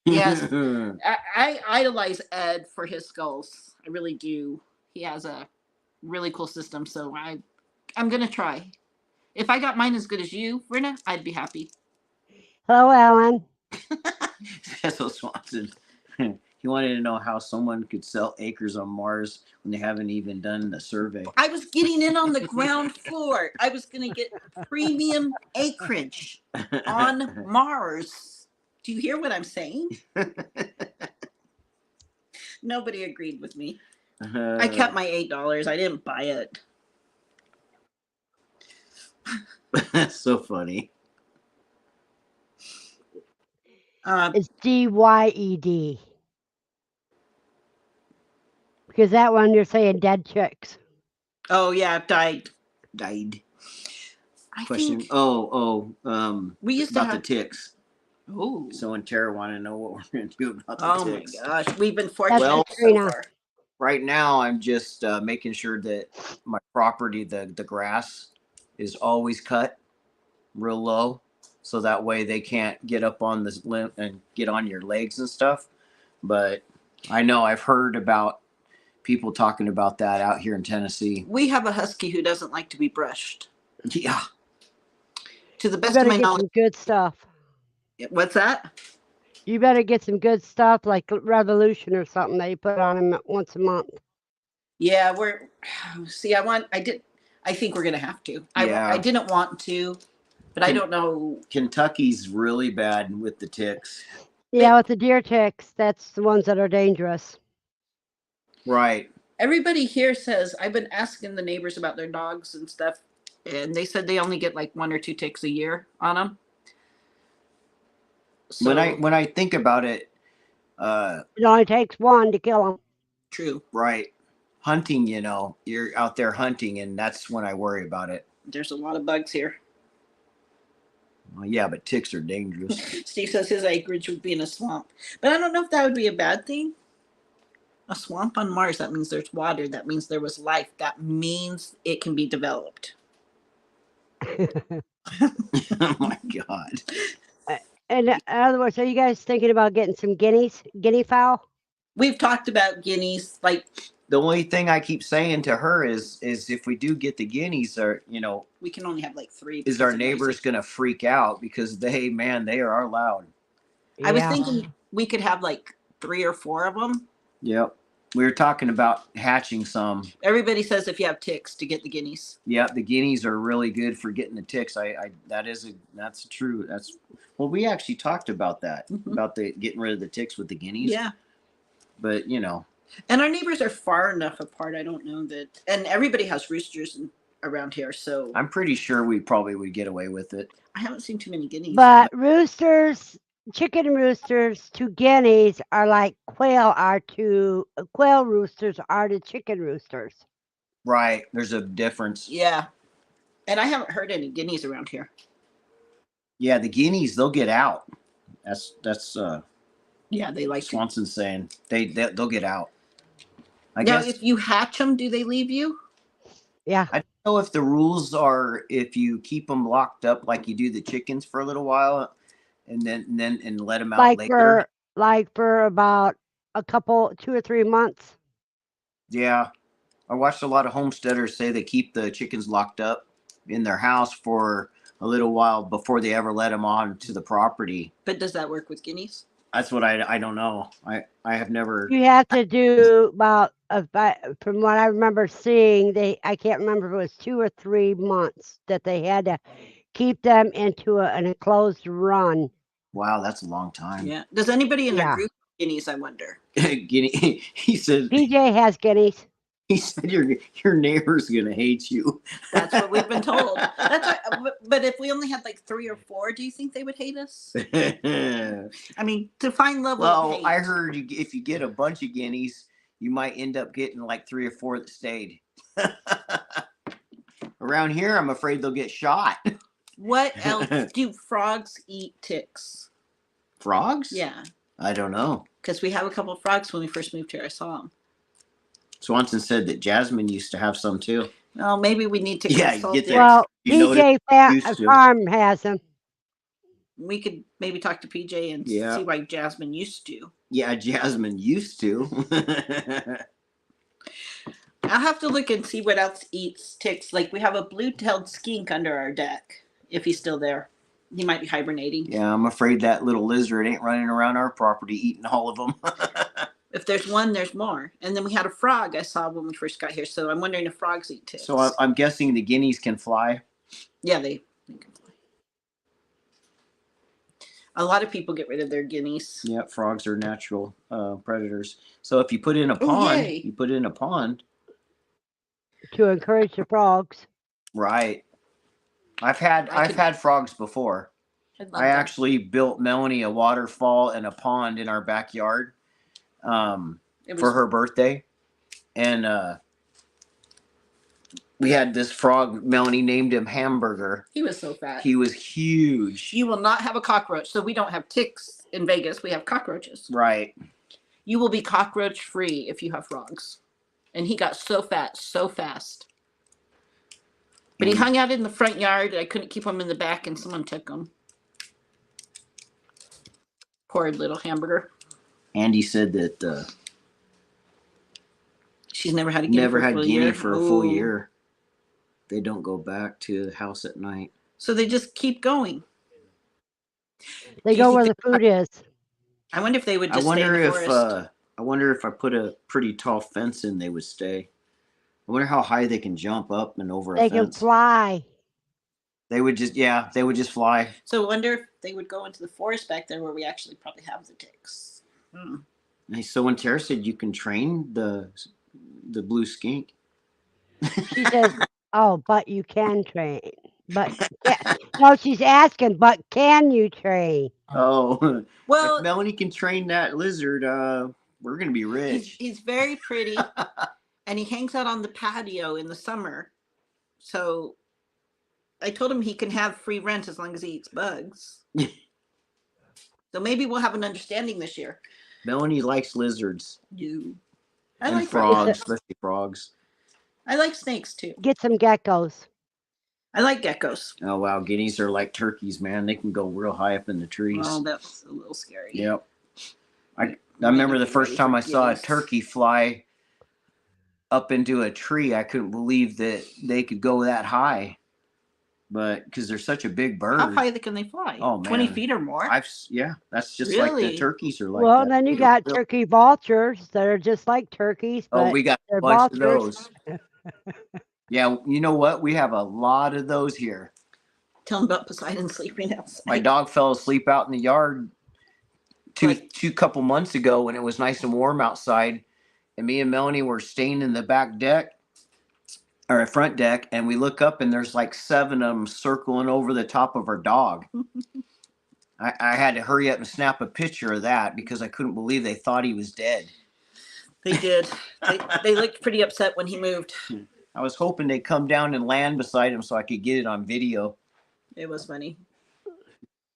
Yes. I idolize Ed for his skulls. I really do. He has a really cool system, so I'm gonna try. If I got mine as good as you, Verna, I'd be happy. Hello, Alan. Cecil Swanson. He wanted to know how someone could sell acres on Mars when they haven't even done the survey. I was getting in on the ground floor. I was gonna get premium acreage on Mars. Do you hear what I'm saying? Nobody agreed with me. I kept my $8. I didn't buy it. That's so funny. It's DYED. Because that one you're saying dead chicks. Oh yeah, died. Died. I Question. think We used to about have. the ticks. Oh. So and Tara want to know what we're going to do about the Oh my ticks. gosh, we've been fortunate Well, so Katrina. far. Right now, I'm just making sure that my property, the grass, is always cut real low, so that way they can't get up on this limb and get on your legs and stuff. But I know I've heard about people talking about that out here in Tennessee. We have a husky who doesn't like to be brushed. Yeah. To the You best of better my get knowledge. some good stuff. What's that? You better get some good stuff like Revolution or something that you put on him once a month. Yeah, we're. See, I think we're gonna have to. Yeah. I didn't want to, but I don't know. Kentucky's really bad with the ticks. Yeah, with the deer ticks, that's the ones that are dangerous. Right. Everybody here says I've been asking the neighbors about their dogs and stuff, and they said they only get like 1 or 2 ticks a year on them. So, When I think about it, It only takes one to kill them. true. right, hunting, you're out there hunting, and that's when I worry about it. There's a lot of bugs here. Well, yeah, but ticks are dangerous. Steve says his acreage would be in a swamp, but I don't know if that would be a bad thing. A swamp on Mars, that means there's water. That means there was life. That means it can be developed. Oh my God. And in other words, are you guys thinking about getting some guinea fowl? We've talked about guineas, like The only thing I keep saying to her is if we do get the guineas, we can only have like 3. is our neighbors gonna freak out because they are loud. I was Yeah. thinking we could have like 3 or 4 of them. Yep. We were talking about hatching some. Everybody says if you have ticks to get the guineas. Yeah, the guineas are really good for getting the ticks. That's true. Well, we actually talked about that, about the getting rid of the ticks with the guineas. Yeah. But and our neighbors are far enough apart. I don't know that, and everybody has roosters around here, so I'm pretty sure we probably would get away with it. I haven't seen too many guineas. But chicken roosters to guineas are like quail roosters are to chicken roosters. Right. There's a difference. Yeah. And I haven't heard any guineas around here. Yeah, the guineas, they'll get out. That's yeah, they like Swanson's saying they'll get out. I now, guess if you hatch them, do they leave you? Yeah. I don't know if the rules are if you keep them locked up like you do the chickens for a little while, and then let them out later. For about 2 or 3 months. Yeah, I watched a lot of homesteaders say they keep the chickens locked up in their house for a little while before they ever let them on to the property. But does that work with guineas? That's what I don't know. I have never. You have to do about from what I remember seeing, I can't remember if it was 2 or 3 months that they had to keep them into an enclosed run. Wow, that's a long time. Yeah. Does anybody in our group have guineas? I wonder. Guinea. He said. PJ has guineas. He said your neighbor's gonna hate you. That's what we've been told. But if we only had like 3 or 4, do you think they would hate us? I mean, to find level. Well, of hate. I heard if you get a bunch of guineas, you might end up getting like 3 or 4 that stayed. Around here, I'm afraid they'll get shot. What else do frogs eat? Ticks. Frogs? Yeah. I don't know. Because we have a couple of frogs when we first moved here. I saw them. Swanson said that Jasmine used to have some too. Well, maybe we need to consult get it. that. Well, PJ Farm has them. We could maybe talk to PJ and see why Jasmine used to. Yeah, Jasmine used to. I'll have to look and see what else eats ticks. Like we have a blue-tailed skink under our deck. If he's still there, he might be hibernating. Yeah, I'm afraid that little lizard ain't running around our property eating all of them. If there's one, there's more. And then we had a frog I saw when we first got here. So I'm wondering if frogs eat ticks. So I'm guessing the guineas can fly. Yeah, they can fly. A lot of people get rid of their guineas. Yeah, frogs are natural predators. So if you put in a pond, to encourage the frogs. Right. I've had frogs before. I actually built Melanie a waterfall and a pond in our backyard for her birthday. And we had this frog. Melanie named him Hamburger. He was so fat. He was huge. You will not have a cockroach. So we don't have ticks in Vegas. We have cockroaches. Right. You will be cockroach free if you have frogs. And he got so fat so fast. But he hung out in the front yard. I couldn't keep him in the back, and someone took him. Poor little Hamburger. Andy said that she's never had a guinea for a full year. They don't go back to the house at night. So they just keep going. They go where the food is. I wonder if they would just stay in the forest. I wonder if I put a pretty tall fence in, they would stay. I wonder how high they can jump up and over a fence. They can fly. They would just fly. So I wonder if they would go into the forest back there where we actually probably have the ticks. So when Tara said you can train the blue skink. She says, oh, but you can train. But no, she's asking, but can you train? Oh, well, if Melanie can train that lizard, we're gonna be rich. He's very pretty, and he hangs out on the patio in the summer. So I told him he can have free rent as long as he eats bugs. So maybe we'll have an understanding this year. Melanie likes lizards. I like frogs, especially frogs. I like snakes too. Get some geckos. I like geckos. Oh wow, guineas are like turkeys, man. They can go real high up in the trees. Oh, that's a little scary. Yep. I remember the first time I saw a turkey fly up into a tree. I couldn't believe that they could go that high. but because they're such a big bird. How high can they fly? Oh, man. 20 feet or more? Yeah, that's just like the Really? turkeys are like Well, that. then you got turkey vultures that are just like turkeys, Oh, but we got a they're bunch of vultures. those. Yeah, you know what? We have a lot of those here. Tell them about Poseidon sleeping outside. My dog fell asleep out in the yard two couple months ago when it was nice and warm outside, and me and Melanie were staying in the back deck or front deck, and we look up and there's like 7 of them circling over the top of our dog. I had to hurry up and snap a picture of that because I couldn't believe they thought he was dead. They did. They looked pretty upset when he moved. I was hoping they'd come down and land beside him so I could get it on video. It was funny.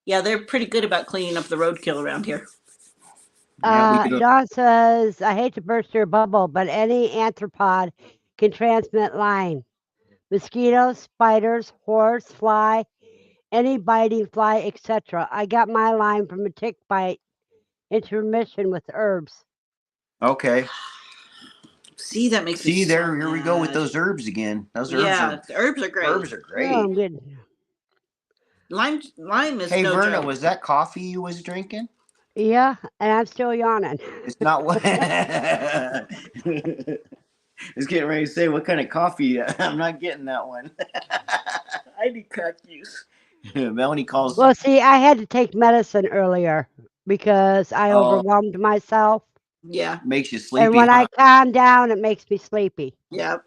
Yeah, they're pretty good about cleaning up the roadkill around here. John says, I hate to burst your bubble, but any arthropod can transmit Lyme. Mosquitoes, spiders, horse, fly, any biting fly, etc. I got my Lyme from a tick bite intermission with herbs. Okay. See, that makes me See, so there, here we go with mad. those herbs again. Those herbs Yeah, the herbs are great. Herbs are great. Oh, I'm good. Lime is Hey, no Verna, joke. was that coffee you was drinking? Yeah, and I'm still yawning. It's not what I was getting ready to say. What kind of coffee? I'm not getting that one. I need crack juice. Melanie calls. Well, see, I had to take medicine earlier because I overwhelmed myself. Yeah. Makes you sleepy. And when I calm down, it makes me sleepy. Yep.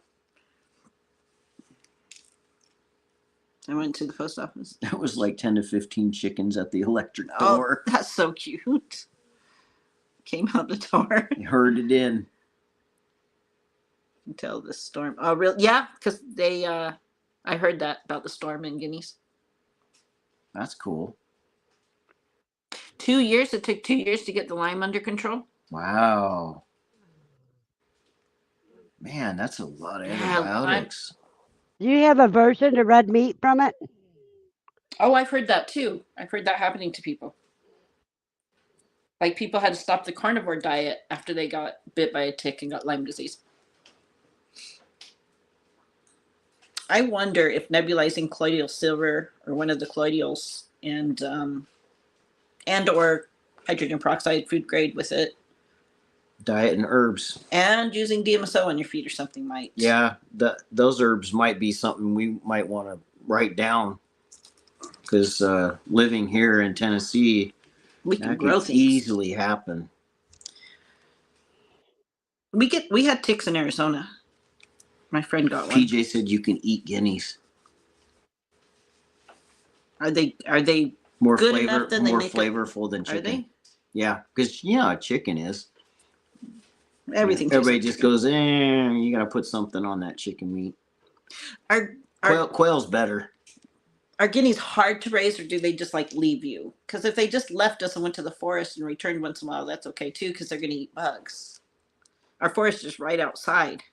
I went to the post office. That was like 10 to 15 chickens at the electric door. Oh, that's so cute. Came out the door. You herded in. Until the storm. Oh, really? Yeah, because they. I heard that about the storm in Guineas. That's cool. 2 years. It took 2 years to get the Lyme under control. Wow. Man, that's a lot of antibiotics. Do you have aversion to red meat from it? Oh, I've heard that too. I've heard that happening to people. Like people had to stop the carnivore diet after they got bit by a tick and got Lyme disease. I wonder if nebulizing colloidal silver or one of the colloidals and or hydrogen peroxide food grade with it. Diet and herbs. And using DMSO on your feet or something might. Yeah, those herbs might be something we might want to write down. Because living here in Tennessee, we can grow things. Easily happen. We had ticks in Arizona. My friend got one. PJ said you can eat guineas. Are they more good flavor, enough than more they make flavorful than chicken? Are they? Yeah, because you know how chicken is. Everything. Everybody just goes, you gotta put something on that chicken meat. Quail's better. Are guineas hard to raise, or do they just like leave you? Because if they just left us and went to the forest and returned once in a while, that's okay too, because they're gonna eat bugs. Our forest is right outside.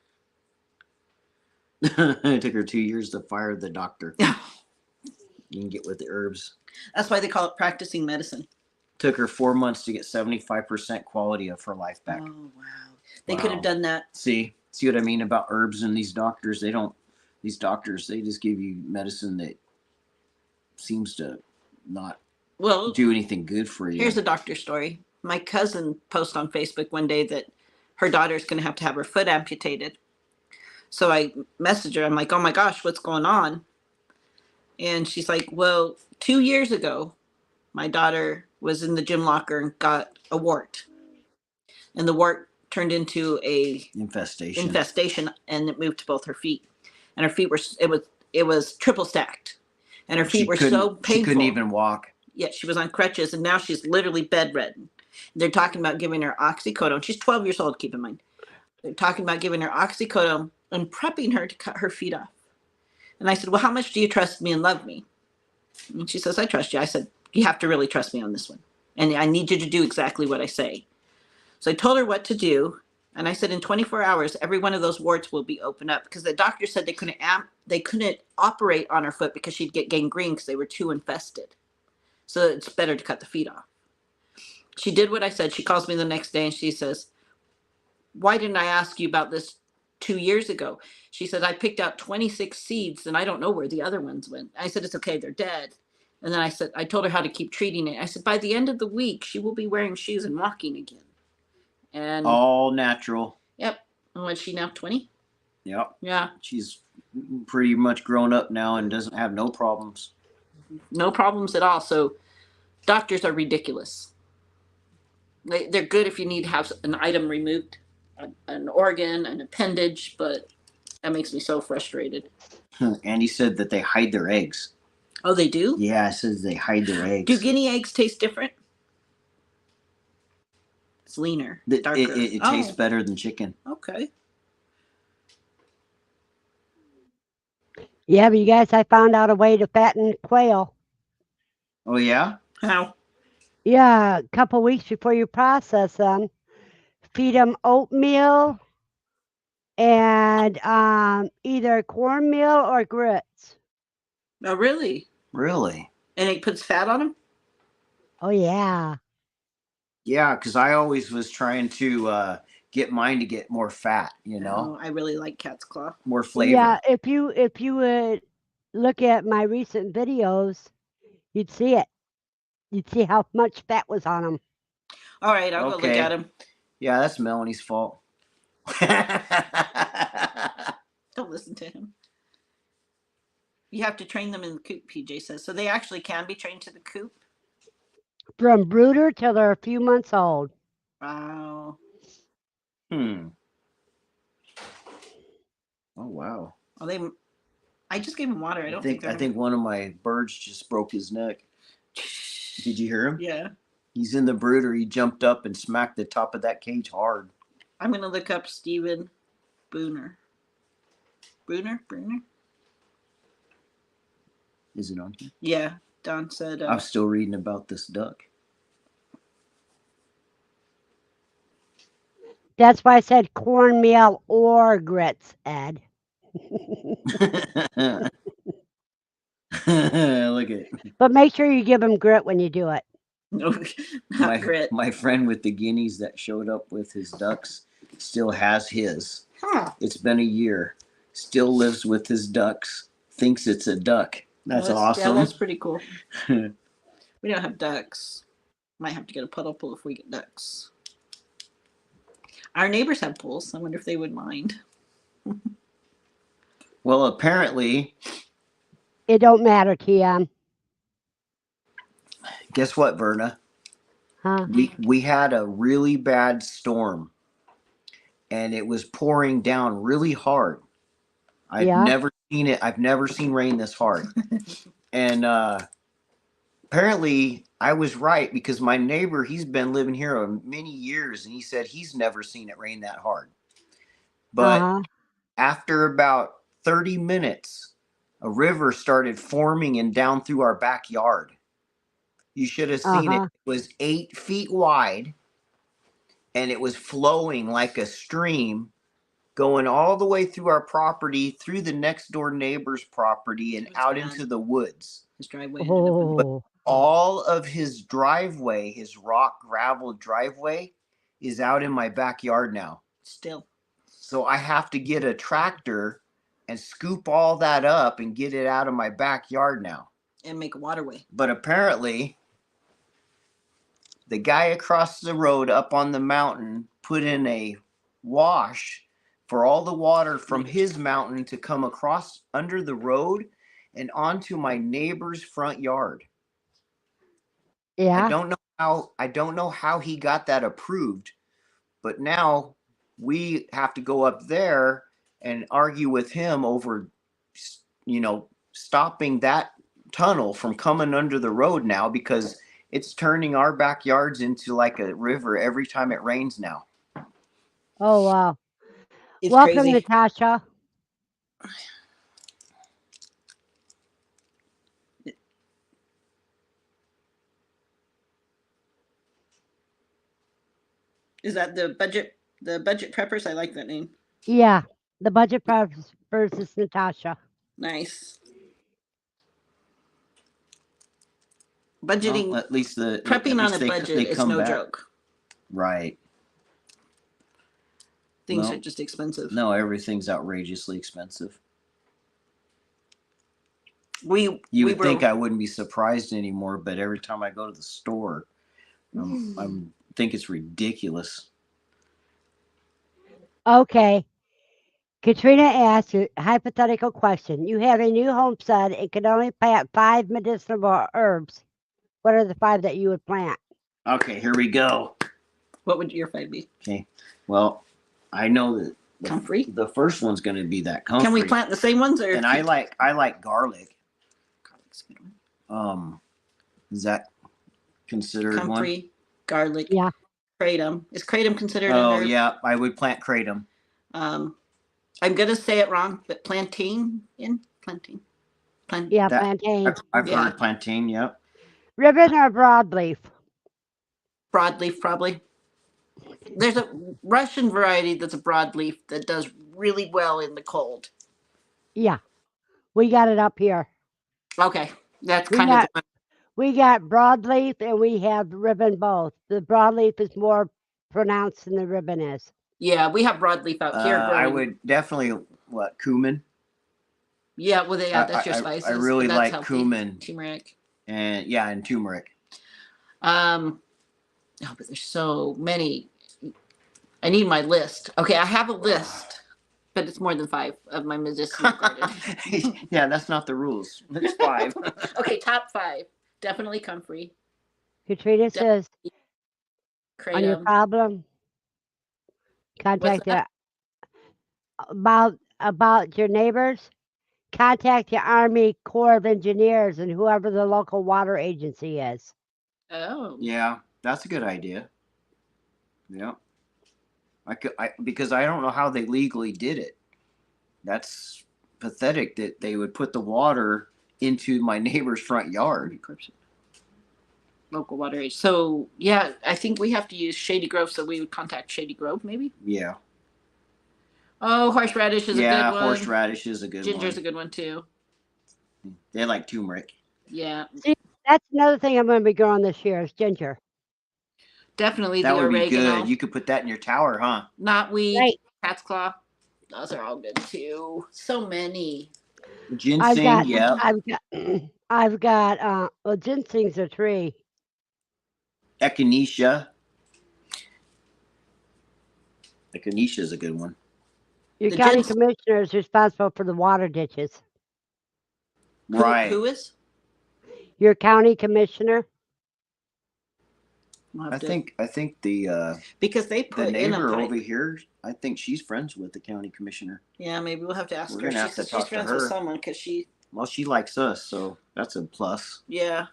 It took her 2 years to fire the doctor. You can get with the herbs. That's why they call it practicing medicine. Took her 4 months to get 75% quality of her life back. Oh, wow. They could have done that. See what I mean about herbs and these doctors? These doctors, they just give you medicine that seems to not do anything good for you. Here's a doctor story. My cousin posted on Facebook one day that her daughter's going to have her foot amputated. So I messaged her. I'm like, oh my gosh, what's going on? And she's like, well, 2 years ago, my daughter was in the gym locker and got a wart. And the wart turned into a infestation, and it moved to both her feet. And her feet it was triple stacked. And her feet were so painful. She couldn't even walk. Yeah, she was on crutches, and now she's literally bedridden. They're talking about giving her oxycodone. She's 12 years old, keep in mind. They're talking about giving her oxycodone and prepping her to cut her feet off. And I said, well, how much do you trust me and love me? And she says, I trust you. I said, you have to really trust me on this one. And I need you to do exactly what I say. So I told her what to do. And I said, in 24 hours, every one of those warts will be opened up, because the doctor said they couldn't operate on her foot because she'd get gangrene because they were too infested. So it's better to cut the feet off. She did what I said. She calls me the next day and she says, why didn't I ask you about this 2 years ago. She said, I picked out 26 seeds and I don't know where the other ones went. I said, it's okay, they're dead. And then I told her how to keep treating it. I said, by the end of the week, she will be wearing shoes and walking again. And all natural. Yep. And what's she now, 20? Yep. Yeah. She's pretty much grown up now and doesn't have no problems. No problems at all. So doctors are ridiculous. They're good if you need to have an item removed, an organ, an appendage, but that makes me so frustrated. Andy said that they hide their eggs. Oh, they do? Yeah, it says they hide their eggs. Do guinea eggs taste different? It's leaner, darker. It tastes better than chicken. Okay. Yeah, but you guys, I found out a way to fatten quail. Oh, yeah? How? Yeah, a couple weeks before you process them, feed them oatmeal and either cornmeal or grits. Oh, really? Really? And it puts fat on them? Oh, yeah. Yeah, because I always was trying to get mine to get more fat, you know? Oh, I really like cat's claw. More flavor. Yeah, if you would look at my recent videos, you'd see it. You'd see how much fat was on them. All right, I'll go look at them. Yeah, that's Melanie's fault. Don't listen to him. You have to train them in the coop, PJ says. So they actually can be trained to the coop? From brooder till they're a few months old. Wow. Oh, wow. Well, I just gave him water. I think one of my birds just broke his neck. Did you hear him? Yeah. He's in the brooder. He jumped up and smacked the top of that cage hard. I'm going to look up Stephen Bruner. Bruner? Is it on here? Yeah. Don said. I'm still reading about this duck. That's why I said cornmeal or grits, Ed. Look at it. But make sure you give them grit when you do it. No, not grit. My friend with the guineas that showed up with his ducks still has his. Huh. It's been a year. Still lives with his ducks. Thinks it's a duck. That's awesome. Yeah, that's pretty cool. We don't have ducks. Might have to get a puddle pool if we get ducks. Our neighbors have pools. I wonder if they would mind. Well, apparently. It don't matter, TM. Guess what, Verna? Huh? We had a really bad storm, and it was pouring down really hard. I've never seen it. I've never seen rain this hard. And apparently I was right, because my neighbor, he's been living here many years, and he said he's never seen it rain that hard. But after about 30 minutes, a river started forming and down through our backyard. You should have seen it. It was 8 feet wide, and it was flowing like a stream, going all the way through our property, through the next door neighbor's property, and out into the woods. His driveway ended up But all of his driveway, his rock gravel driveway, is out in my backyard now. Still. So I have to get a tractor and scoop all that up and get it out of my backyard now. And make a waterway. But apparently, the guy across the road up on the mountain put in a wash for all the water from his mountain to come across under the road and onto my neighbor's front yard. Yeah. I don't know how he got that approved, but now we have to go up there and argue with him over, stopping that tunnel from coming under the road now, because it's turning our backyards into like a river every time it rains now. Oh, wow. It's welcome, crazy. Natasha. Is that the budget preppers? I like that name. Yeah, the budget preppers versus Natasha. Nice. Budgeting. Well, at least prepping on a budget is no joke. Right. Things No. are just expensive. No, everything's outrageously expensive. You would think I wouldn't be surprised anymore, but every time I go to the store, I'm think it's ridiculous. Okay. Katrina asked a hypothetical question. You have a new homestead and can only plant 5 medicinal herbs. What are the 5 that you would plant? Okay, here we go. What would your 5 be? Okay, well, I know that Comfrey? the first one's going to be that comfrey. Can we plant the same ones, or? And I like garlic. Garlic's a good one. Is that considered one? Comfrey, garlic. Yeah. Kratom. Is kratom considered an Oh herb? yeah, I would plant kratom. I'm gonna say it wrong, but plantain. Yeah, That- plantain. I've Yeah. heard plantain. Yep. Ribbon or broadleaf? Broadleaf, probably. There's a Russian variety that's a broadleaf that does really well in the cold. Yeah. We got it up here. Okay, that's We kind of got- the one. We got broadleaf and we have ribbon both. The broadleaf is more pronounced than the ribbon is. Yeah, we have broadleaf out here. I growing. would definitely cumin. Yeah, well, that's your I spices. really That's like healthy. cumin Turmeric. and turmeric. Oh, but there's so many. I need my list. Okay, I have a list, but it's more than 5 of my medicinal garden. Yeah, that's not the rules. It's 5. Okay, top 5. Definitely comfrey. Katrina says, on your Kratom. problem, contact that? about your neighbors, contact the Army Corps of Engineers and whoever the local water agency is. Oh. Yeah, that's a good idea. Yeah. Because I don't know how they legally did it. That's pathetic that they would put the water into my neighbor's front yard. Local water age. So yeah, I think we have to use Shady Grove, so we would contact Shady Grove maybe. Yeah. Oh, horseradish is a good one. Horseradish is a good Ginger's one. a good one too. They like turmeric. Yeah. See, that's another thing I'm going to be growing this year is ginger. Definitely That the would be oregano. good. You could put that in your tower, huh? Knotweed, Right. cat's claw. Those are all good too. So many. Ginseng, yeah. I've got well, ginseng's a tree. Echinacea. Echinacea is a good one. Your The county gins- commissioner is responsible for the water ditches. Right. Who is? Your county commissioner. We'll I have to- think the because they put in a neighbor pipe. over here, I think she's friends with the county commissioner. Yeah, maybe we'll have to ask We're her. gonna have to She's talk to friends her. with someone because she. Well, she likes us, so that's a plus. Yeah,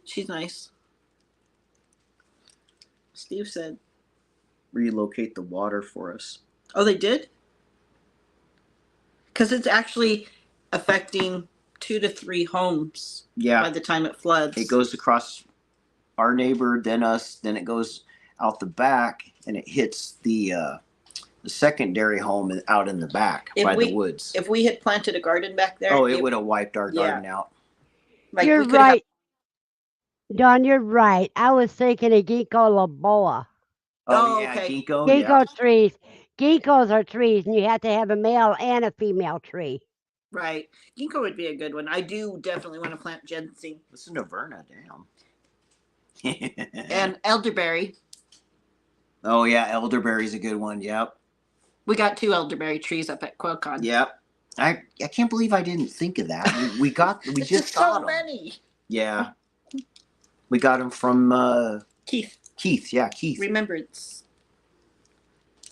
she's nice. Steve said. Relocate the water for us. Oh, they did? Because it's actually affecting 2 to 3 homes by Yeah, the time it floods. it goes across our neighbor, then us, then it goes out the back, and it hits the secondary home out in the back by the woods. If we had planted a garden back there. Oh, it would have wiped our garden out. Like You're we could have right. Dawn, you're right. I was thinking of ginkgo loboa. Oh, yeah, okay. ginkgo. Ginkgo Yeah. trees. Ginkgos are trees, and you have to have a male and a female tree. Right. Ginkgo would be a good one. I do definitely want to plant ginseng. Listen to Verna, damn. And elderberry. Oh yeah, elderberry's a good one. Yep. We got 2 elderberry trees up at QuailCon. Yep. I can't believe I didn't think of that. We It's just so got them. many. Yeah. We got them from Keith. Keith. Yeah, Keith. Remembrance.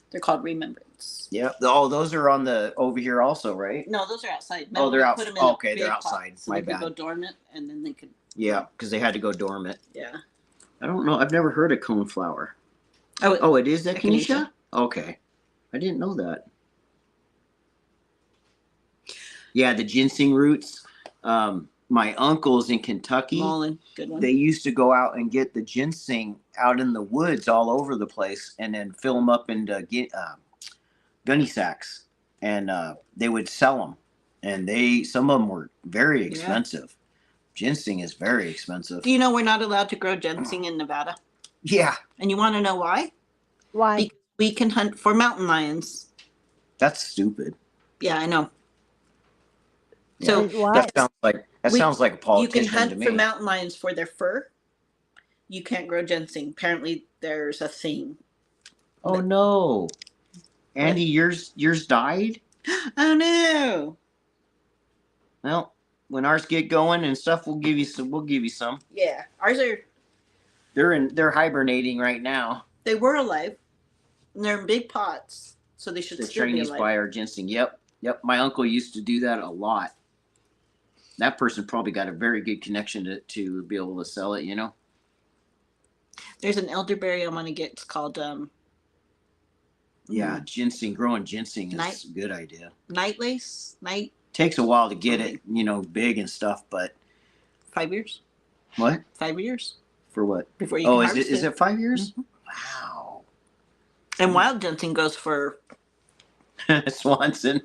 They're called Remembrance. Yeah. Oh, those are on the over here also, right? No, those are outside. Oh, they're Melanie out- put 'em in a okay, they're big pot, outside. So My they could bad. go dormant, and then they could. Yeah, because they had to go dormant. Yeah. I don't know. I've never heard of coneflower. Oh, Oh, it is echinacea? Echinacea. Okay. I didn't know that. Yeah, the ginseng roots. My uncles in Kentucky, Mullen, good one. they used to go out and get the ginseng out in the woods all over the place and then fill them up into gunny sacks. And they would sell them. And some of them were very expensive. Ginseng is very expensive. Do you know we're not allowed to grow ginseng in Nevada? Yeah. And you want to know why? Why? We can hunt for mountain lions. That's stupid. Yeah, I know. Yeah. So Wait, what? That sounds like a you politician can hunt to for me. mountain lions for their fur. You can't grow ginseng. Apparently, there's a thing. Oh no, Andy, yours died. Oh no. Well, when ours get going and stuff, we'll give you some. We'll give you some. Yeah, ours are. They're hibernating right now. They were alive. And they're in big pots, so they should The still be Chinese alive. buy our ginseng. Yep. My uncle used to do that a lot. That person probably got a very good connection to be able to sell it. You know. There's an elderberry I want to get. It's called Yeah, ginseng. Growing ginseng Night- is a good idea. night lace. Night Takes a while to get it, big and stuff. But 5 years. what 5 years for what? before you. Oh, can is harvest it 5 years? Mhm. Wow. And wild ginseng goes for Swanson.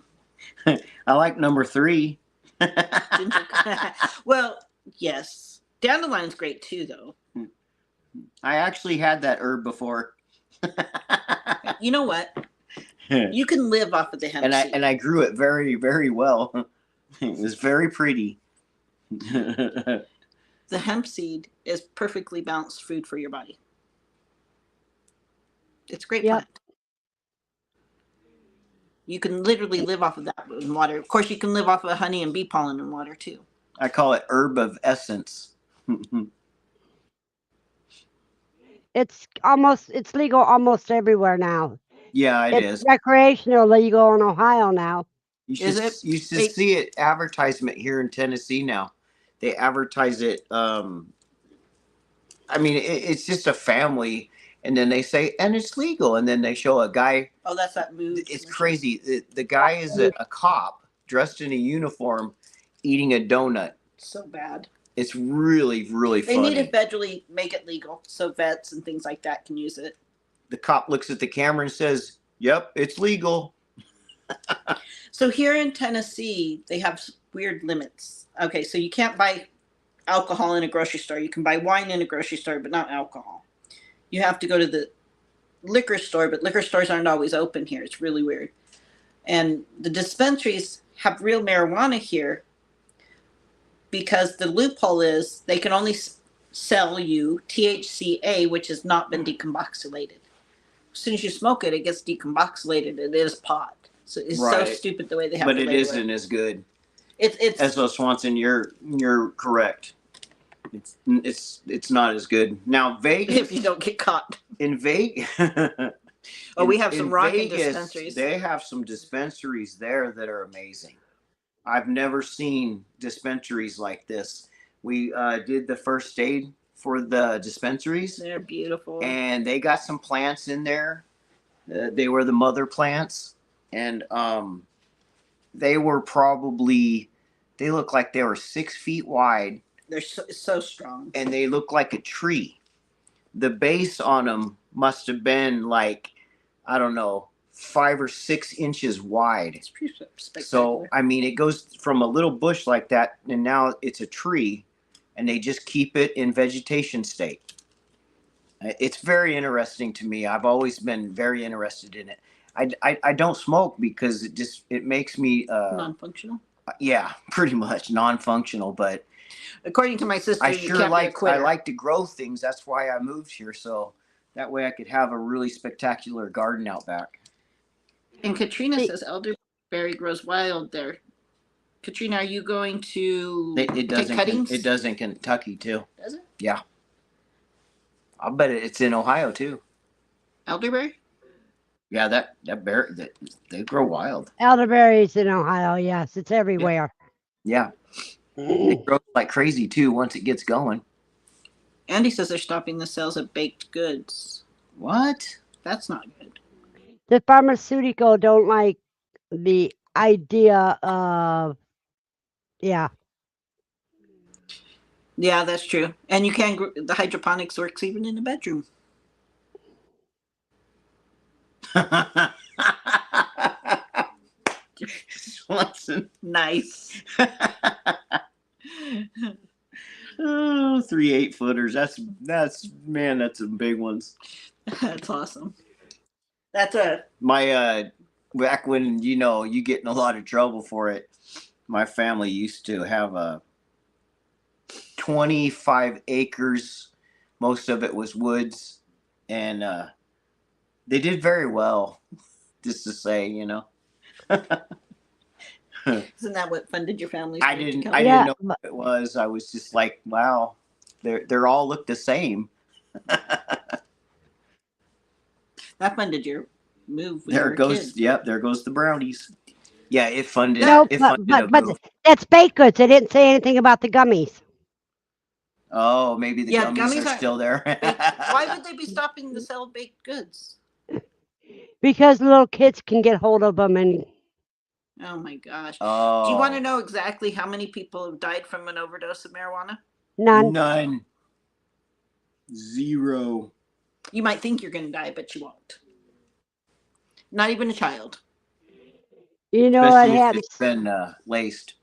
I like number 3. ginger. Well, yes, dandelion's great too, though. I actually had that herb before. You know what? You can live off of the hemp seed. and I grew it very, very well. It was very pretty. The hemp seed is perfectly balanced food for your body. It's a great Yep. plant. You can literally live off of that in water. Of course, you can live off of honey and bee pollen in water too. I call it herb of essence. It's legal almost everywhere now. Yeah, It's recreational legal in Ohio now. You Is should, it? you should Wait. see it advertisement here in Tennessee now. They advertise it. I mean, it's just a family, and then they say, and it's legal, and then they show a guy. Oh, that's that mood. It's crazy. The guy is a cop dressed in a uniform, eating a donut. So bad. It's really, really They funny. need to federally make it legal so vets and things like that can use it. The cop looks at the camera and says, "Yep, it's legal." So here in Tennessee, they have weird limits. Okay, so you can't buy alcohol in a grocery store. You can buy wine in a grocery store, but not alcohol. You have to go to the liquor store, but liquor stores aren't always open here. It's really weird. And the dispensaries have real marijuana here because the loophole is they can only sell you THCA, which has not been decarboxylated. As soon as you smoke it, it gets decarboxylated. It is pot. So it's so Right. stupid the way they have But to it label isn't as good. It's As well, Swanson, you're correct. It's not as good. Now Vegas, if you don't get caught. in Vegas. Oh, we have some rockin' Vegas, dispensaries. They have some dispensaries there that are amazing. I've never seen dispensaries like this. We did the first aid for the dispensaries, They're beautiful. and they got some plants in there. They were the mother plants, and they were probably, they looked like they were 6 feet wide, They're so strong. and they looked like a tree. The base on them must have been like, I don't know, 5 or 6 inches wide. It's pretty spectacular. So, I mean, it goes from a little bush like that, and now it's a tree, and they just keep it in vegetation state. It's very interesting to me. I've always been very interested in it. I don't smoke because it makes me non-functional. yeah, pretty much non-functional. But According to my sister, I you sure can't be a quitter. I like to grow things. That's why I moved here, so that way I could have a really spectacular garden out back. And Katrina says elderberry grows wild there. Katrina, are you going to It does take cuttings? It does in Kentucky too. Does it? Yeah. I'll bet it's in Ohio too. Elderberry? Yeah, that they grow wild. Elderberries in Ohio, yes, it's everywhere. Yeah. It grows like crazy too once it gets going. Andy says they're stopping the sales of baked goods. What? That's not good. The pharmaceutical don't like the idea of, yeah. Yeah, that's true. And you can the hydroponics works even in the bedroom. Swanson. Nice. Oh, 3 8-footers. That's man, that's some big ones. That's awesome. That's a My back when you get in a lot of trouble for it. My family used to have 25 acres. Most of it was woods, and they did very well. Just to say, isn't that what funded your family's I way to didn't come? I Yeah, didn't know what it was. I was just like, wow, they're all look the same. That funded your move when you There were a goes kid. yep, there goes the brownies. Yeah, it funded no, it but funded but a but move. that's baked goods. They didn't say anything about the gummies. Oh, maybe the Yeah, gummies gummies are aren't still there. Why would they be stopping to sell baked goods? Because little kids can get hold of them, and Oh my gosh. Do you want to Oh, know exactly how many people have died from an overdose of marijuana? none. none. Zero. You might think you're going to die, but you won't. Not even a child. You know what Especially if happens? it's been laced.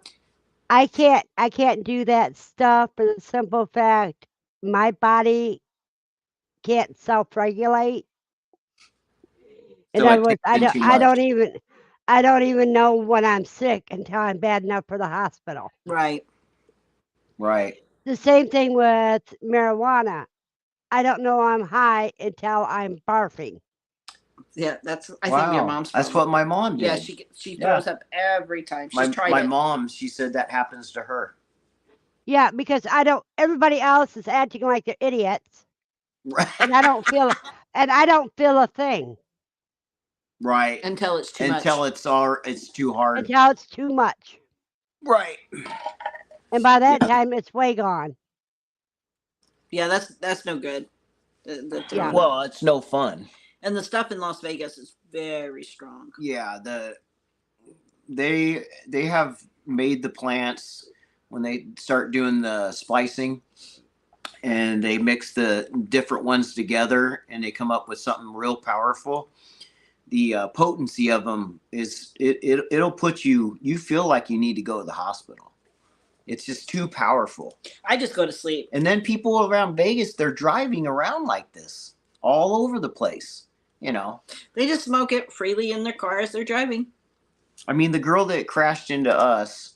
I can't do that stuff for the simple fact my body can't self-regulate. In So other it words, takes in too I much. don't even know when I'm sick until I'm bad enough for the hospital. Right. Right. The same thing with marijuana. I don't know I'm high until I'm barfing. Yeah, that's I think your Wow. mom's That's problem. what my mom did. Yeah, she Yeah. throws up every time. She's My tried my it. mom, she said that happens to her. Yeah, because I don't. Everybody else is acting like they're idiots, and I don't feel a thing Right. Until it's too Until much. it's too hard. until it's too much, Right. and by that Yeah. time it's way gone. Yeah, that's no good. The Yeah. throwing up. Well, it's no fun. And the stuff in Las Vegas is very strong. Yeah, they have made the plants when they start doing the splicing, and they mix the different ones together and they come up with something real powerful. The potency of them it'll put you feel like you need to go to the hospital. It's just too powerful. I just go to sleep. And then people around Vegas, they're driving around like this all over the place. They just smoke it freely in their car as they're driving. I mean, the girl that crashed into us,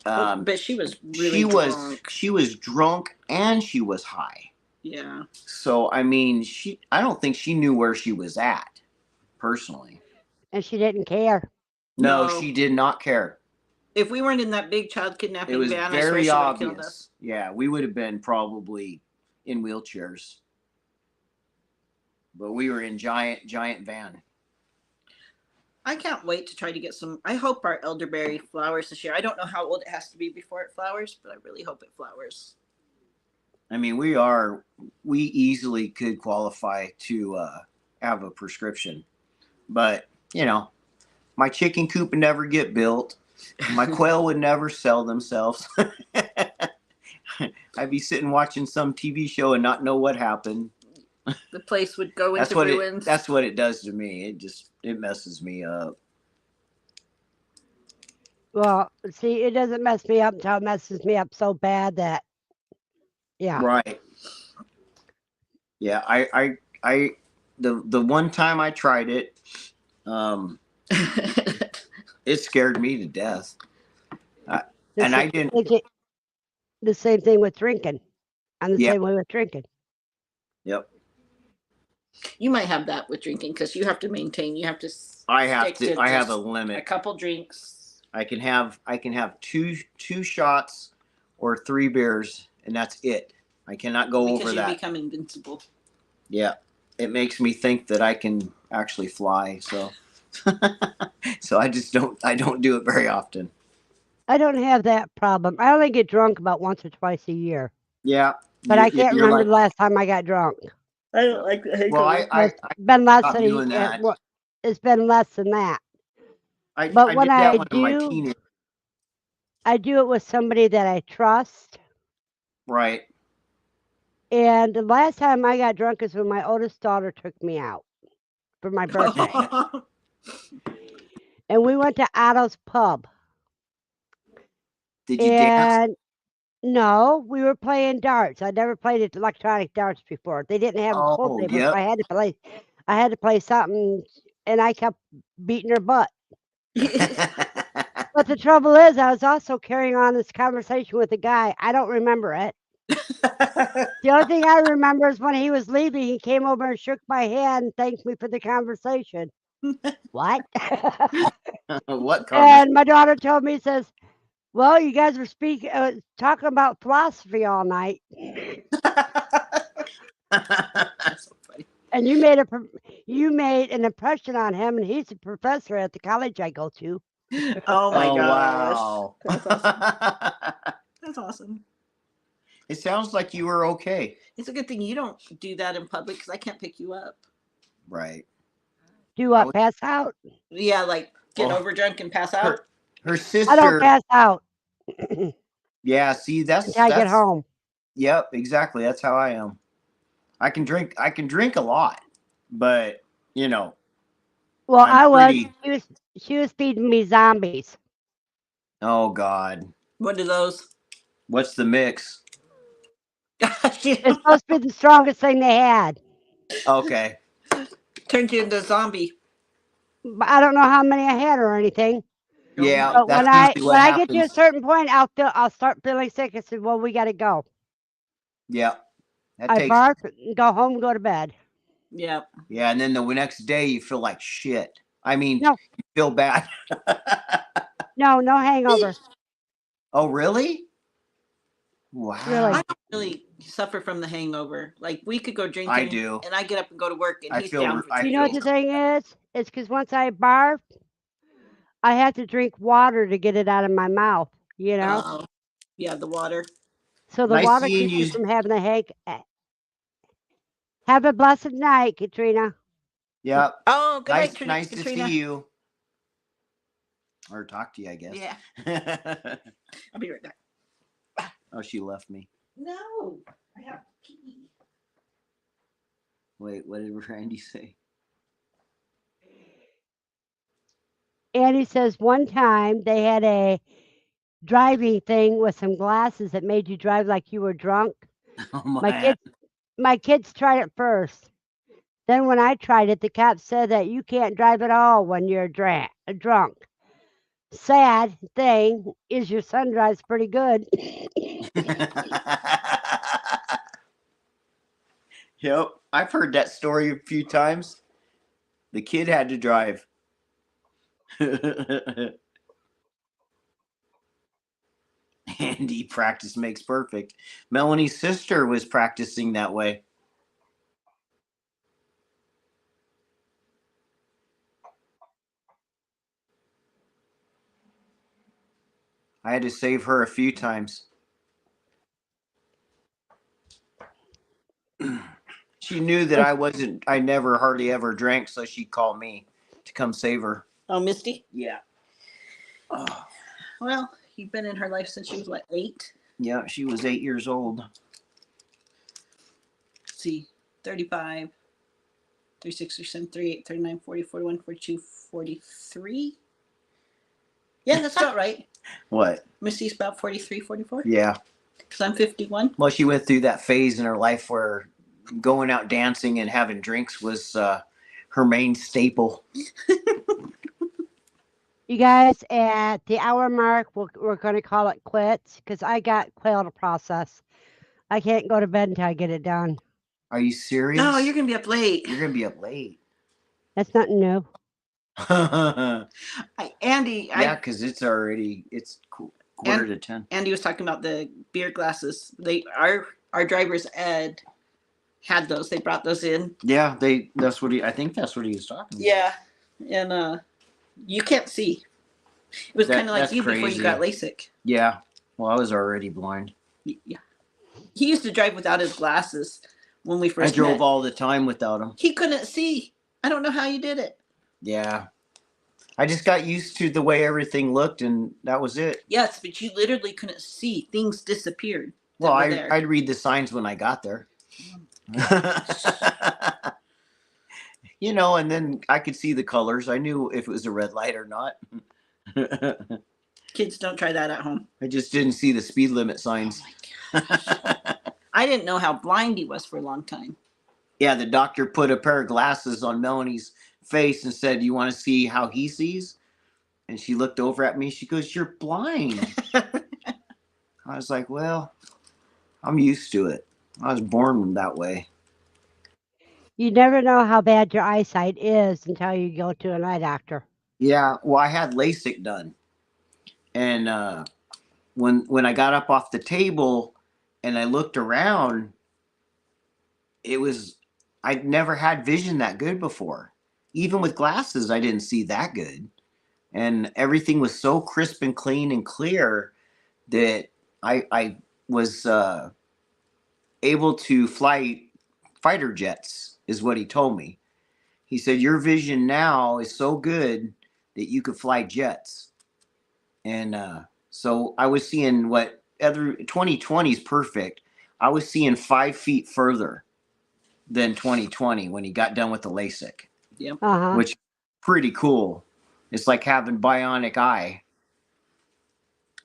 But she was really drunk. she was drunk and she was high. Yeah. So I mean, I don't think she knew where she was at, personally. And she didn't care. No, No. she did not care. If we weren't in that big child It kidnapping was van, I swear very she would have killed us. obvious. Yeah, we would have been probably in wheelchairs, but we were in giant van. I can't wait to try to get some. I hope our elderberry flowers this year. I don't know how old it has to be before it flowers, but I really hope it flowers. I mean, we easily could qualify to have a prescription, but my chicken coop would never get built. My quail would never sell themselves. I'd be sitting watching some TV show and not know what happened. The place would go into ruins. That's what it does to me. It messes me up. Well, see, it doesn't mess me up until it messes me up so bad that, yeah. Right. Yeah, the one time I tried it, it scared me to death. And I didn't. The same thing with drinking. I'm the Yeah. same way with drinking. Yep. You might have that with drinking because you have to maintain. You have to. I have stick to. to I have a just limit. A couple drinks. I can have two shots or 3 beers, and that's it. I cannot go Because over you that. become invincible. Yeah, it makes me think that I can actually fly. So, so I just don't. I don't do it very often. I don't have that problem. I only get drunk about once or twice a year. Yeah, But I can't remember like, the last time I got drunk. I don't like the heck well, of it. I It's been less stopped than a doing year. that. It's been less than that. I But did when that I one in my do, teenage. I do it with somebody that I trust. Right. And the last time I got drunk is when my oldest daughter took me out for my birthday. And we went to Otto's Pub. Did you dance? And no, we were playing darts. I never played electronic darts before. They didn't have a pool Oh, table, yep. so I had to play. I had to play something, and I kept beating her butt. But the trouble is, I was also carrying on this conversation with a guy. I don't remember it. The only thing I remember is when he was leaving, he came over and shook my hand and thanked me for the conversation. What? What conversation? And my daughter told me, says, "Well, you guys were talking about philosophy all night, That's so funny. and you made an impression on him, and he's a professor at the college I go to." Oh my Oh, gosh. wow. That's awesome. That's awesome. It sounds like you were okay. It's a good thing you don't do that in public because I can't pick you up. Right. Do what? Pass out? Yeah, like get Oh. over drunk and pass out. Her I don't sister. pass out Yeah, see, that's until I get home. Yep, exactly. That's how I am. I can drink a lot, but you know, Well, I'm pretty. She was feeding me zombies. Oh God, What are those? what's the mix? Gosh, you It's supposed to be the strongest thing they had. Okay. turned you into a zombie. But I don't know how many I had or anything. Yeah, But that's usually when what I get to a happens. certain point, I'll start feeling sick. I said, "Well, we got to go." Yeah, that I takes. barf, and go home, and go to bed. Yeah. Yeah, and then the next day you feel like shit. I mean, No, you feel bad. no hangover. Oh, really? Wow. Really. I don't really suffer from the hangover. Like we could go drinking. I do. And I get up and go to work and I he's feel- down for I 2 You know what days. the thing is? It's because once I barf, I have to drink water to get it out of my mouth. You know, Yeah, the water. so the Nice water seeing keeps me you. from having a headache. Have a blessed night, Katrina. Yeah. Oh, good Nice, night, nice Katrina. to see you. Or talk to you, I guess. Yeah, I'll be right back. Oh, she left me. No, I have pee. Wait, what did Randy say? Andy says one time they had a driving thing with some glasses that made you drive like you were drunk. Oh My kids tried it first. Then when I tried it, the cops said that you can't drive at all when you're drunk. Sad thing is your son drives pretty good. Yep, I've heard that story a few times. The kid had to drive. Andy, practice makes perfect. Melanie's sister was practicing that way. I had to save her a few times. She knew that I never hardly ever drank, so she called me to come save her. Oh, Misty. Yeah. Oh, Well, you've been in her life since she was what, 8? yeah, she was 8 years old. Let's see, 35, 36, 37, 38, 39, 40, 41, 42, 43. Yeah, that's about right. What? Misty's about 43, 44. Yeah. Because I'm 51. Well, she went through that phase in her life where going out dancing and having drinks was her main staple. You guys, at the hour mark, we're going to call it quits because I got Quail to process. I can't go to bed until I get it done. Are you serious? No, you're going to be up late. You're gonna be up late. That's nothing new. Andy, Yeah, because it's quarter to 10. Andy was talking about the beer glasses. Our drivers, Ed, had those. They brought those in. Yeah, I think that's what he was talking about. Yeah, and you can't see. It was kind of like that's you before you crazy. got LASIK. Yeah. Well, I was already blind. Yeah, he used to drive without his glasses when we first I drove met. all the time without them. He couldn't see. I don't know how you did it. Yeah. I just got used to the way everything looked, and that was it. Yes, but you literally couldn't see. Things disappeared. Well, I'd read the signs when I got there. You know, and then I could see the colors. I knew if it was a red light or not. Kids, don't try that at home. I just didn't see the speed limit signs. Oh my gosh. I didn't know how blind he was for a long time. Yeah, the doctor put a pair of glasses on Melanie's face and said, "You want to see how he sees?" And she looked over at me. She goes, "You're blind." I was like, "Well, I'm used to it. I was born that way." You never know how bad your eyesight is until you go to an eye doctor. Yeah, well, I had LASIK done, and when I got up off the table and I looked around, it was I'd never had vision that good before. Even with glasses, I didn't see that good, and everything was so crisp and clean and clear that I was able to fly fighter jets, is what he told me. He said, "Your vision now is so good that you could fly jets." And so I was seeing what other 2020 is perfect. I was seeing 5 feet further than 2020 when he got done with the LASIK, Yep. which pretty cool. It's like having bionic eye.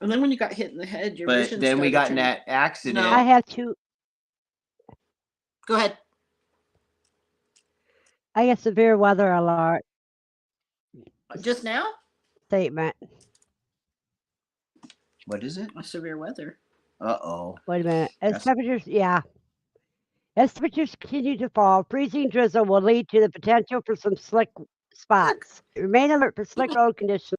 And then when you got hit in the head, your But vision then we started got in turning. that accident. I have two. Go ahead. I get severe weather alert Just now? statement. What is it? Severe weather. Uh-oh. Wait a minute. As That's- temperatures, yeah. As temperatures continue to fall, freezing drizzle will lead to the potential for some slick spots. Remain alert for slick road conditions,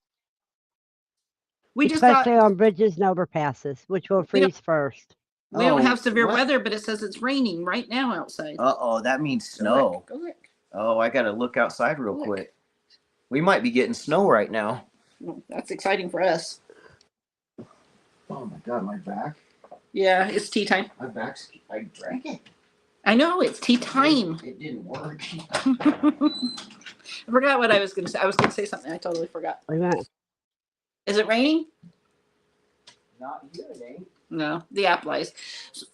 We just got. especially on bridges and overpasses, which will freeze first. We don't Oh, have severe what? weather, but it says it's raining right now outside. Uh-oh, that means snow. Go look. Oh, I gotta look outside real Look. quick. We might be getting snow right now. Well, that's exciting for us. Oh my god, my back. Yeah, it's tea time. My back's I drank it. I know, it's tea time. It didn't work. I forgot what I was going to say. I was going to say something. I totally forgot. Wait a minute. Is it raining? Not here, it ain't. No, the app lies. So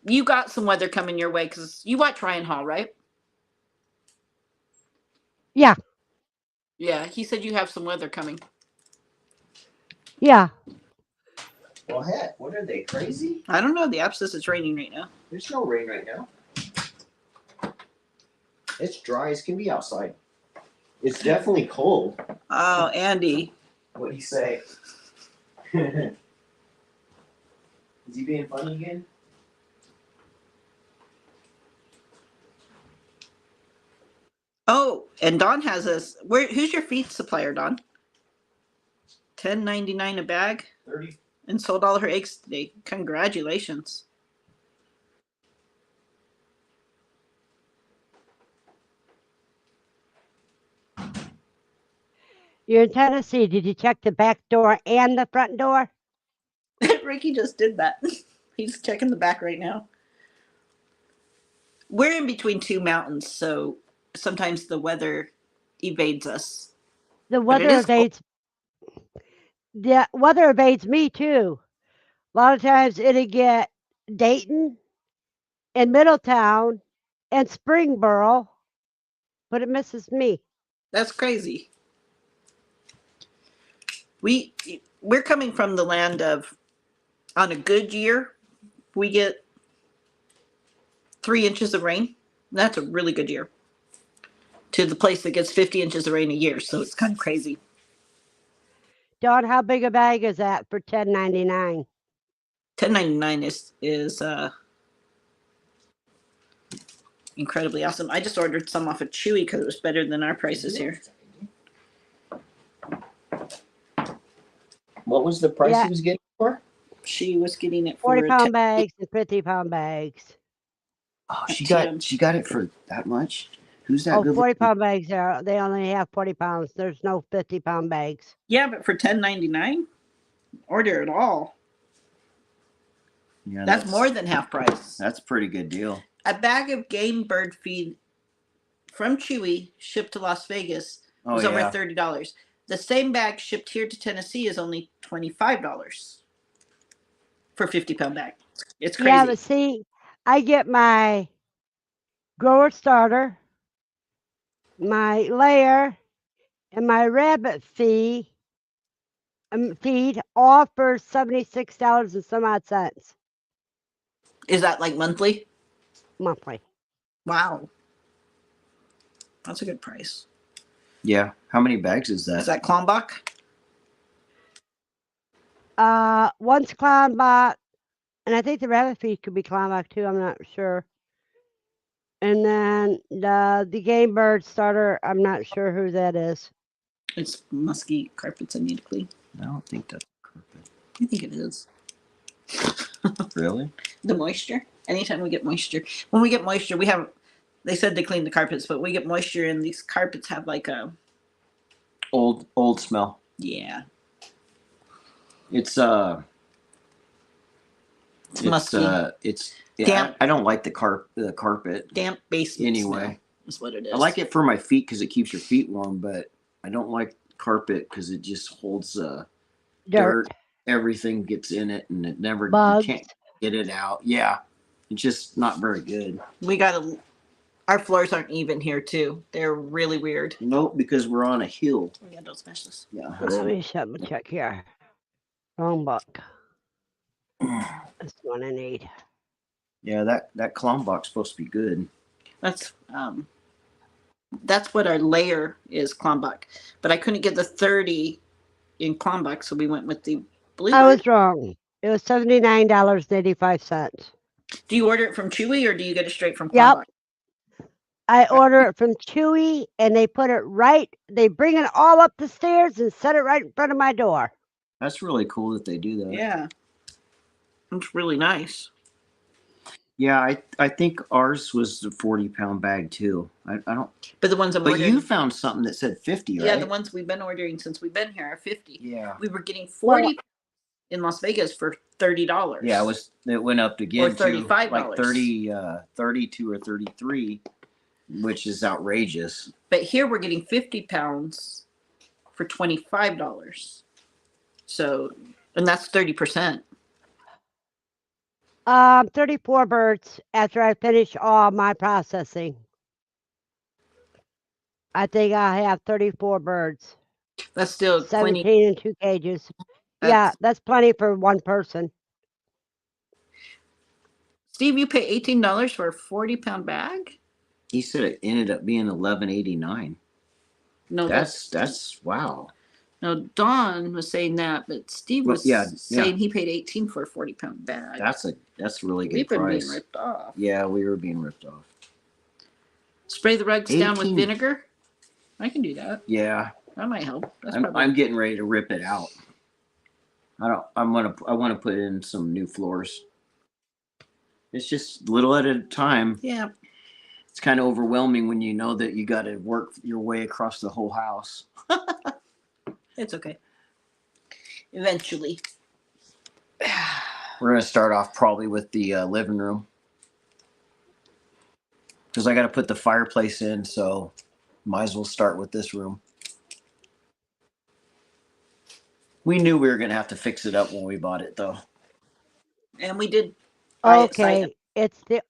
you got some weather coming your way because you watch Ryan Hall, right? Yeah. Yeah, he said you have some weather coming. Yeah. Well, heck, what are they, crazy? I don't know. The app says it's raining right now. There's no rain right now. It's dry as can be outside. It's definitely cold. Oh, Andy. What'd he say? Is he being funny again? Oh, and Don has us. Who's your feed supplier, Don? $10.99 a bag, 30. and sold all her eggs today. Congratulations. You're in Tennessee. Did you check the back door and the front door? Ricky just did that. He's checking the back right now. We're in between two mountains, so sometimes the weather evades us. The But it weather is cold. evades. The weather evades me too. A lot of times it'll get Dayton and Middletown and Springboro, but it misses me. That's crazy. We're coming from the land of, on a good year, we get 3 inches of rain. That's a really good year. To the place that gets 50 inches of rain a year, so it's kind of crazy. Dawn, how big a bag is that for $10.99? $10.99 is incredibly awesome. I just ordered some off of Chewy because it was better than our prices here. What was the price Yeah. he was getting for? She was getting it for 40-pound bags and 50-pound bags. Oh, she Tim. got it for that much. Who's that? Oh, good 40-pound bags are. They only have 40 pounds. There's no 50-pound bags. Yeah, but for $10.99, order it all. Yeah, That's more than half price. That's a pretty good deal. A bag of game bird feed from Chewy shipped to Las Vegas Oh was yeah. over $30. The same bag shipped here to Tennessee is only $25 for 50-pound bag. It's crazy. Yeah, but see, I get my grower starter, my layer, and my rabbit feed all for $76 and some odd cents Is that like monthly? monthly. Wow. That's a good price. Yeah. How many bags is that? Is that Klombach? One's Kleinbach, and I think the rabbit feed could be Kleinbach too. I'm not sure. And then the game bird starter, I'm not sure who that is. It's musky carpets I need to clean. I don't think that's carpet. I think it is. Really? The moisture. Anytime we get moisture. When we get moisture, we have, they said they clean the carpets, but we get moisture and these carpets have like a, Old smell. yeah. It's musky. It's Damp. I don't like the carpet Damp basement anyway. smell is what it is. I like it for my feet because it keeps your feet warm, but I don't like carpet because it just holds dirt. Everything gets in it, and it never Bugs. you can't get it out. Yeah, it's just not very good. We gotta, our floors aren't even here too. They're really weird. Nope, because we're on a hill. Oh, yeah, don't smash this. Yeah. Let me check here. Wrong book. That's the one I need. Yeah, that Klombach's supposed to be good. That's what our layer is, Klombach. But I couldn't get the 30 in Klombach, so we went with the blue. I was wrong. It was $79.85. Do you order it from Chewy or do you get it straight from Yep. Klombach? I order it from Chewy, and they put it right. They bring it all up the stairs and set it right in front of my door. That's really cool that they do that. Yeah. It's really nice. Yeah, I think ours was the 40-pound bag too. I don't. But the ones I'm But ordering. you found something that said 50, right? Yeah, the ones we've been ordering since we've been here are 50. Yeah. We were getting 40 in Las Vegas for $30. Yeah, it went up again Or $35. to like 32 or 33, which is outrageous. But here we're getting 50 pounds for $25. So, and that's 30%. 34 birds after I finish all my processing. I think I have 34 birds. That's still 17 plenty. in 2 cages. Yeah, that's plenty for one person. Steve, you pay $18 for a 40-pound bag? He said it ended up being $11.89. No, that's wow. No, Don was saying that, but Steve was saying he paid 18 for a 40-pound bag. That's a really good We've been price. being ripped off. Yeah, we were being ripped off. Spray the rugs down with vinegar. I can do that. Yeah, that might help. I'm getting ready to rip it out. I want to put in some new floors. It's just little at a time. Yeah. It's kind of overwhelming when you know that you got to work your way across the whole house. It's okay. Eventually. We're going to start off probably with the living room. Because I got to put the fireplace in, so might as well start with this room. We knew we were going to have to fix it up when we bought it, though. And we did. Okay, it's the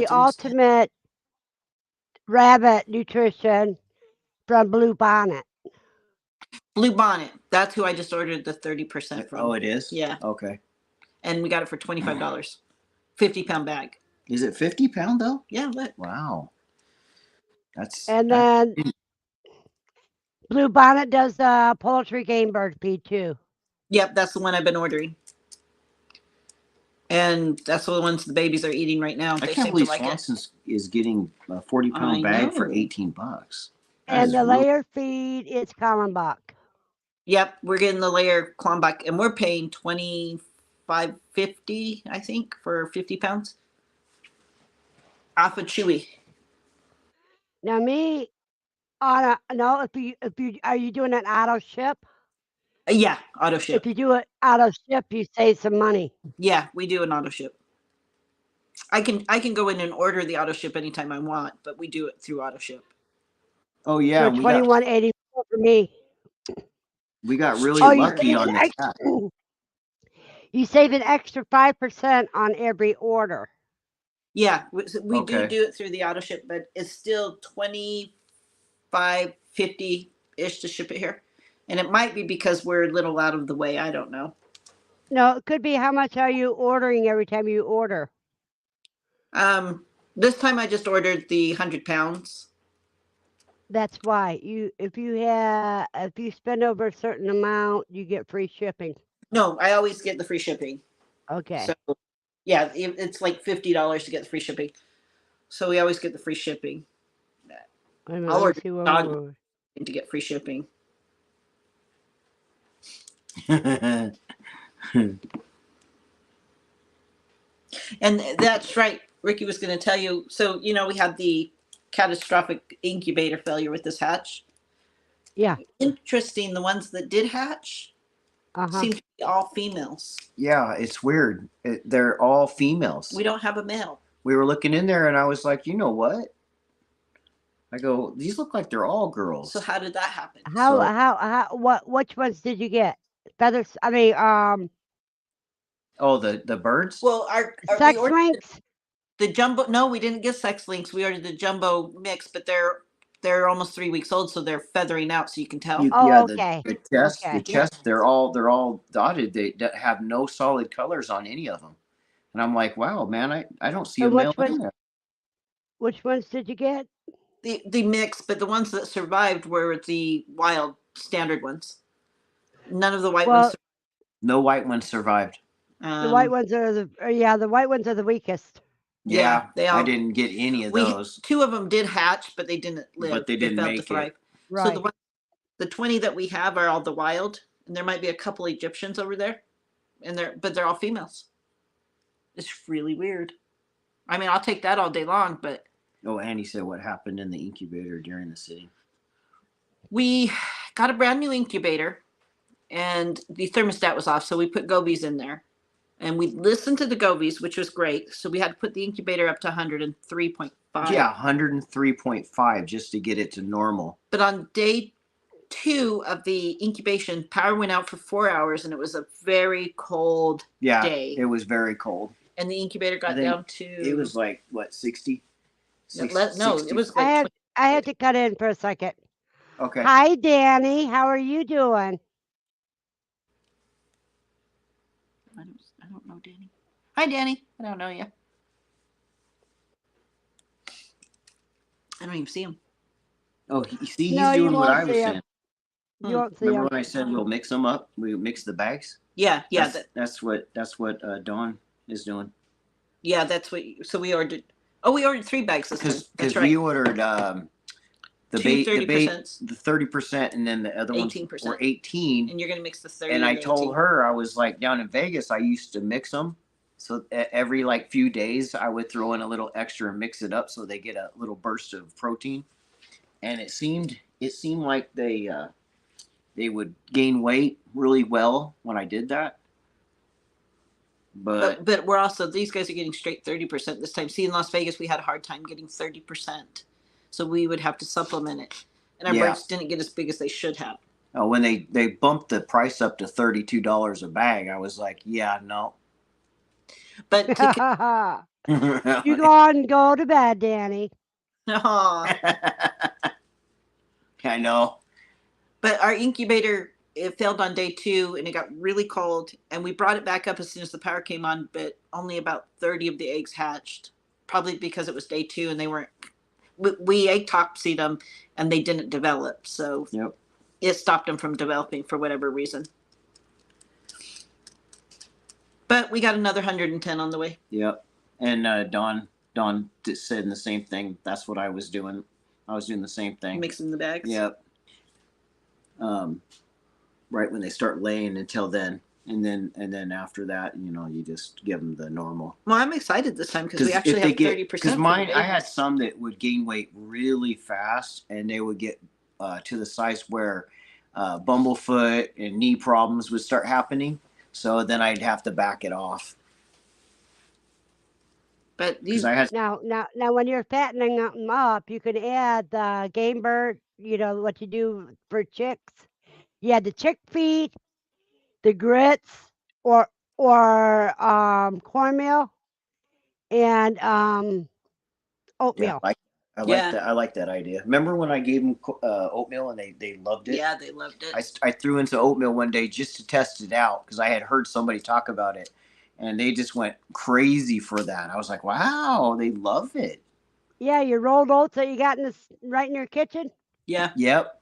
ultimate rabbit nutrition from Blue Bonnet. Blue Bonnet. That's who I just ordered the 30% from. Oh, it is? Yeah. Okay. And we got it for $25. 50-pound bag. Is it 50 pound though? Yeah, look. Wow. Then Blue Bonnet does the poultry game bird feed too. Yep, that's the one I've been ordering. And that's the ones the babies are eating right now. I can't believe Swanson is getting a 40-pound bag for $18. And the layer feed is Kallenbach. Yep, we're getting the layer Klombach, and we're paying $25.50, I think, for 50 pounds off of Chewy. Now, if you are you doing an auto ship? Yeah, auto ship. If you do it auto ship, you save some money. Yeah, we do an auto ship. I can go in and order the auto ship anytime I want, but we do it through auto ship. Oh yeah, so $21.84 for me. We got really lucky on this. You save an extra 5% on every order. Yeah, we do it through the auto ship, but it's still $25.50-ish to ship it here. And it might be because we're a little out of the way. I don't know. No, it could be how much are you ordering every time you order. This time I just ordered the 100 pounds. That's why if you spend over a certain amount, you get free shipping. No, I always get the free shipping. Okay. So yeah, it's like $50 to get the free shipping. So we always get the free shipping. Wait a minute, I'll let me order see where dog we're. to get free shipping. And that's right. Ricky was going to tell you. So, we had the catastrophic incubator failure with this hatch. Yeah. Interesting. The ones that did hatch seem to be all females. Yeah, it's weird. They're all females. We don't have a male. We were looking in there and I was like, you know what? I go, these look like they're all girls. So how did that happen? Which ones did you get? Feathers, I mean, Oh, the birds? Well, sex links? The jumbo, no, we didn't get sex links. We ordered the jumbo mix, but they're almost 3 weeks old, so they're feathering out, so you can tell. Okay. The chest, Okay. the chest, they're all dotted. They have no solid colors on any of them. And I'm like, wow, man, I don't see a male in there. Which ones did you get? The mix, but the ones that survived were the wild standard ones. None of the white ones. No white ones survived. The white ones are the white ones are the weakest. Yeah, I didn't get any of those. 2 of them did hatch, but they didn't live. But they didn't make it. Right. So the 20 that we have are all the wild, and there might be a couple Egyptians over there, but they're all females. It's really weird. I mean, I'll take that all day long, but. Oh, Andy said what happened in the incubator during the sitting. We got a brand new incubator, and the thermostat was off, so we put gobies in there. And we listened to the gobies, which was great. So we had to put the incubator up to 103.5. Yeah, 103.5 just to get it to normal. But on day 2 of the incubation, power went out for 4 hours, and it was a very cold day. It was very cold. And the incubator got down to... It was like, what, 60? No, it was like... I had to cut in for a second. Okay. Hi, Danny. How are you doing? I don't know Danny. Hi, Danny. I don't know you. I don't even see him. Oh, he's doing what I was saying. You won't see Remember him. when I said we'll mix them up? We mix the bags? Yeah. That's what Dawn is doing. Yeah, that's what. So we ordered. Oh, we ordered 3 bags this time. Because we ordered the 30%, and then the other 18%. were 18. And you're gonna mix the 30. And I told her, I was like, down in Vegas, I used to mix them. So every like few days, I would throw in a little extra and mix it up so they get a little burst of protein. And it seemed like they would gain weight really well when I did that. But we're also, these guys are getting straight 30% this time. See, in Las Vegas, we had a hard time getting 30%. So we would have to supplement it. And our birds didn't get as big as they should have. Oh, when they bumped the price up to $32 a bag, I was like, yeah, no. But you go to bed, Danny. I know. But our incubator, it failed on day 2, and it got really cold. And we brought it back up as soon as the power came on, but only about 30 of the eggs hatched. Probably because it was day 2, and they weren't. We egg topsied them, and they didn't develop. So it stopped them from developing for whatever reason. But we got another 110 on the way. Yep. And Dawn said the same thing. That's what I was doing. I was doing the same thing. Mixing the bags. Yep. Right when they start laying until then. And then after that, you just give them the normal. Well, I'm excited this time because we actually have 30%. Because mine, I had some that would gain weight really fast, and they would get to the size where bumblefoot and knee problems would start happening. So then I'd have to back it off. But these now when you're fattening them up, you can add the game bird. What you do for chicks. You add the chick feed, the grits, or cornmeal, and oatmeal. Yeah, I like that idea. Remember when I gave them oatmeal and they loved it? Yeah, they loved it. I threw in some oatmeal one day just to test it out because I had heard somebody talk about it, and they just went crazy for that. I was like, wow, they love it. Yeah, your rolled oats that you got in this right in your kitchen. Yeah, Yep,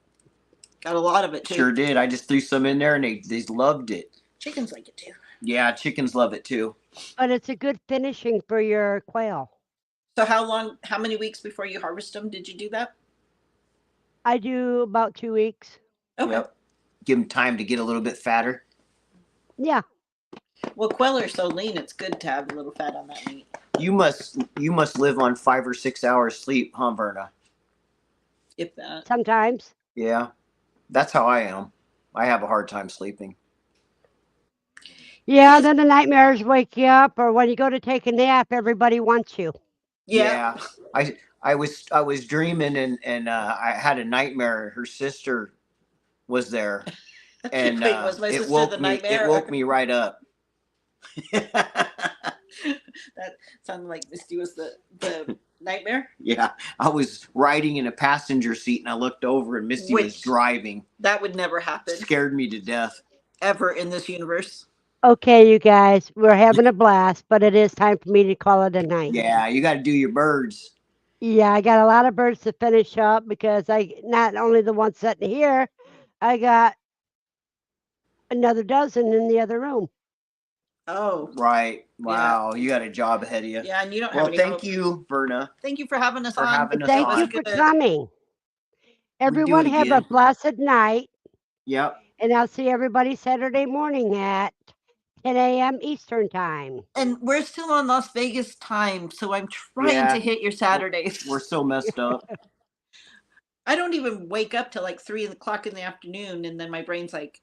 got a lot of it too. sure did. I just threw some in there and they loved it. Chickens like it too. Yeah, chickens love it too. But it's a good finishing for your quail. So how many weeks before you harvest them did you do that? I do about 2 weeks. Okay. Yep. Give them time to get a little bit fatter. Yeah. Well, quail are so lean, it's good to have a little fat on that meat. You must live on 5 or 6 hours sleep, huh, Verna? If that. Sometimes. Yeah, that's how I am. I have a hard time sleeping. Yeah, then the nightmares wake you up, or when you go to take a nap, everybody wants you. Yeah. I was dreaming and I had a nightmare. Her sister was there, and Wait, was my it sister woke the me. nightmare? It woke me right up. That sounded like Misty was the nightmare. Yeah, I was riding in a passenger seat and I looked over and Misty was Which- driving. That would never happen Scared me to death. ever in this universe. Okay, you guys, we're having a blast, but it is time for me to call it a night. Yeah, you got to do your birds. Yeah, I got a lot of birds to finish up because I not only the one sitting here, I got another dozen in the other room. Oh, Right. Wow, you got a job ahead of you. yeah, and you don't have Well, any thank hope. you, Verna. Thank you for having us For on. having us Thank on. you That for was good. coming. Everyone it have a again. blessed night, Yep. and I'll see everybody Saturday morning at 10 a.m. Eastern time. And we're still on Las Vegas time, so I'm trying Yeah. to hit your Saturdays. We're so messed up. I don't even wake up till like 3 o'clock in the afternoon, and then my brain's like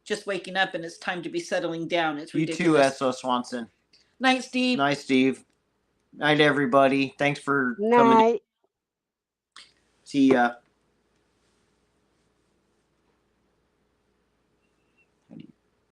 just waking up, and it's time to be settling down. It's You ridiculous. too, S.O. Swanson. Night, Steve. Nice, Steve. Night, everybody. Thanks for coming. Night. See ya.